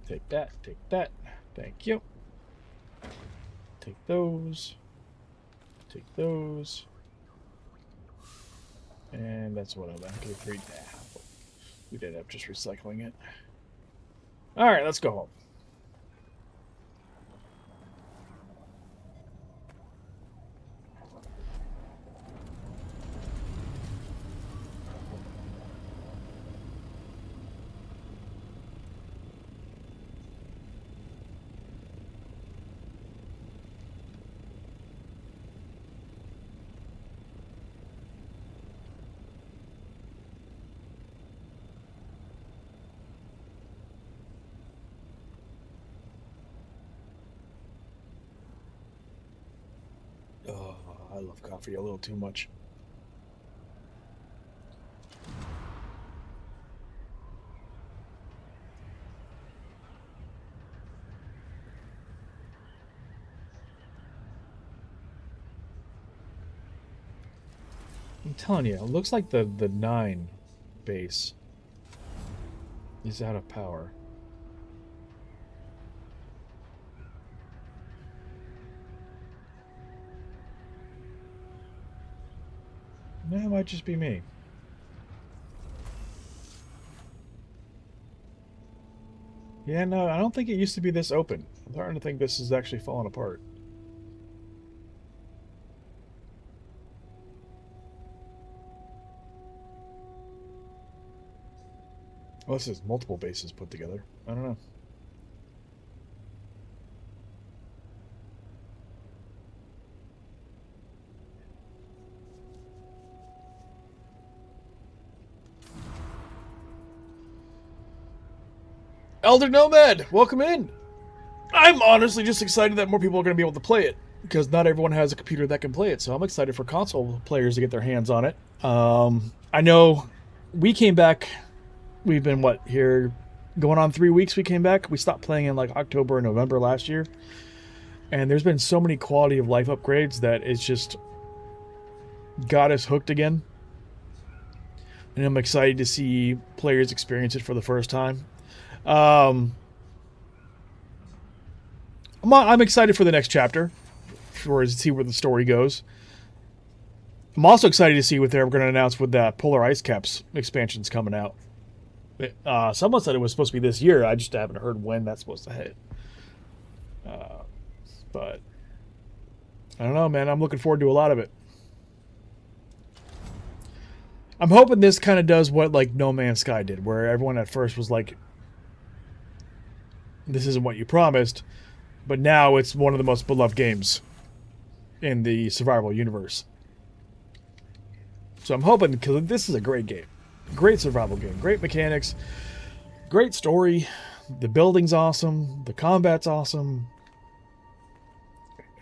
Take that. Take that. Thank you. Take those. Take those. And that's what I'm going to read now. We did end up just recycling it. Alright, let's go home. Oh, I love coffee a little too much. I'm telling you, it looks like the 9 base is out of power. No, it might just be me. Yeah, no, I don't think it used to be this open. I'm starting to think this is actually falling apart. Well, this is multiple bases put together. I don't know. Elder Nomad, welcome in. I'm honestly just excited that more people are going to be able to play it, because not everyone has a computer that can play it, so I'm excited for console players to get their hands on it. I know we came back, we've been, here, going on 3 weeks we came back. We stopped playing in like October and November last year, and there's been so many quality of life upgrades that it's just got us hooked again. And I'm excited to see players experience it for the first time. I'm excited for the next chapter, to see where the story goes. I'm also excited to see what they're going to announce with the Polar Ice Caps expansions coming out. Someone said it was supposed to be this year. I just haven't heard when that's supposed to hit. But I don't know, man. I'm looking forward to a lot of it. I'm hoping this kind of does what like No Man's Sky did, where everyone at first was like, this isn't what you promised, but now it's one of the most beloved games in the survival universe. So I'm hoping, because this is a great game. Great survival game. Great mechanics. Great story. The building's awesome. The combat's awesome.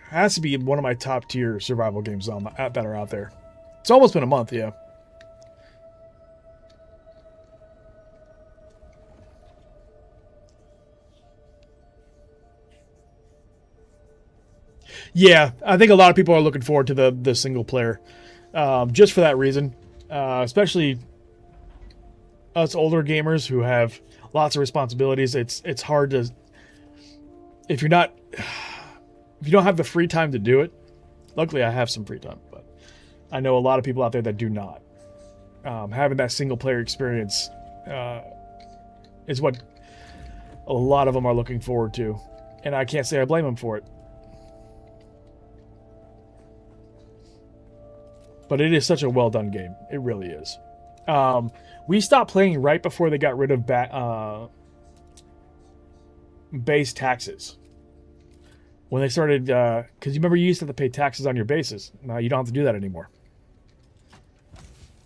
Has to be one of my top tier survival games that are out there. It's almost been a month, yeah. Yeah, I think a lot of people are looking forward to the single player, just for that reason. Especially us older gamers who have lots of responsibilities. It's hard to, if you don't have the free time to do it. Luckily, I have some free time, but I know a lot of people out there that do not. Having that single player experience is what a lot of them are looking forward to, and I can't say I blame them for it. But it is such a well done game. It really is. We stopped playing right before they got rid of base taxes. When they started, because you remember you used to have to pay taxes on your bases. Now you don't have to do that anymore.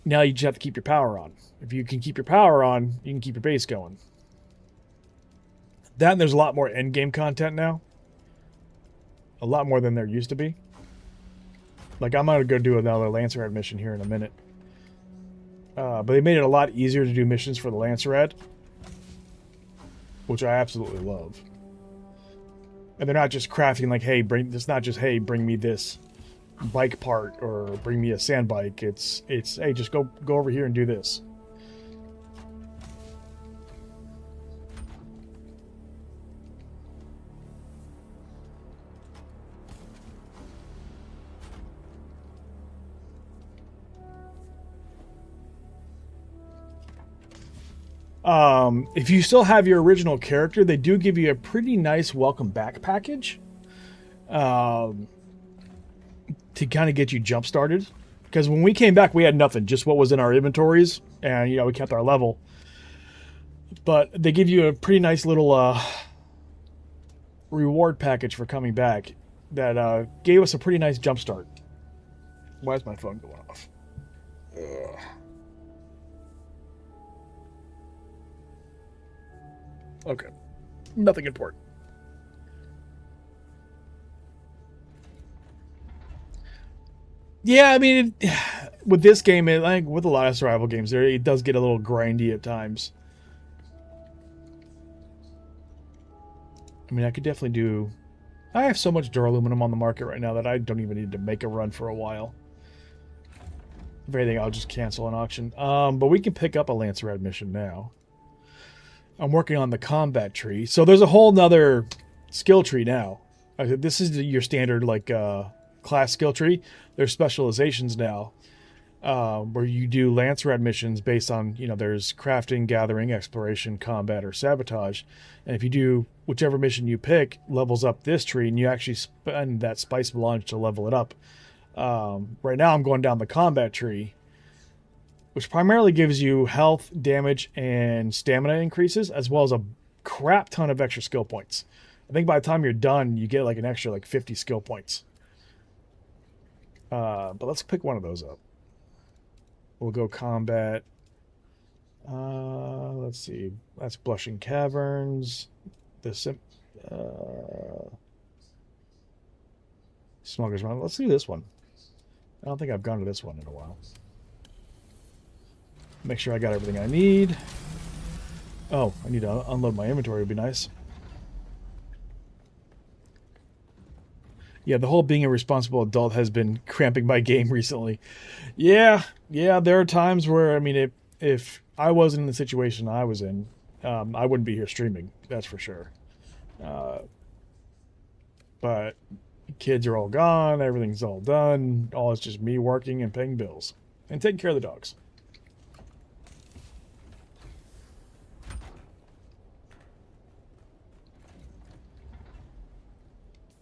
Now you just have to keep your power on. If you can keep your power on, you can keep your base going. That and there's a lot more end game content now. A lot more than there used to be. Like, I'm going to go do another Lancer mission here in a minute. But they made it a lot easier to do missions for the Lancer, which I absolutely love. And they're not just crafting like, hey, it's not just, hey, bring me this bike part or bring me a sand bike. It's hey, just go over here and do this. If you still have your original character, they do give you a pretty nice welcome back package to kind of get you jump started. Because when we came back, we had nothing, just what was in our inventories, and we kept our level. But they give you a pretty nice little reward package for coming back that gave us a pretty nice jump start. Why is my phone going off? Ugh. Okay. Nothing important. Yeah, I mean, with this game, like with a lot of survival games, it does get a little grindy at times. I mean, I could definitely do... I have so much duraluminum on the market right now that I don't even need to make a run for a while. If anything, I'll just cancel an auction. But we can pick up a Lancer mission now. I'm working on the combat tree. So there's a whole nother skill tree now. This is your standard like class skill tree. There's specializations now where you do lance rad missions based on, there's crafting, gathering, exploration, combat, or sabotage. And if you do whichever mission you pick, levels up this tree, and you actually spend that spice melange to level it up. Right now I'm going down the combat tree, which primarily gives you health, damage, and stamina increases, as well as a crap ton of extra skill points. I think by the time you're done, you get like an extra 50 skill points. But let's pick one of those up. We'll go combat. Let's see. That's Blushing Caverns. Smuggler's Run. Let's do this one. I don't think I've gone to this one in a while. Make sure I got everything I need. Oh, I need to unload my inventory. Would be nice. Yeah, the whole being a responsible adult has been cramping my game recently. Yeah, there are times where, if I wasn't in the situation I was in, I wouldn't be here streaming. That's for sure. But, Kids are all gone. Everything's all done. All it's just me working and paying bills and taking care of the dogs.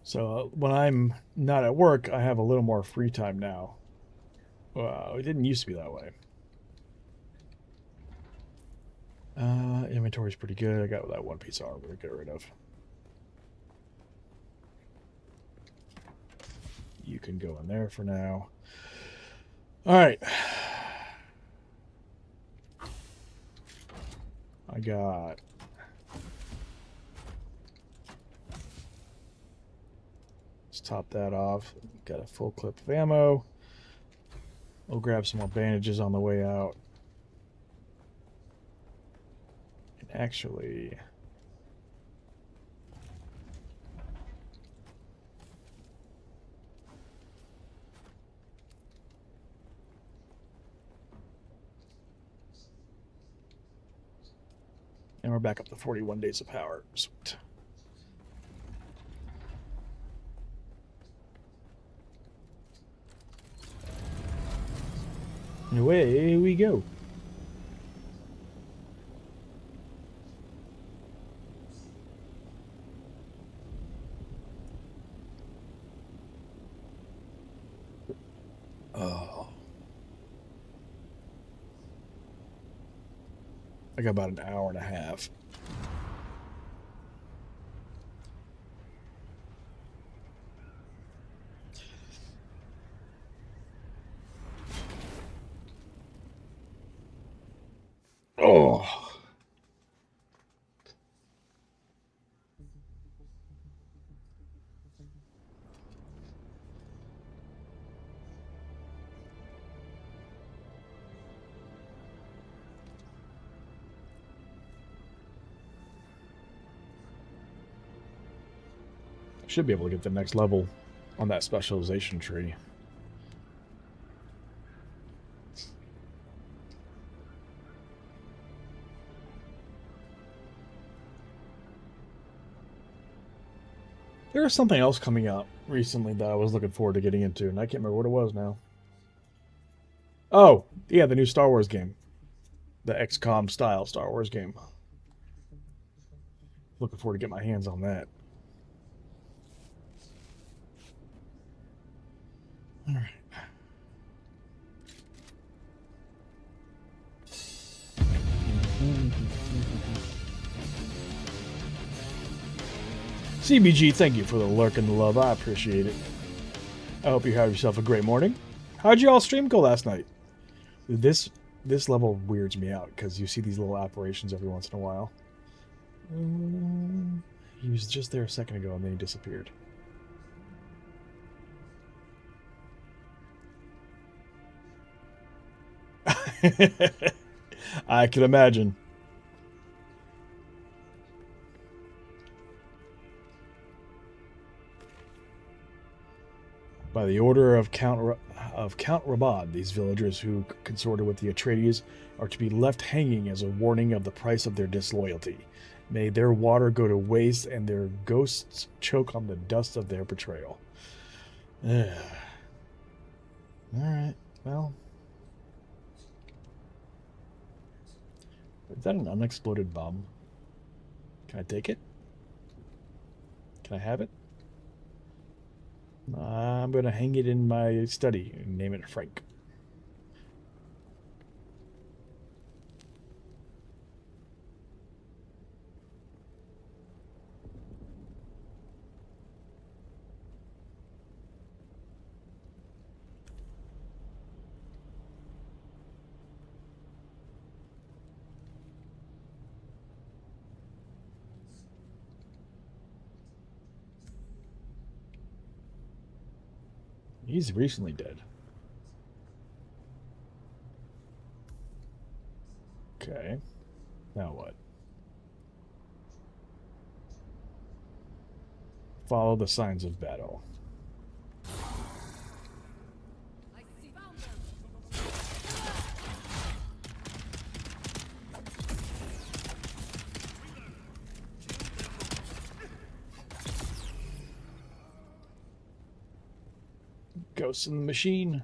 So when I'm not at work, I have a little more free time now. It didn't used to be that way. Inventory's pretty good. I got that one piece of armor to get rid of. You can go in there for now. All right. I got... Let's top that off. Got a full clip of ammo. We'll grab some more bandages on the way out. And actually... And we're back up to 41 days of power. Sweet. And away we go. Oh. I got about an hour and a half. Oh. Should be able to get the next level on that specialization tree. There was something else coming out recently that I was looking forward to getting into, and I can't remember what it was now. Oh, yeah, the new Star Wars game. The XCOM style Star Wars game. Looking forward to get my hands on that. All right. CBG, thank you for the lurk and the love. I appreciate it. I hope you have yourself a great morning. How'd you all stream go last night? This level weirds me out because you see these little apparitions every once in a while. He was just there a second ago and then he disappeared. I can imagine. By the order of Count Rabad, these villagers who consorted with the Atreides are to be left hanging as a warning of the price of their disloyalty. May their water go to waste and their ghosts choke on the dust of their betrayal. Alright, well. Is that an unexploded bomb? Can I take it? Can I have it? I'm going to hang it in my study and name it Frank. He's recently dead. Okay. Now what? Follow the signs of battle. I see found them. Ghosts in the machine.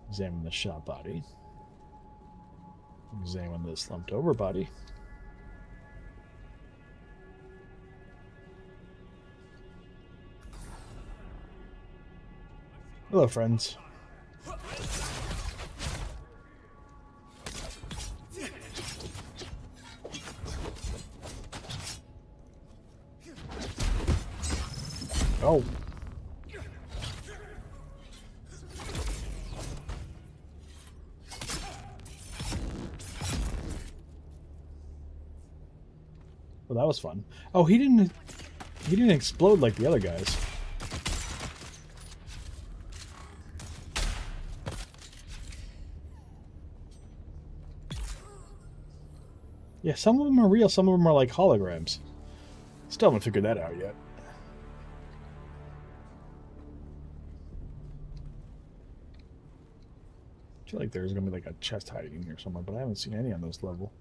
Examine the shot body. Examine the slumped over body. Hello, friends. Oh. Well, that was fun. Oh, he didn't explode like the other guys. Yeah, some of them are real, some of them are like holograms. Still haven't figured that out yet. I feel like there's gonna be like a chest hiding here somewhere, but I haven't seen any on this level.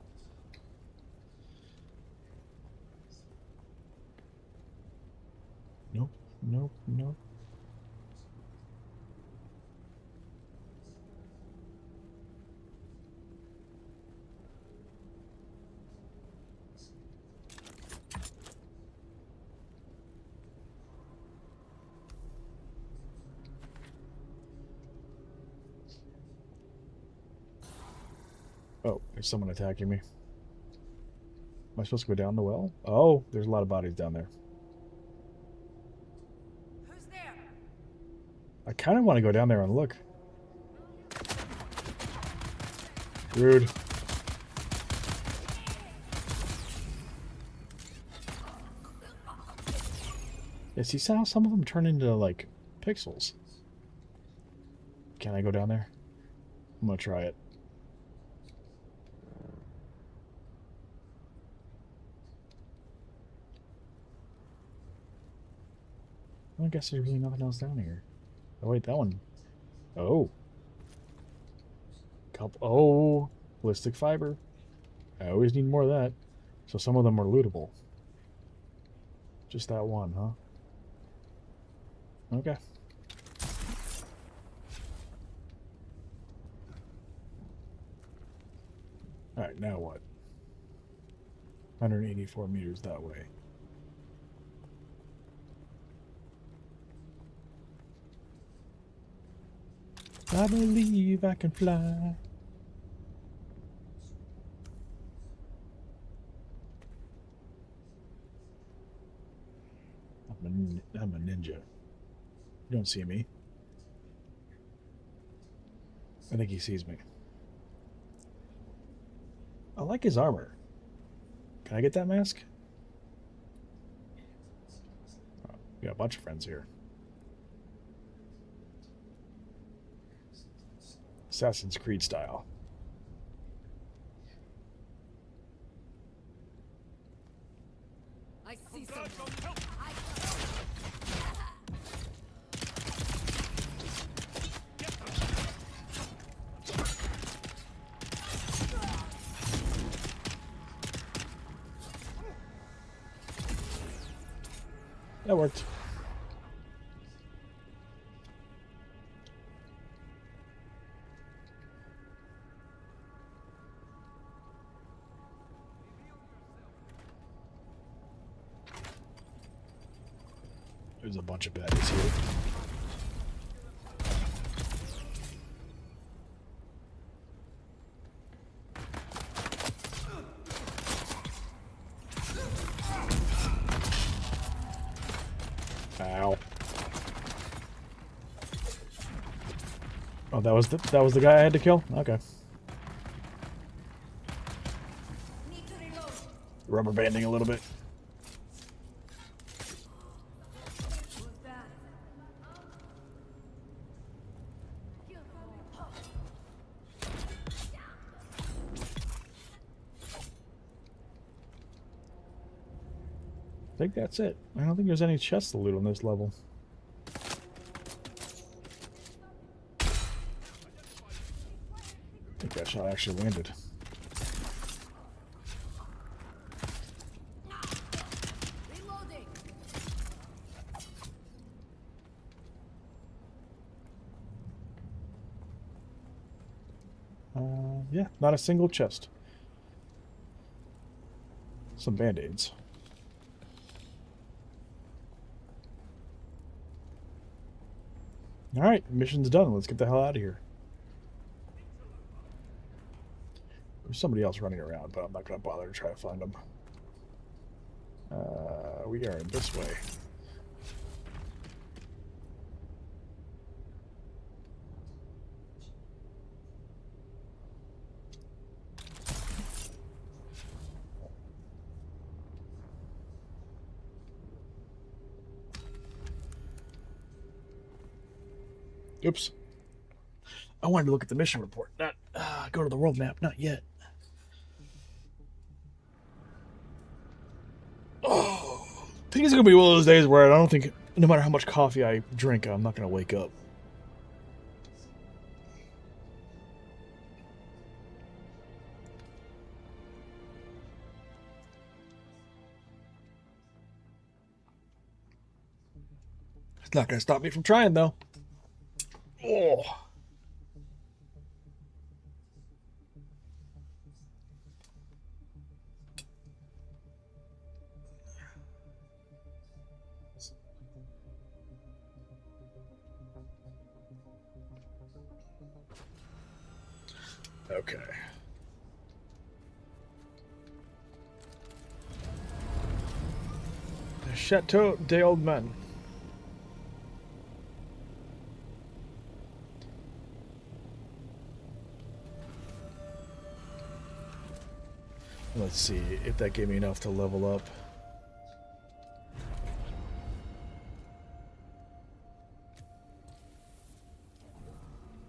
Nope, nope, nope. Oh, there's someone attacking me. Am I supposed to go down the well? Oh, there's a lot of bodies down there. Who's there? I kind of want to go down there and look. Rude. Yeah, see how some of them turn into, like, pixels. Can I go down there? I'm gonna try it. I guess there's really nothing else down here. Oh wait, that one. Oh. Oh, ballistic fiber. I always need more of that. So some of them are lootable. Just that one, huh? Okay. Alright, now what? 184 meters that way. I believe I can fly. I'm a ninja. You don't see me. I think he sees me. I like his armor. Can I get that mask? Oh, we got a bunch of friends here. Assassin's Creed style. I see someone. That worked. There's a bunch of baddies here. Ow. Oh, that was the guy I had to kill? Okay. Need to reload. Rubber banding a little bit. Who's that? I think that's it. I don't think there's any chests to loot on this level. I think that shot actually landed. Yeah, not a single chest. Some band-aids. Alright, mission's done. Let's get the hell out of here. There's somebody else running around, but I'm not going to bother to try to find them. We are this way. Oops. I wanted to look at the mission report, not go to the world map. Not yet. Oh, I think it's gonna be one of those days where I don't think, no matter how much coffee I drink, I'm not gonna wake up. It's not gonna stop me from trying, though. Oh. Okay. The Chateau des OldMan. Let's see if that gave me enough to level up.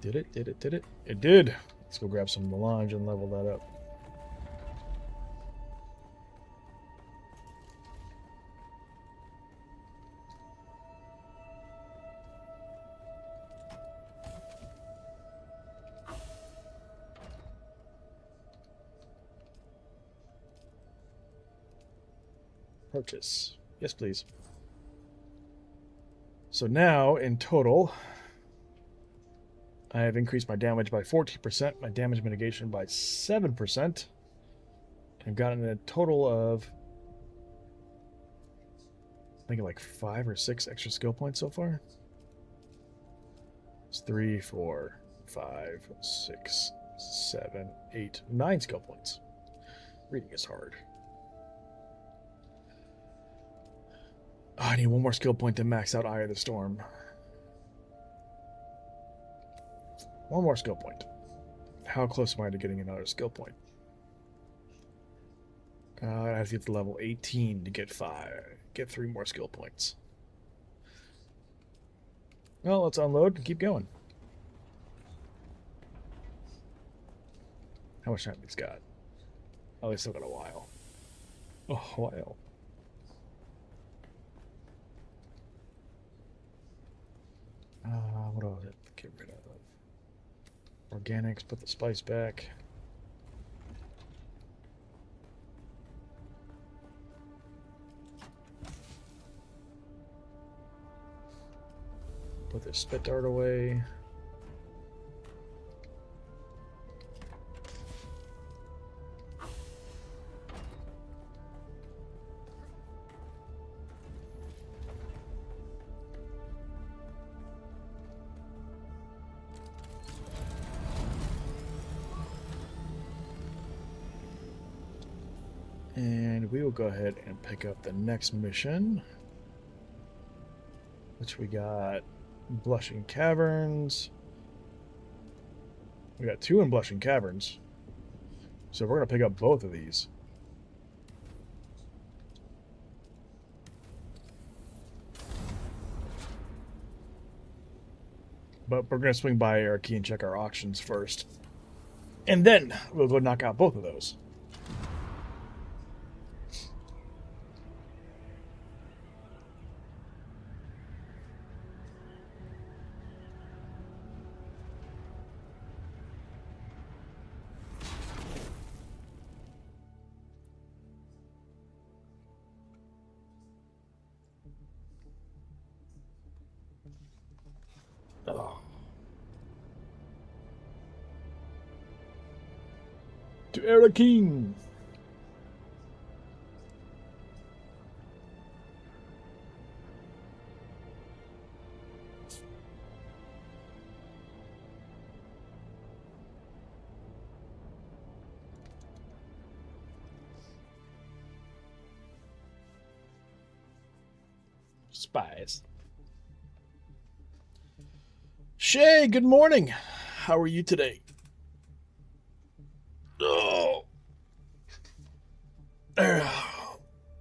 Did it? Did it? Did it? It did! Let's go grab some melange and level that up. Purchase. Yes, please. So now, in total, I have increased my damage by 14%, my damage mitigation by 7%. I've gotten a total of, I think, like 5 or 6 extra skill points so far. It's 3, 4, 5, 6, 7, 8, 9 skill points. Reading is hard. Oh, I need one more skill point to max out Eye of the Storm. One more skill point. How close am I to getting another skill point? I have to get to level 18 to get 3 more skill points. Well, let's unload and keep going. How much time he's got? Oh, he's still got a while. Oh, a while. What was it? Get rid of organics, put the spice back. Put the spit dart away. And we will go ahead and pick up the next mission, which we got Blushing Caverns. We got 2 in Blushing Caverns. So we're going to pick up both of these. But we're going to swing by our key and check our auctions first. And then we'll go knock out both of those. Oh. To Era King. Spies. Shay, good morning. How are you today? Oh.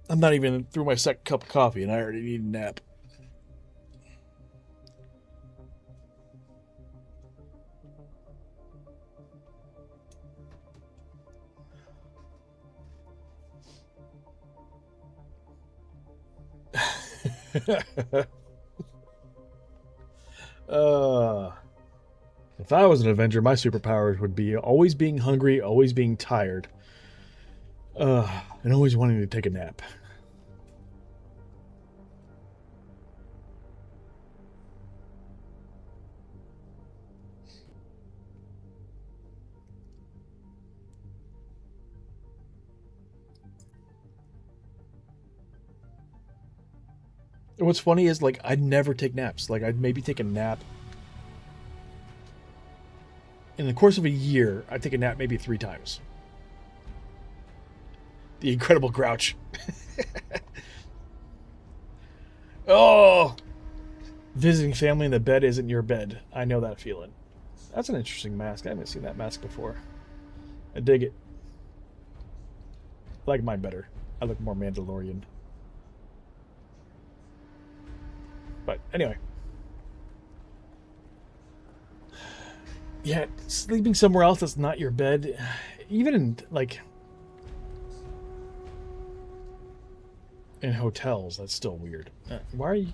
I'm not even through my second cup of coffee and I already need a nap. If I was an Avenger, my superpowers would be always being hungry, always being tired, and always wanting to take a nap. And what's funny is, like, I'd never take naps. Like, I'd maybe take a nap. In the course of a year, I'd take a nap maybe 3 times. The Incredible Grouch. Oh! Visiting family in the bed isn't your bed. I know that feeling. That's an interesting mask. I haven't seen that mask before. I dig it. I like mine better. I look more Mandalorian. But anyway. Yeah, sleeping somewhere else that's not your bed, even in, like, in hotels, that's still weird. Why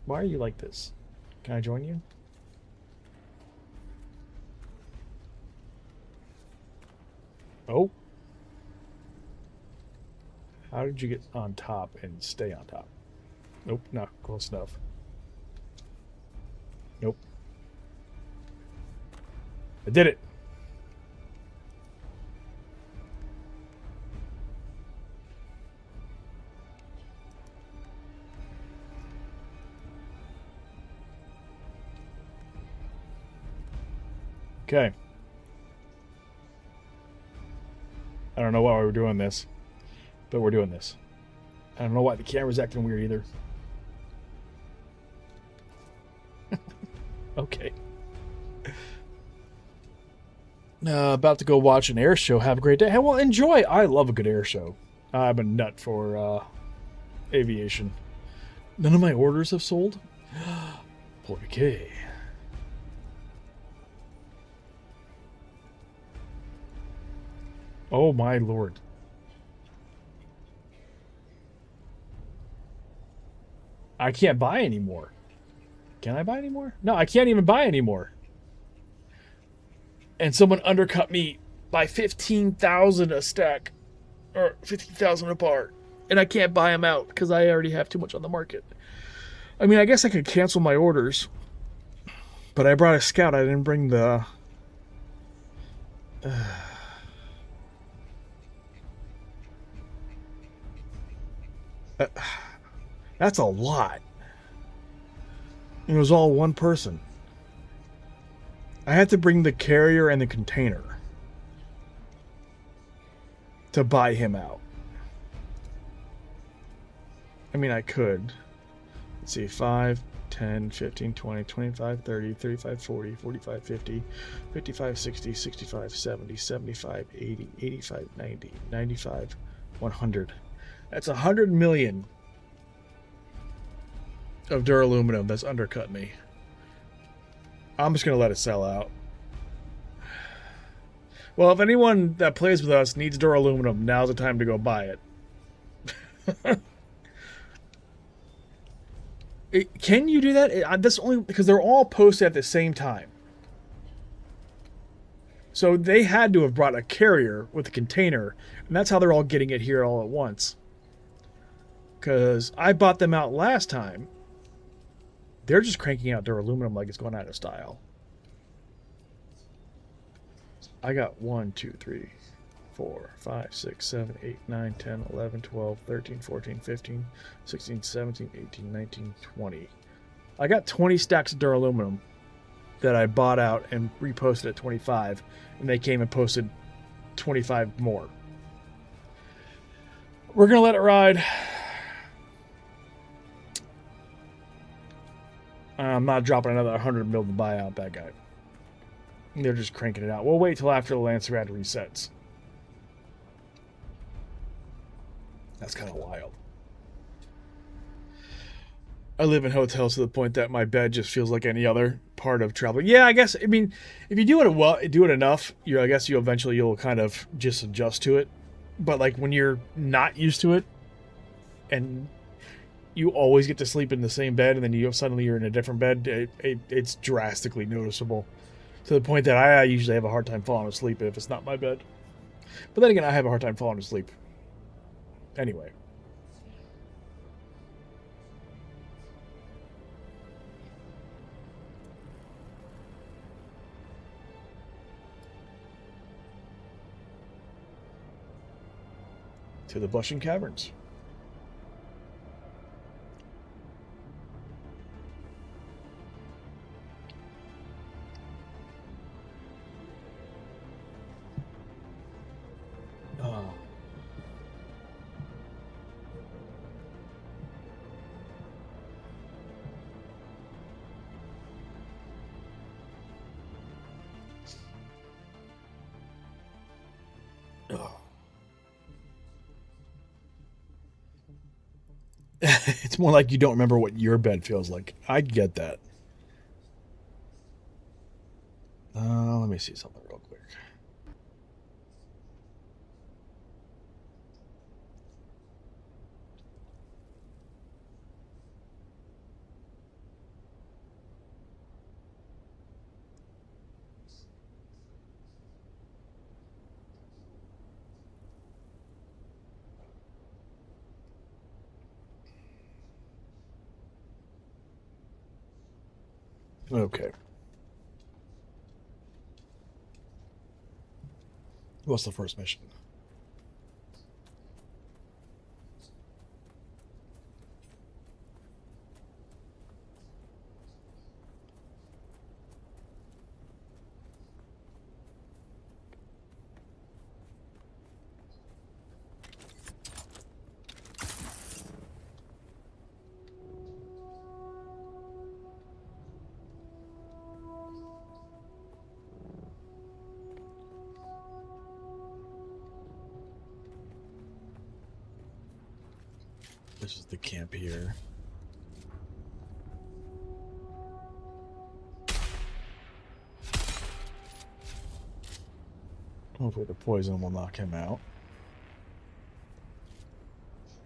are you like this? Can I join you? Oh. How did you get on top and stay on top? Nope, not close enough. Nope. I did it. Okay. I don't know why we're doing this, but we're doing this. I don't know why the camera's acting weird either. Okay. About to go watch an air show. Have a great day. Hey, well, enjoy. I love a good air show. I'm a nut for aviation. None of my orders have sold? Okay. Oh my lord. I can't buy anymore. Can I buy anymore? No, I can't even buy anymore. And someone undercut me by 15,000 a stack, or 15,000 a bar, and I can't buy them out because I already have too much on the market. I mean, I guess I could cancel my orders, but I brought a scout. I didn't bring the. That's a lot. It was all one person. I had to bring the carrier and the container to buy him out. I mean, I could. Let's see, 5, 10, 15, 20, 25, 30, 35, 40, 45, 50, 55, 60, 65, 70, 75, 80, 85, 90, 95, 100. That's 100 million of duraluminum that's undercut me. I'm just going to let it sell out. Well, if anyone that plays with us needs duraluminum, now's the time to go buy it. Can you do that? That's only because they're all posted at the same time. So they had to have brought a carrier with a container, and that's how they're all getting it here all at once. Because I bought them out last time. They're just cranking out duraluminum like it's going out of style. I got 1, 2, 3, 4, 5, 6, 7, 8, 9, 10, 11, 12, 13, 14, 15, 16, 17, 18, 19, 20. I got 20 stacks of duraluminum that I bought out and reposted at 25, and they came and posted 25 more. We're going to let it ride. I'm not dropping another 100 mil to buy out that guy. They're just cranking it out. We'll wait till after the Lancerad resets. That's kind of wild. I live in hotels to the point that my bed just feels like any other part of traveling. Yeah, I guess. I mean, if you do it well, do it enough, I guess you'll kind of just adjust to it. But like when you're not used to it, and you always get to sleep in the same bed, and then suddenly you're in a different bed, it's drastically noticeable. To the point that I usually have a hard time falling asleep if it's not my bed. But then again, I have a hard time falling asleep. Anyway. To the Blushing Caverns. Oh. Oh. It's more like you don't remember what your bed feels like. I get that. Let me see something real quick. Okay. What's the first mission? This is the camp here. Hopefully the poison will knock him out.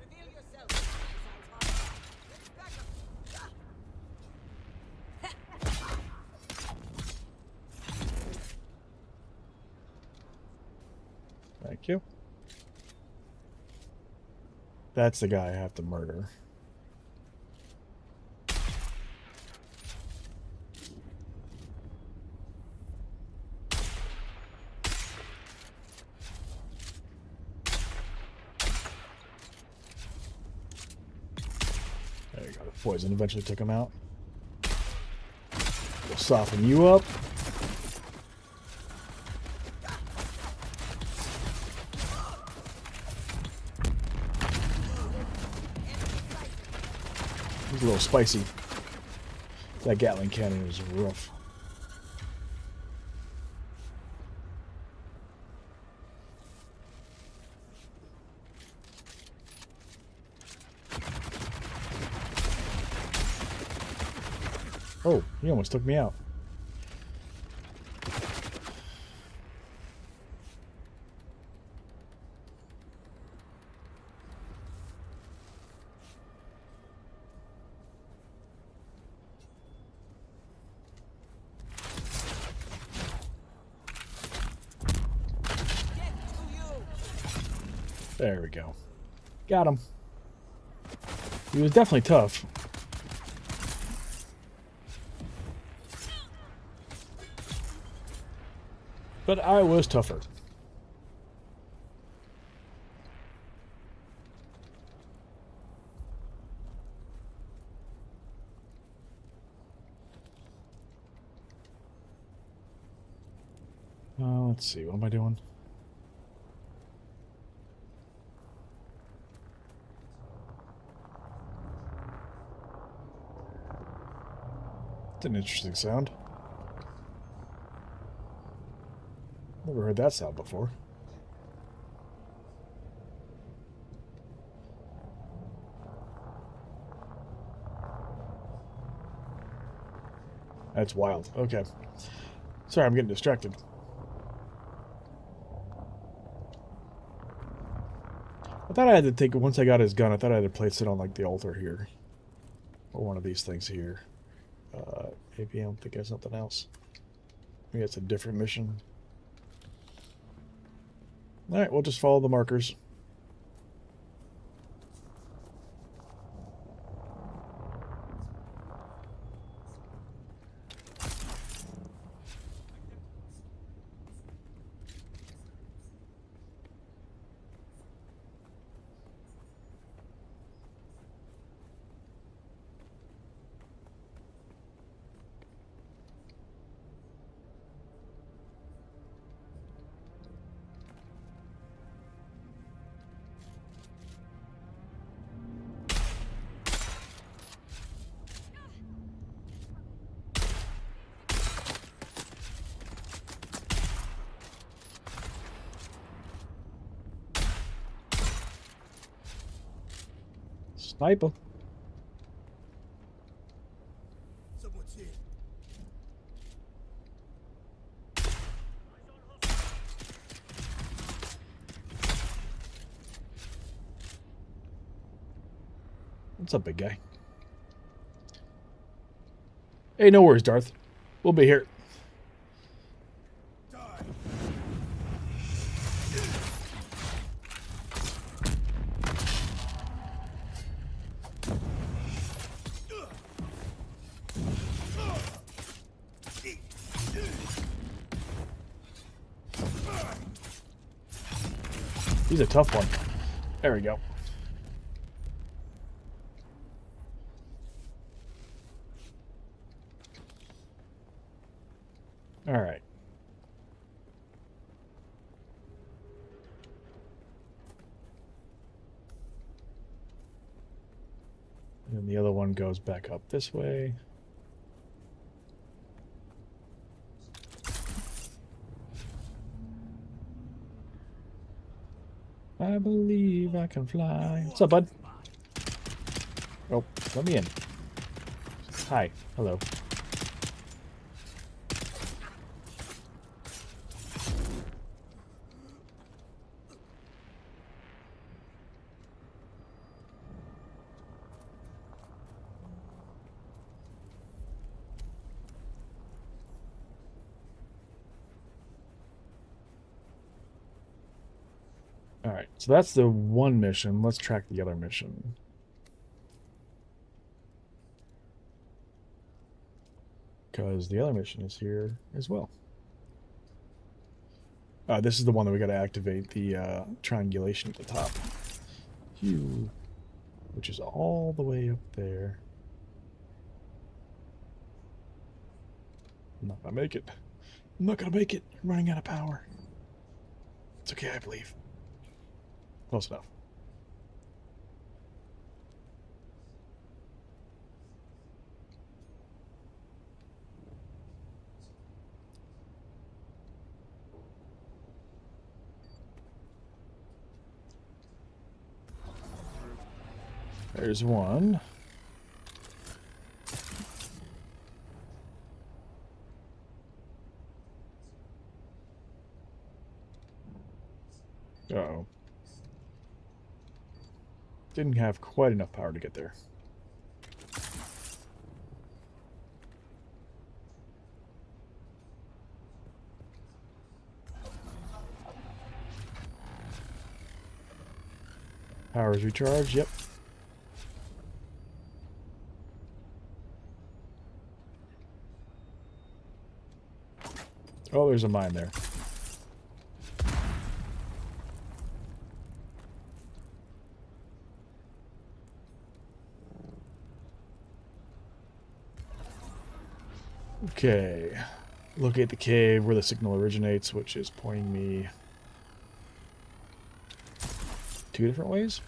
Reveal yourself. Thank you. That's the guy I have to murder. There you go. The poison eventually took him out. We'll soften you up. He's a little spicy. That Gatling cannon is rough. Oh, he almost took me out. There we go. Got him. He was definitely tough. But I was tougher. Let's see, what am I doing? It's an interesting sound. Never heard that sound before. That's wild. Okay. Sorry, I'm getting distracted. I thought I had to take, once I got his gun, I thought I had to place it on like the altar here. Or one of these things here. Maybe I'm thinking of something else. Maybe it's a different mission. Alright, we'll just follow the markers. Sniper. Someone's here. What's up, big guy? Hey, no worries, Darth. We'll be here. Die. He's a tough one. There we go. All right. And then the other one goes back up this way. I believe I can fly. What's up, bud? Oh, let me in. Hi. Hello. Alright, so that's the one mission. Let's track the other mission. Because the other mission is here as well. This is the one that we got to activate the triangulation at the top. Phew. Which is all the way up there. I'm not going to make it. I'm not going to make it. I'm running out of power. It's okay, I believe. Close enough. There's one. Uh-oh. Didn't have quite enough power to get there. Power's recharged, yep. Oh, there's a mine there. Okay. locate the cave where the signal originates, which is pointing me 2 different ways.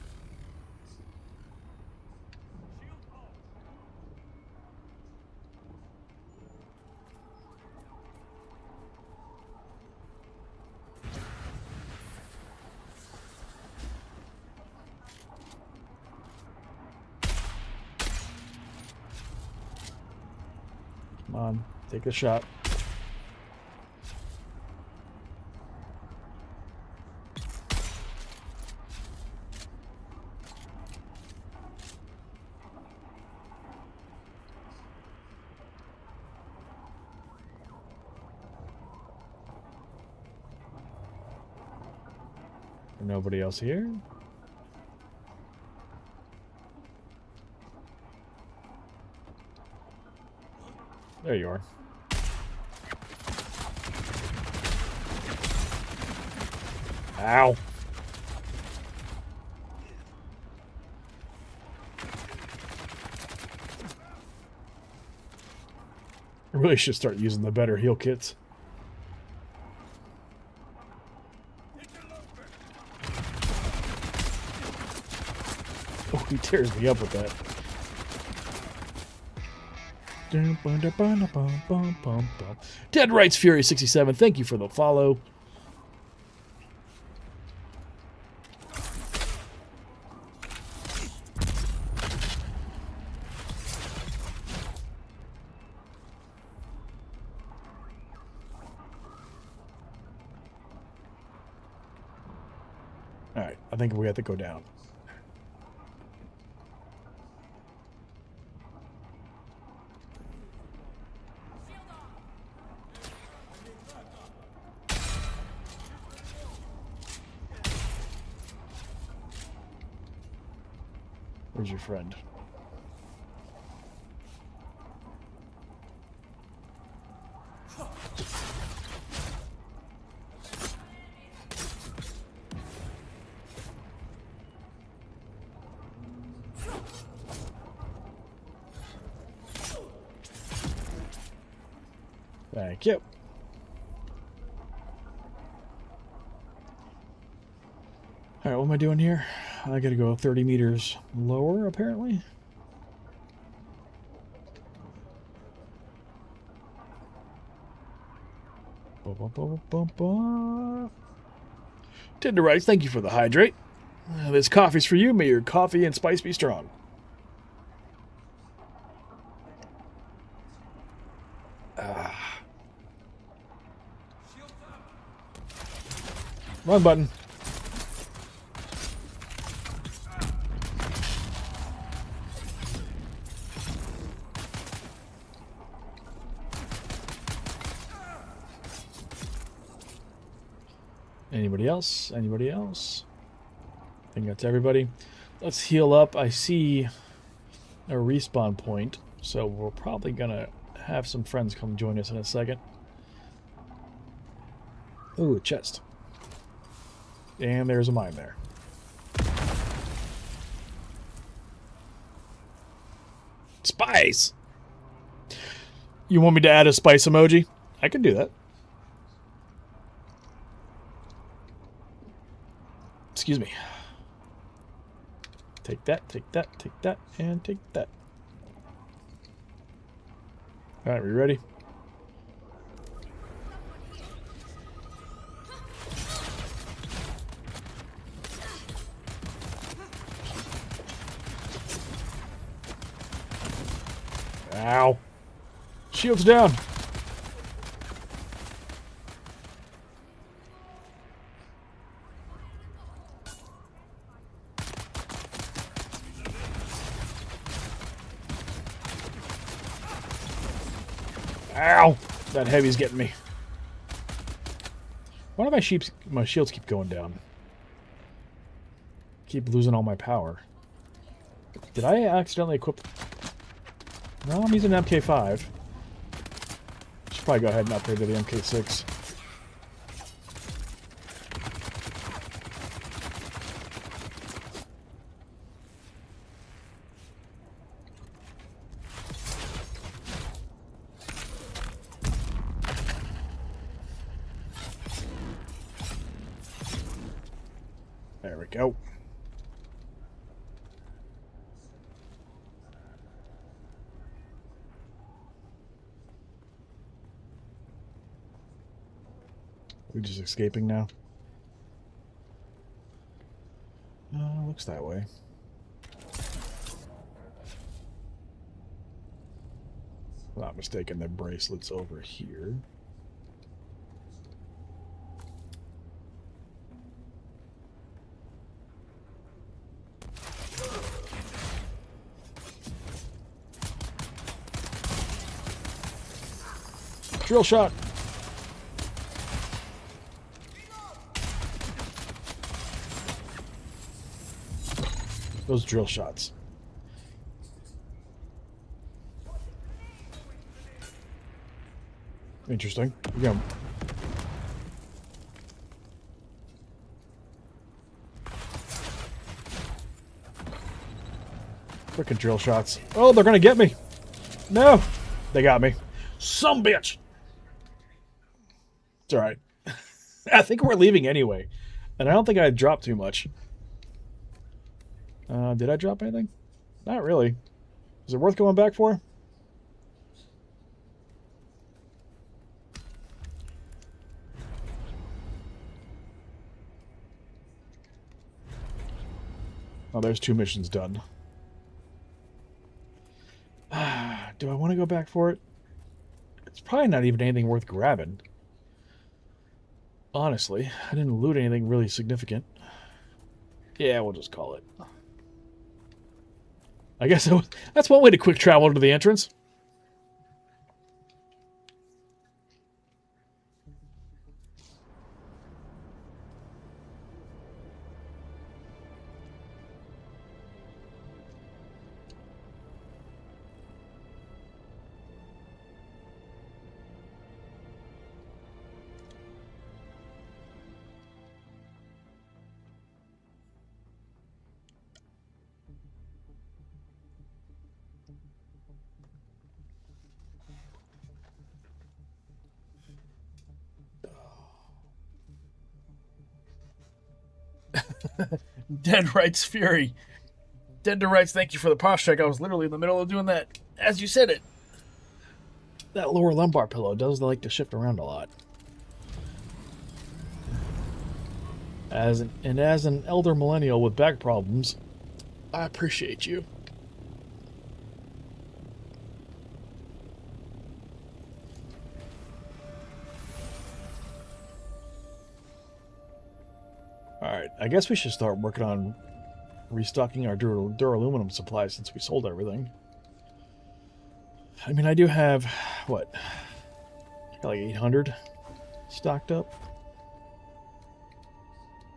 Come on, take a shot. Nobody else here? There you are. Ow. I really should start using the better heal kits. Oh, he tears me up with that. Dead Rights Fury 67, thank you for the follow. Alright, I think we have to go down. Where's your friend? Thank you. Alright, what am I doing here? I gotta go 30 meters lower, apparently. Tinder Rights, thank you for the hydrate. This coffee's for you. May your coffee and spice be strong. Wrong button. Anybody else? Anybody else? I think that's everybody. Let's heal up. I see a respawn point, so we're probably gonna have some friends come join us in a second. Ooh, a chest. And there's a mine there. Spice! You want me to add a spice emoji? I can do that. Excuse me. Take that, take that, take that, and take that. Alright, we ready? Ow. Shield's down. Ow! That heavy's getting me. Why do my shields keep going down? Keep losing all my power. Did I accidentally equip... No, I'm using an MK5. Should probably go ahead and upgrade to the MK6. There we go. We're just escaping now. Looks that way. If I'm not mistaken, the bracelet's over here. Drill shot. Those drill shots. Interesting. We got frickin' drill shots. Oh, they're gonna get me. No, they got me. Some bitch. It's all right. I think we're leaving anyway, and I don't think I dropped too much. Did I drop anything? Not really. Is it worth going back for? Oh, there's 2 missions done. Do I want to go back for it? It's probably not even anything worth grabbing. Honestly, I didn't loot anything really significant. Yeah, we'll just call it. I guess that's one way to quick travel to the entrance. Dead Rights Fury. Dead to Rights, thank you for the posture check. I was literally in the middle of doing that as you said it. That lower lumbar pillow does like to shift around a lot. As an elder millennial with back problems, I appreciate you. Alright, I guess we should start working on restocking our duraluminum supply since we sold everything. I mean, I do have, what, like 800 stocked up?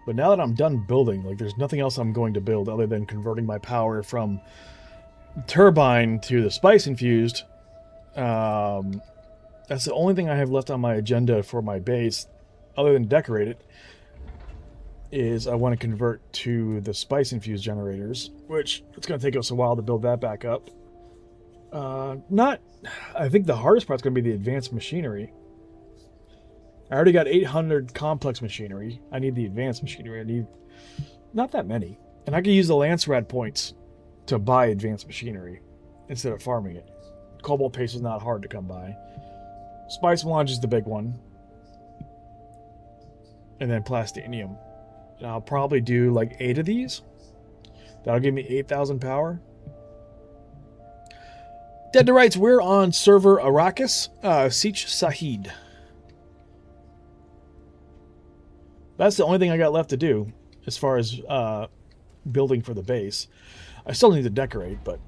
But now that I'm done building, like, there's nothing else I'm going to build other than converting my power from turbine to the spice-infused. That's the only thing I have left on my agenda for my base, other than decorate it, is I want to convert to the spice-infused generators, which it's going to take us a while to build that back up. I think the hardest part's going to be the advanced machinery. I already got 800 complex machinery. I need the advanced machinery. I need not that many. And I can use the Lance Rat points to buy advanced machinery instead of farming it. Cobalt paste is not hard to come by. Spice melange is the big one. And then plastinium. And I'll probably do like 8 of these. That'll give me 8,000 power. Dead to Rights, we're on server Arrakis, Siege Sahid. That's the only thing I got left to do as far as building for the base. I still need to decorate, but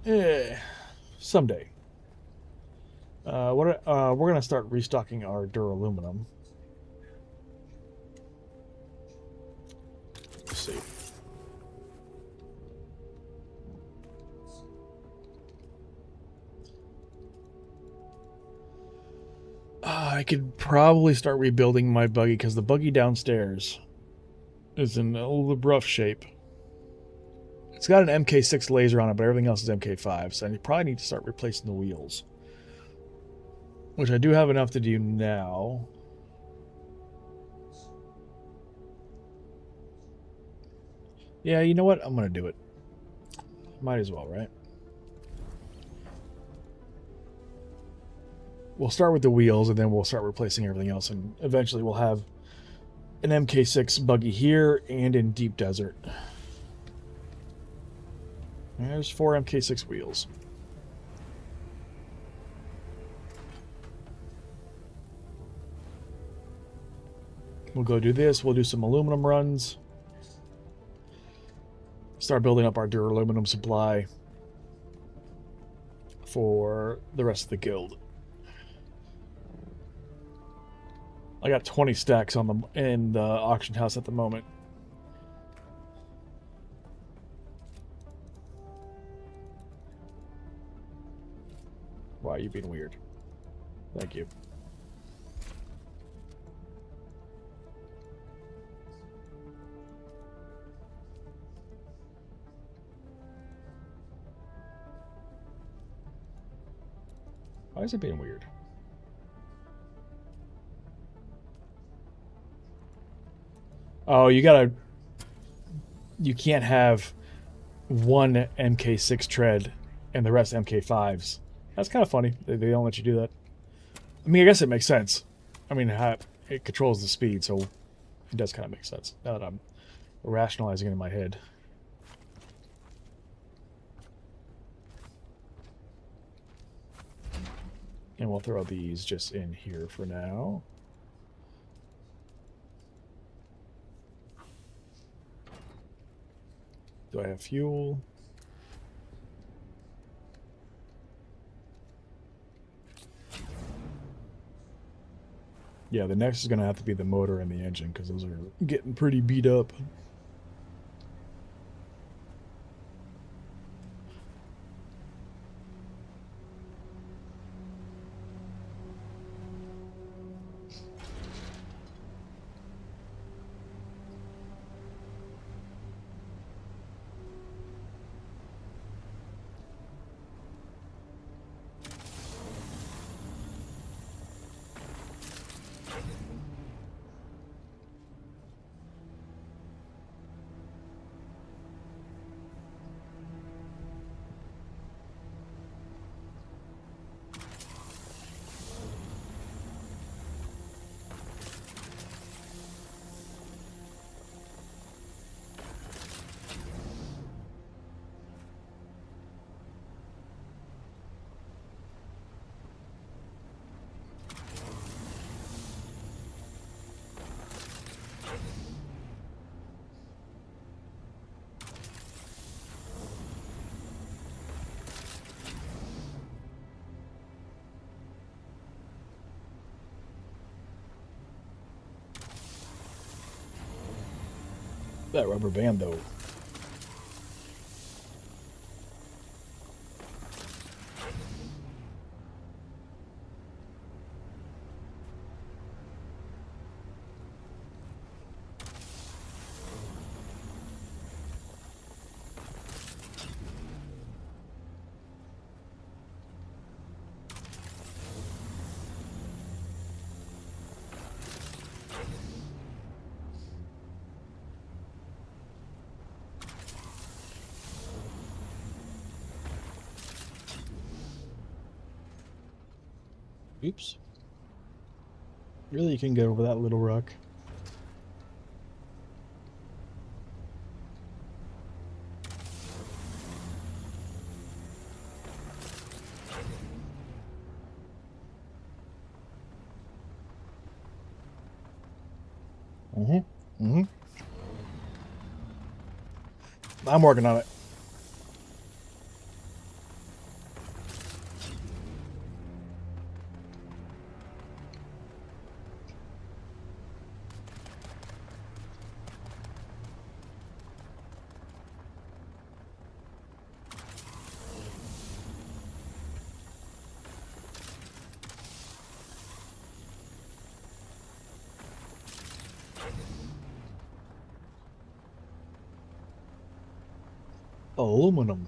someday. We're going to start restocking our duraluminum. Let's see. I could probably start rebuilding my buggy because the buggy downstairs is in a little rough shape. It's got an MK6 laser on it, but everything else is MK5, so I probably need to start replacing the wheels. Which I do have enough to do now. Yeah, you know what? I'm gonna do it. Might as well, right? We'll start with the wheels, and then we'll start replacing everything else, and eventually we'll have an MK6 buggy here and in Deep Desert. There's 4 MK6 wheels. We'll go do this. We'll do some aluminum runs. Start building up our duraluminum supply for the rest of the guild. I got 20 stacks on in the auction house at the moment. Why are you being weird? Thank you. Why is it being weird? Oh, you can't have one MK6 tread and the rest MK5s. That's kind of funny. They don't let you do that. I mean, I guess it makes sense. I mean, it controls the speed, so it does kind of make sense. Now that I'm rationalizing it in my head. And we'll throw these just in here for now. Do I have fuel? Yeah, the next is going to have to be the motor and the engine, because those are getting pretty beat up. That rubber band, though. Oops. Really, you can get over that little rock. I'm working on it. Aluminum.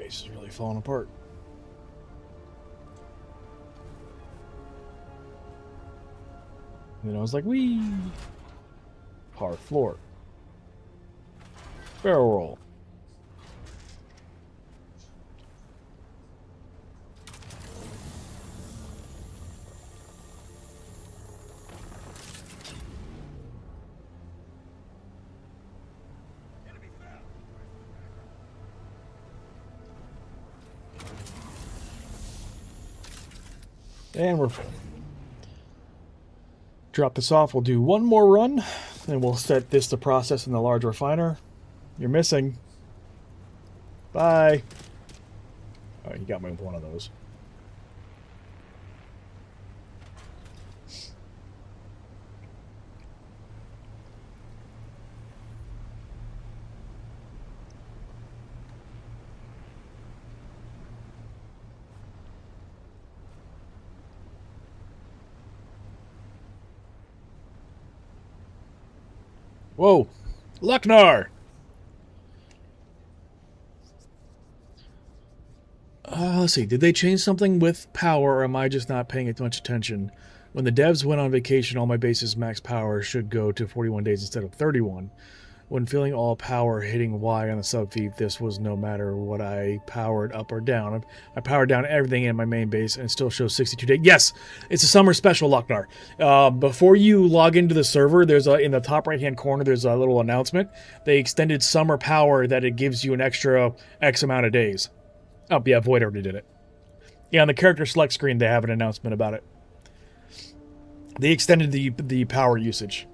base is really falling apart. And then I was like, wee! Hard floor. Barrel roll. And we're drop this off. We'll do one more run, and we'll set this to process in the large refiner. You're missing. Bye. Oh, you got me with one of those. Whoa, Lucknar! Let's see. Did they change something with power, or am I just not paying much attention? When the devs went on vacation, all my base's max power should go to 41 days instead of 31. When feeling all power hitting Y on the subfeed, this was no matter what I powered up or down. I powered down everything in my main base and it still shows 62 days. Yes, it's a summer special, Lucknar. Before you log into the server, there's in the top right-hand corner, there's a little announcement. They extended summer power that it gives you an extra X amount of days. Oh, yeah, Void already did it. Yeah, on the character select screen, they have an announcement about it. They extended the power usage.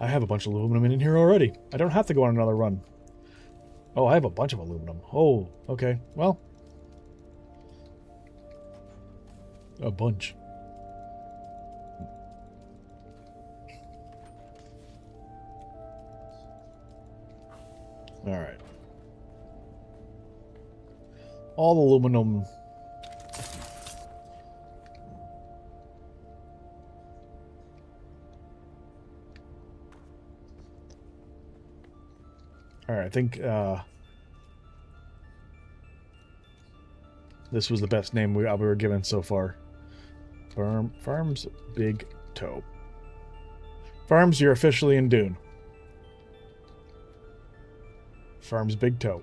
I have a bunch of aluminum in here already. I don't have to go on another run. Oh, I have a bunch of aluminum. Oh, okay. Well. A bunch. Alright. All the aluminum. Alright, I think this was the best name we were given so far. Farm's Big Toe. Farms, you're officially in Dune. Farm's Big Toe.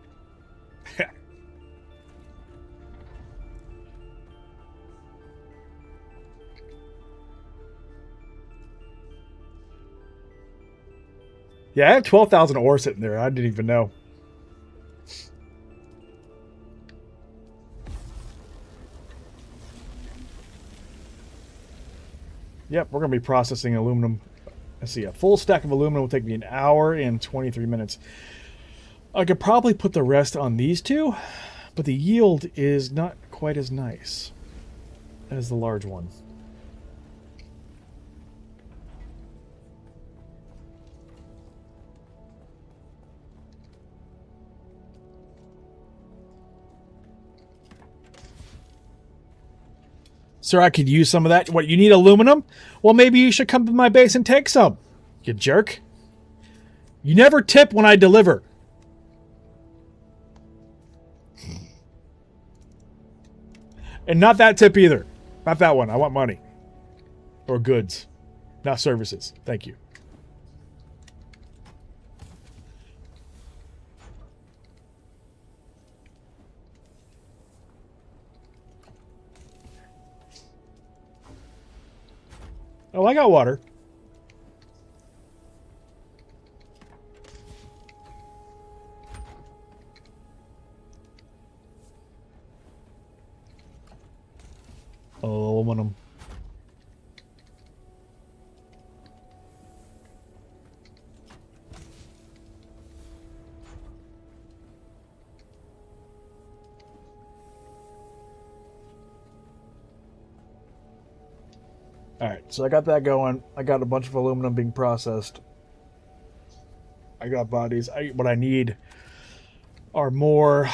Yeah, I have 12,000 ore sitting there. I didn't even know. Yep, we're going to be processing aluminum. Let's see, a full stack of aluminum will take me an hour and 23 minutes. I could probably put the rest on these two, but the yield is not quite as nice as the large one. Sir, I could use some of that. What, you need aluminum? Well, maybe you should come to my base and take some, you jerk. You never tip when I deliver. And not that tip either. Not that one. I want money. Or goods. Not services. Thank you. Oh, I got water. Aluminum. Alright, so I got that going. I got a bunch of aluminum being processed. I got bodies. What I need are more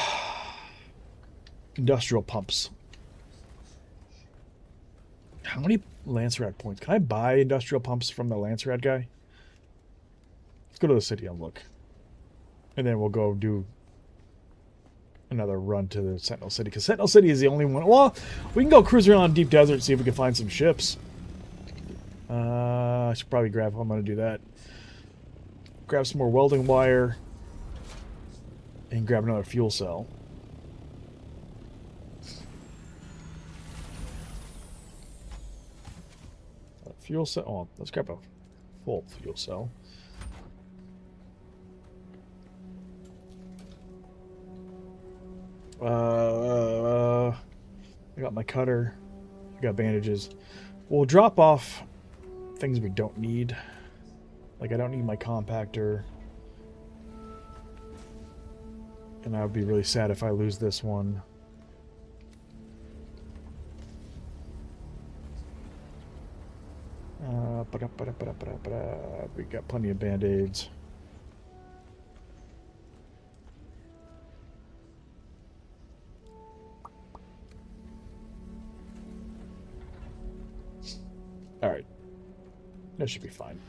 industrial pumps. How many Lance Rat points? Can I buy industrial pumps from the Lance Rat guy? Let's go to the city and look. And then we'll go do another run to the Sentinel City. Because Sentinel City is the only one. Well, we can go cruise around Deep Desert and see if we can find some ships. I should probably grab... I'm going to do that. Grab some more welding wire. And grab another fuel cell. Fuel cell. Oh, let's grab a full fuel cell. I got my cutter. I got bandages. We'll drop off things we don't need. Like, I don't need my compactor. And I would be really sad if I lose this one. We got plenty of band-aids. Alright. That should be fine.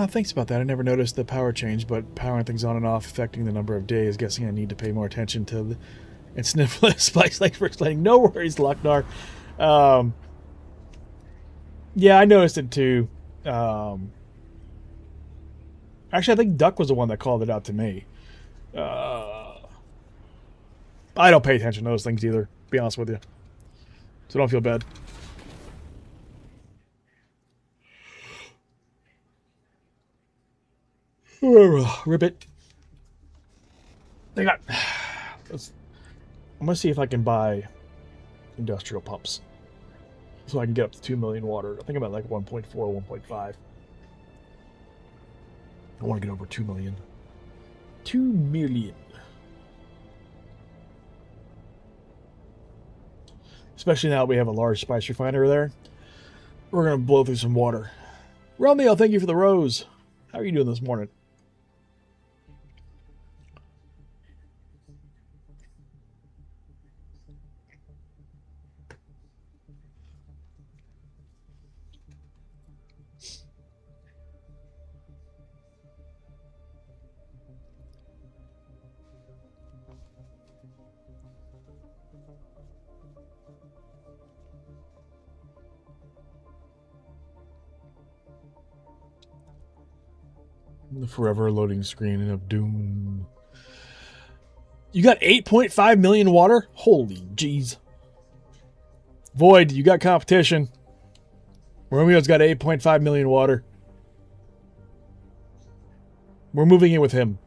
Thanks about that. I never noticed the power change, but powering things on and off, affecting the number of days. Guessing I need to pay more attention to the... And Sniffle Spice, thanks for explaining. No worries, Lucknar. Yeah, I noticed it too. Actually, I think Duck was the one that called it out to me. I don't pay attention to those things either, to be honest with you. So don't feel bad. Ribbit. They got... I'm going to see if I can buy industrial pumps. So I can get up to 2 million water. I think I'm at like 1.4, 1.5. I want to get over 2 million. 2 million. Especially now that we have a large spice refiner there. We're going to blow through some water. Romeo, thank you for the rose. How are you doing this morning? The forever loading screen of Dune. You got 8.5 million water? Holy jeez. Void, you got competition. Romeo's got 8.5 million water. We're moving in with him.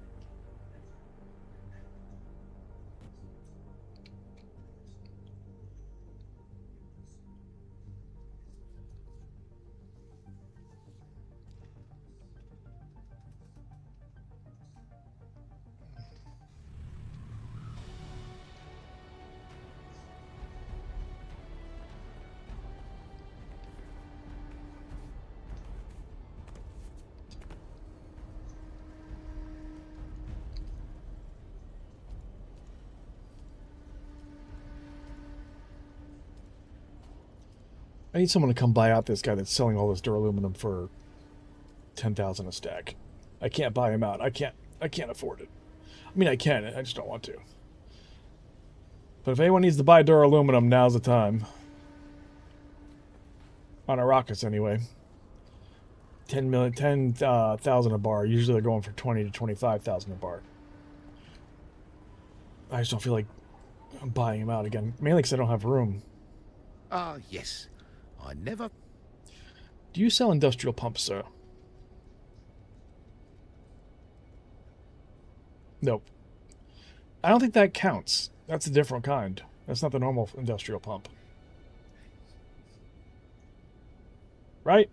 I need someone to come buy out this guy that's selling all this duraluminum for 10,000 a stack. I can't buy him out. I can't afford it. I mean, I can. I just don't want to. But if anyone needs to buy duraluminum, now's the time. On Arrakis, anyway. 10,000 a bar. Usually they're going for 20 to 25,000 a bar. I just don't feel like buying him out again. Mainly because I don't have room. Ah, yes. I never... Do you sell industrial pumps, sir? Nope. I don't think that counts. That's a different kind. That's not the normal industrial pump. Right?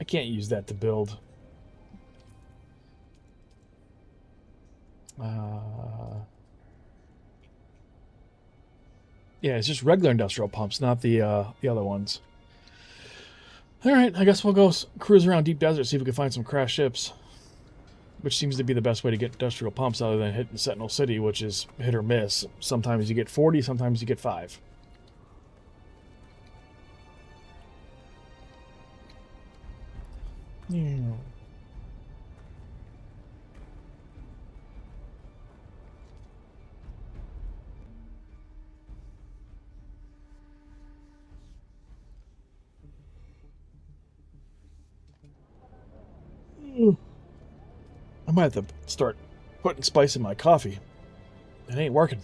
I can't use that to build. Yeah, it's just regular industrial pumps, not the other ones. Alright, I guess we'll go cruise around Deep Desert, see if we can find some crashed ships. Which seems to be the best way to get industrial pumps other than hitting Sentinel City, which is hit or miss. Sometimes you get 40, sometimes you get 5. Yeah. I might have to start putting spice in my coffee. It ain't working.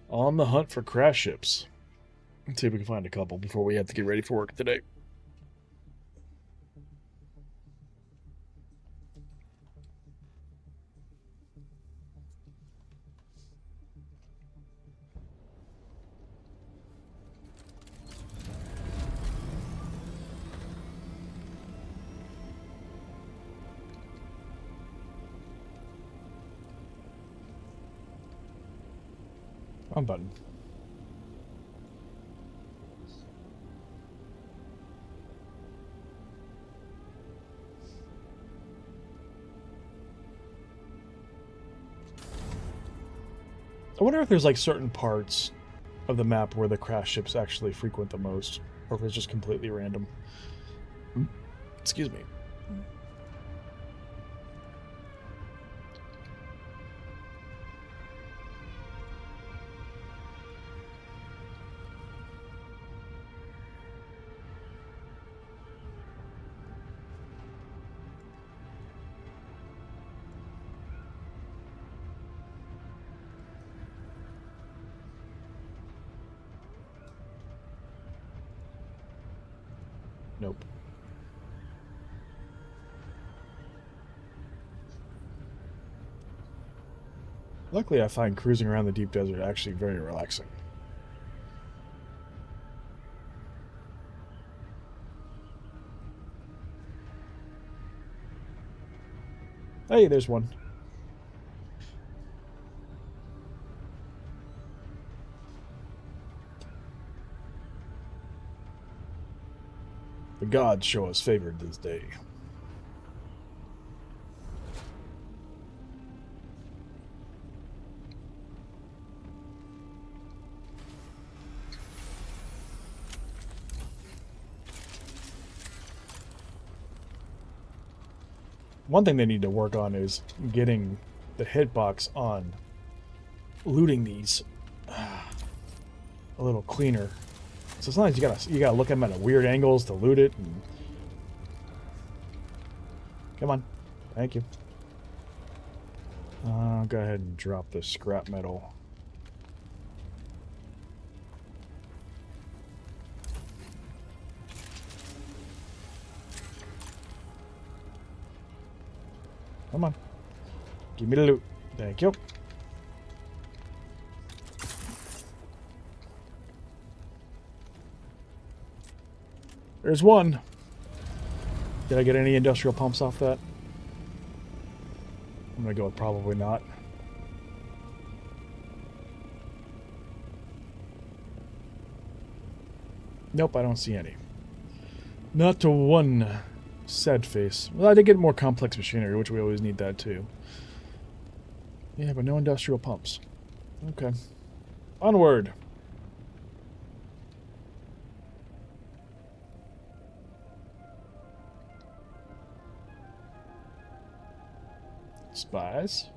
On the hunt for crash ships. Let's see if we can find a couple before we have to get ready for work today. Wrong button. I wonder if there's like certain parts of the map where the crash ships actually frequent the most, or if it's just completely random. Excuse me. Nope. Luckily, I find cruising around the deep desert actually very relaxing. Hey, there's one. The gods show us favored this day. One thing they need to work on is getting the hitbox on looting these a little cleaner. So sometimes you gotta look at them at weird angles to loot it. And... Come on, thank you. I'll go ahead and drop the scrap metal. Come on, give me the loot. Thank you. There's one. Did I get any industrial pumps off that? I'm gonna go with probably not. Nope, I don't see any. Not to one sad face. Well, I did get more complex machinery, which we always need that too. Yeah, but no industrial pumps. Okay. Onward. Spies.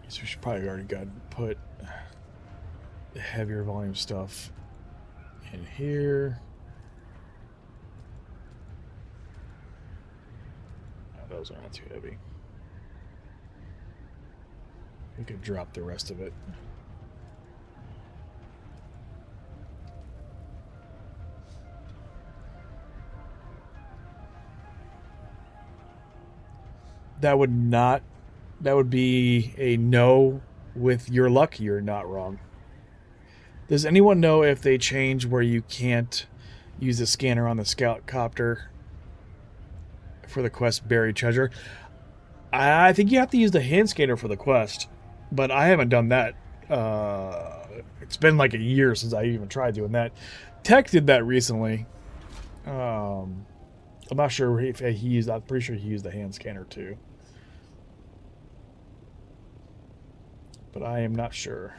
Guess we should probably already put the heavier volume stuff in here. Oh, those aren't too heavy. We could drop the rest of it. That would be a no. With your luck, you're not wrong. Does anyone know if they change where you can't use the scanner on the scout copter for the quest buried treasure? I think you have to use the hand scanner for the quest, but I haven't done that. It's been like a year since I even tried doing that. Tech did that recently. I'm not sure if he used. I'm pretty sure he used the hand scanner too, but I am not sure.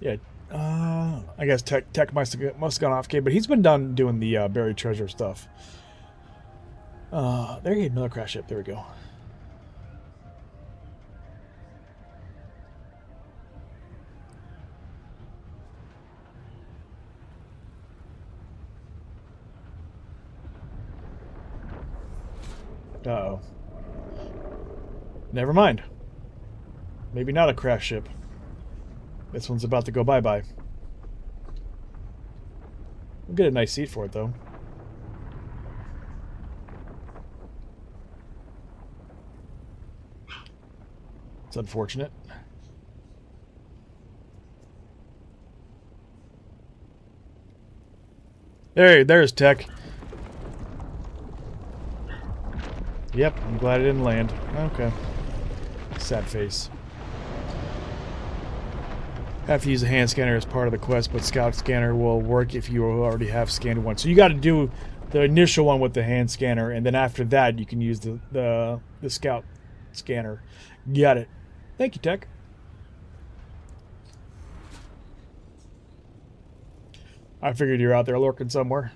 Yeah, I guess Tech must have gone off, but he's been done doing the buried treasure stuff. There you go, another crash ship. There we go. Uh-oh. Never mind. Maybe not a crash ship. This one's about to go bye-bye. We'll get a nice seat for it, though. It's unfortunate. There's Tech. Yep, I'm glad it didn't land. Okay. Sad face. Have to use a hand scanner as part of the quest, but Scout Scanner will work if you already have scanned one. So you got to do the initial one with the hand scanner, and then after that you can use the Scout Scanner. Got it. Thank you, Tech. I figured you're out there lurking somewhere.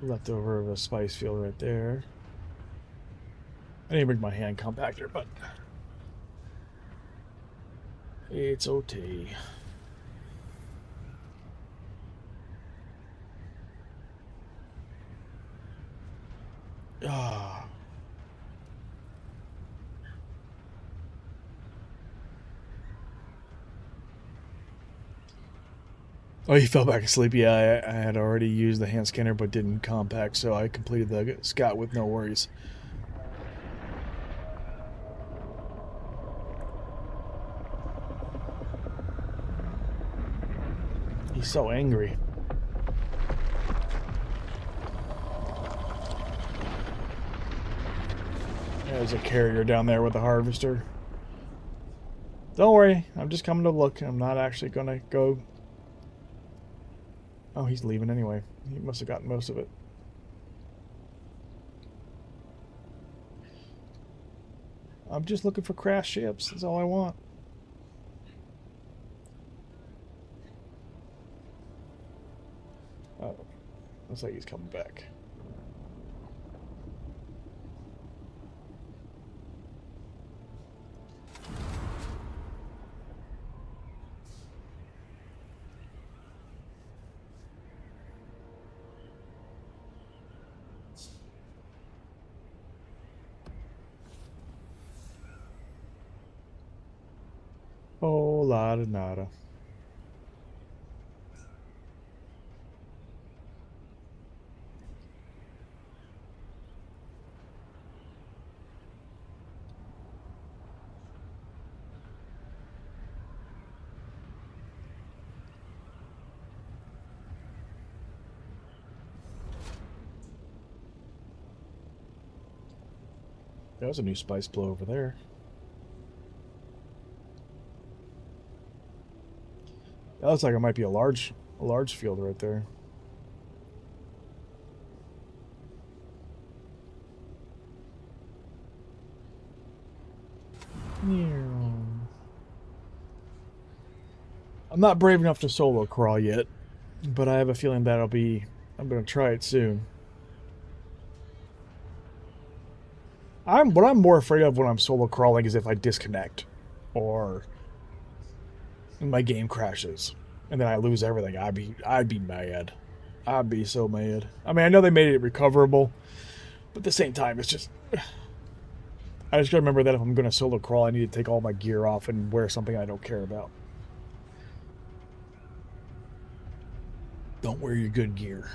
Leftover of a spice field right there. I didn't bring my hand compactor, but it's okay. Ah. Oh, you fell back asleep. Yeah, I had already used the hand scanner but didn't compact, so I completed the scout with no worries. He's so angry. There's a carrier down there with a harvester. Don't worry, I'm just coming to look. I'm not actually going to go. Oh, he's leaving anyway. He must have gotten most of it. I'm just looking for crashed ships. That's all I want. Oh, looks like he's coming back. Oh, la da nada. That was a new spice blow over there. That looks like it might be a large field right there. I'm not brave enough to solo crawl yet, but I have a feeling I'm going to try it soon. What I'm more afraid of when I'm solo crawling is if I disconnect or my game crashes and then I lose everything. I'd be mad. I'd be so mad. I mean, I know they made it recoverable, but at the same time, it's just I just gotta remember that if I'm gonna solo crawl, I need to take all my gear off and wear something I don't care about. Don't wear your good gear.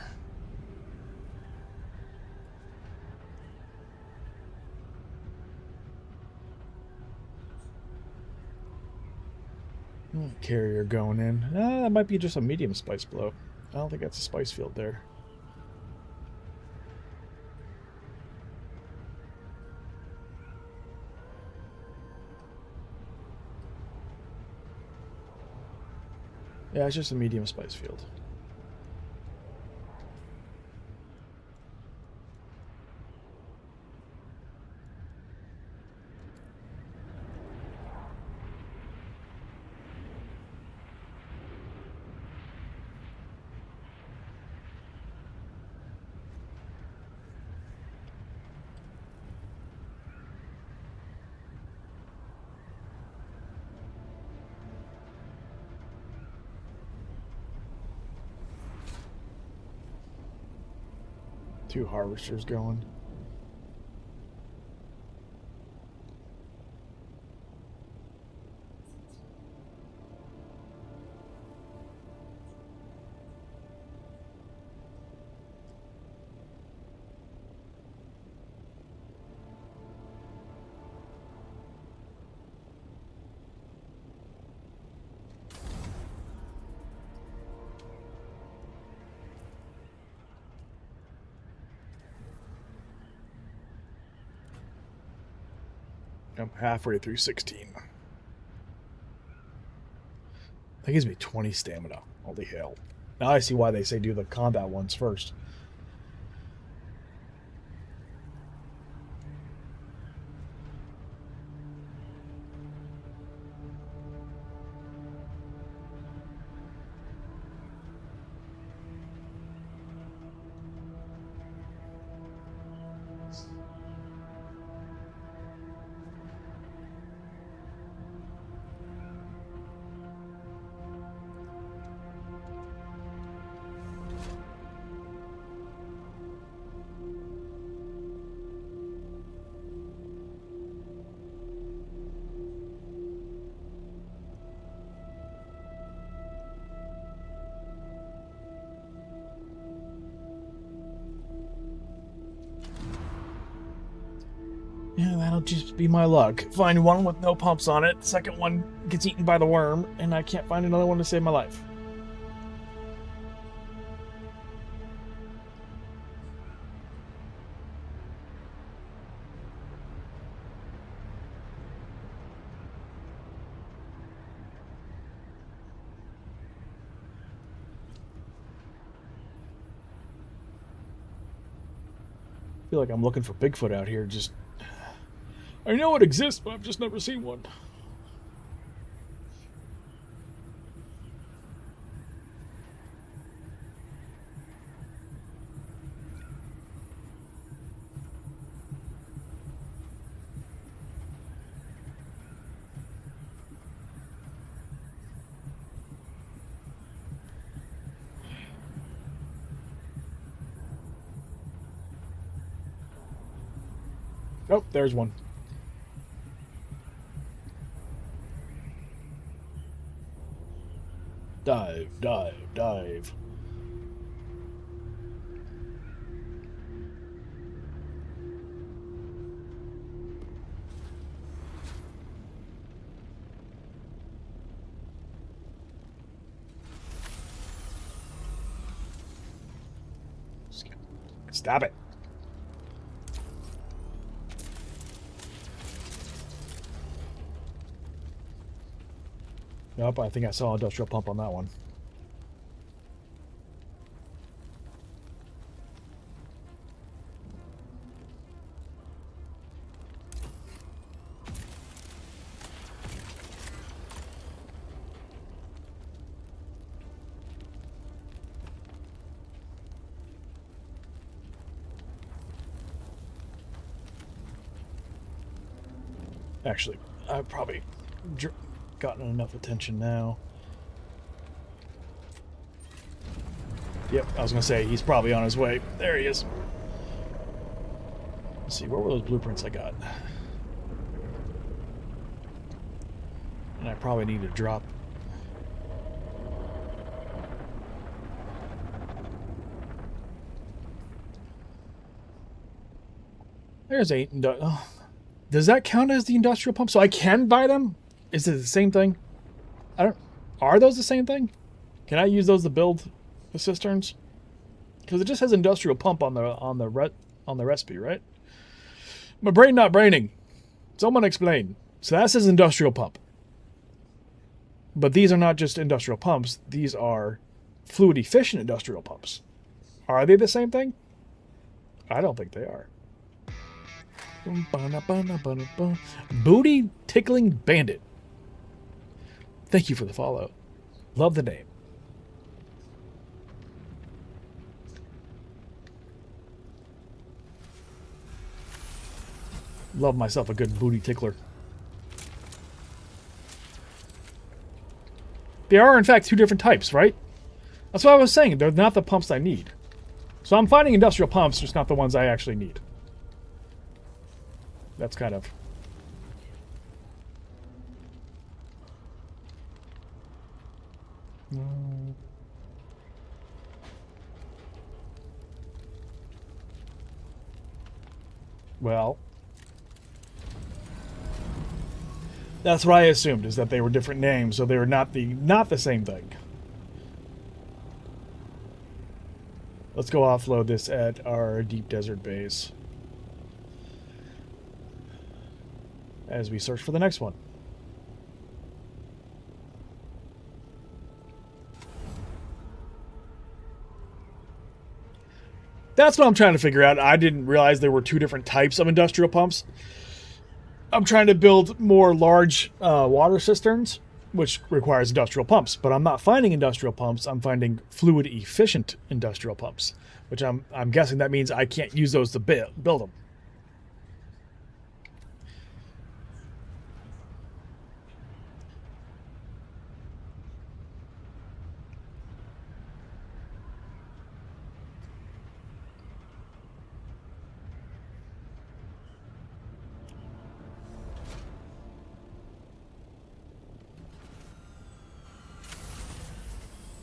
Carrier going in. That might be just a medium spice blow. I don't think that's a spice field there. Yeah, it's just a medium spice field. Two harvesters going. I'm halfway through 16. That gives me 20 stamina. Holy hell. Now I see why they say do the combat ones first. Yeah, that'll just be my luck. Find one with no pumps on it, second one gets eaten by the worm, and I can't find another one to save my life. I feel like I'm looking for Bigfoot out here, just... I know it exists, but I've just never seen one. Oh, there's one. Dive, dive, dive. Stop it. Nope, I think I saw industrial pump on that one. Actually, I've probably gotten enough attention now. Yep, I was going to say, he's probably on his way. There he is. Let's see, what were those blueprints I got? And I probably need to drop... There's 8. Oh. Does that count as the industrial pump? So I can buy them? Is it the same thing? I don't... Are those the same thing? Can I use those to build the cisterns? Because it just has industrial pump on the recipe, right? My brain not braining. Someone explain. So that says industrial pump. But these are not just industrial pumps. These are fluid efficient industrial pumps. Are they the same thing? I don't think they are. Booty Tickling Bandit. Thank you for the follow. Love the name. Love myself a good booty tickler. There are, in fact, 2 different types, right? That's what I was saying. They're not the pumps I need. So I'm finding industrial pumps, just not the ones I actually need. That's kind of... Well... That's what I assumed, is that they were different names, so they were not the same thing. Let's go offload this at our deep desert base. As we search for the next one. That's what I'm trying to figure out. I didn't realize there were 2 different types of industrial pumps. I'm trying to build more large water cisterns, which requires industrial pumps. But I'm not finding industrial pumps. I'm finding fluid efficient industrial pumps, which I'm guessing that means I can't use those to build them.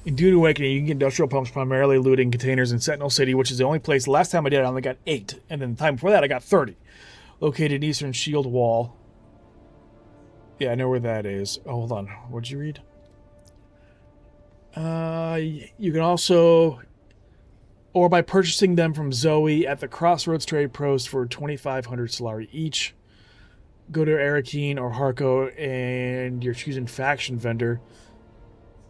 In Dune Awakening, you can get industrial pumps primarily looting containers in Sentinel City, which is the only place. The last time I did it, I only got 8. And then the time before that, I got 30. Located in Eastern Shield Wall. Yeah, I know where that is. Oh, hold on. What'd you read? You can also... Or by purchasing them from Zoe at the Crossroads Trade Post for 2,500 Solari each. Go to Arakeen or Harko and you're choosing faction vendor.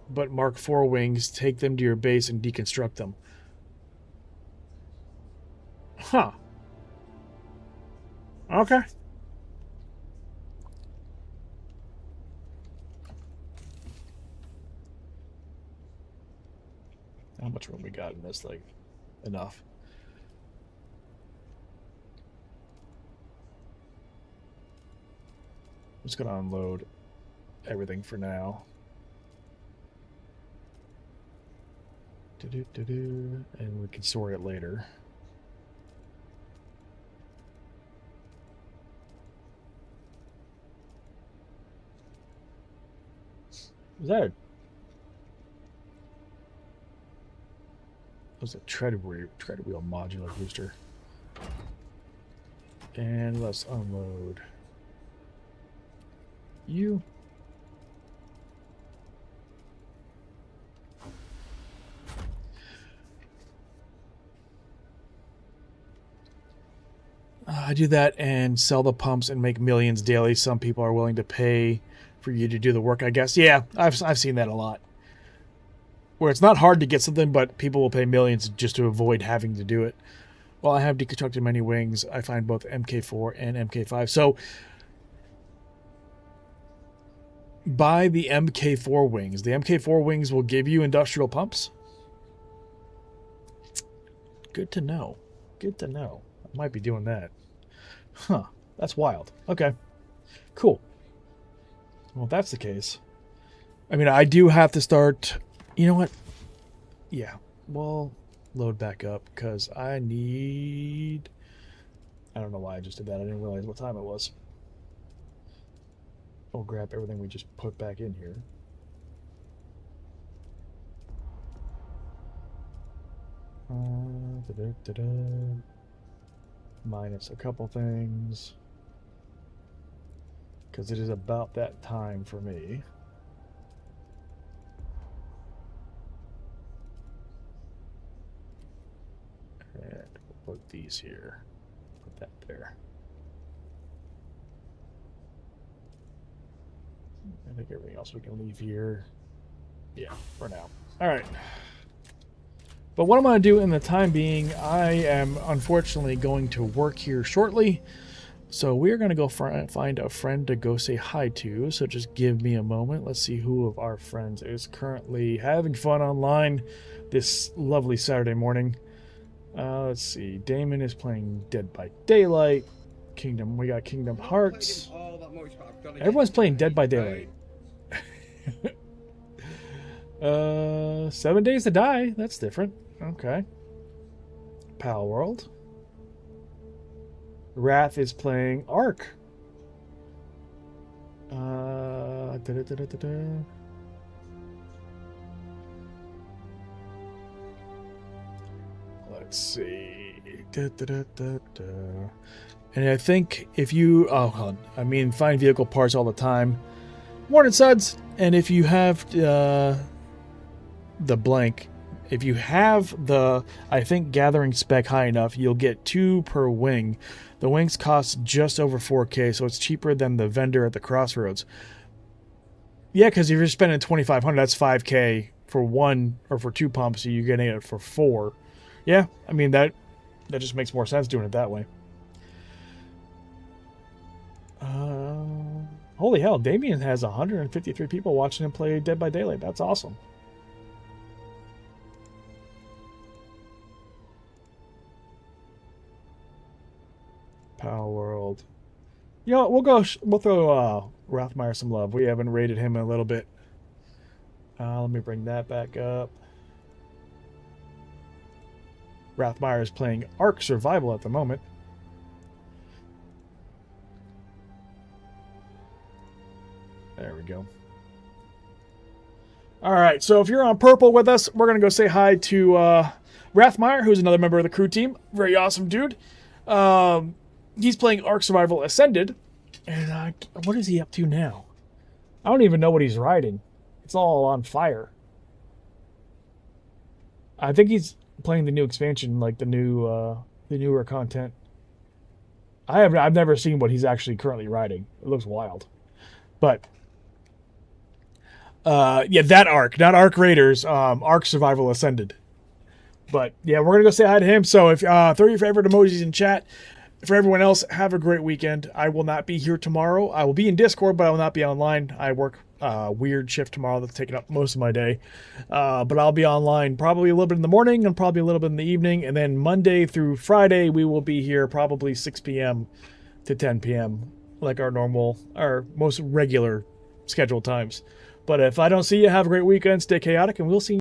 But Mark IV wings, take them to your base and deconstruct them. Huh. Okay. How much room we got in this thing? Enough. I'm just gonna unload everything for now. And we can sort it later. Was that a tread wheel modular booster? And let's unload you. I do that and sell the pumps and make millions daily. Some people are willing to pay for you to do the work, I guess. Yeah, I've seen that a lot. Where it's not hard to get something, but people will pay millions just to avoid having to do it. While I have deconstructed many wings, I find both MK4 and MK5. So, buy the MK4 wings. The MK4 wings will give you industrial pumps. Good to know. Good to know. I might be doing that. Huh. That's wild. Okay. Cool. Well, if that's the case, I mean, I do have to start... You know what? Yeah. Well, load back up because I need... I don't know why I just did that. I didn't realize what time it was. I'll grab everything we just put back in here. Minus a couple things. Because it is about that time for me. And we'll put these here. Put that there. I think everything else we can leave here. Yeah, for now. All right. But what I'm going to do in the time being, I am unfortunately going to work here shortly. So we're going to go find a friend to go say hi to. So just give me a moment. Let's see who of our friends is currently having fun online this lovely Saturday morning. Let's see. Damon is playing Dead by Daylight. Kingdom. We got Kingdom Hearts. Everyone's playing Dead by Daylight. 7 Days to Die. That's different. Okay. Pal World. Wrath is playing Ark. Let's see. And I think if you... Oh, hold on. I mean, find vehicle parts all the time. Morning, Suds. And if you have the blank... If you have the, I think, gathering spec high enough, you'll get 2 per wing. The wings cost just over 4K, so it's cheaper than the vendor at the crossroads. Yeah, because if you're spending $2,500, that's 5K for 1 or for 2 pumps, so you're getting it for 4. Yeah, I mean, that just makes more sense doing it that way. Holy hell, Damien has 153 people watching him play Dead by Daylight. That's awesome. Power World. You know what, we'll throw Rothmeyer some love. We haven't rated him in a little bit. Let me bring that back up. Rothmeyer is playing Ark Survival at the moment. There we go. Alright, so if you're on Purple with us, we're going to go say hi to Rothmeyer, who's another member of the crew team. Very awesome dude. He's playing Ark Survival Ascended. And what is he up to now? I don't even know what he's riding. It's all on fire. I think he's playing the new expansion, like the newer content. I've never seen what he's actually currently riding. It looks wild. But yeah, that Ark, not Ark Raiders, Ark Survival Ascended. But yeah, we're gonna go say hi to him. So if throw your favorite emojis in chat. For everyone else, have a great weekend. I will not be here tomorrow. I will be in Discord, but I will not be online. I work weird shift tomorrow that's taking up most of my day. But I'll be online probably a little bit in the morning and probably a little bit in the evening. And then Monday through Friday, we will be here probably 6 p.m. to 10 p.m. like our most regular scheduled times. But if I don't see you, have a great weekend. Stay chaotic, and we'll see you.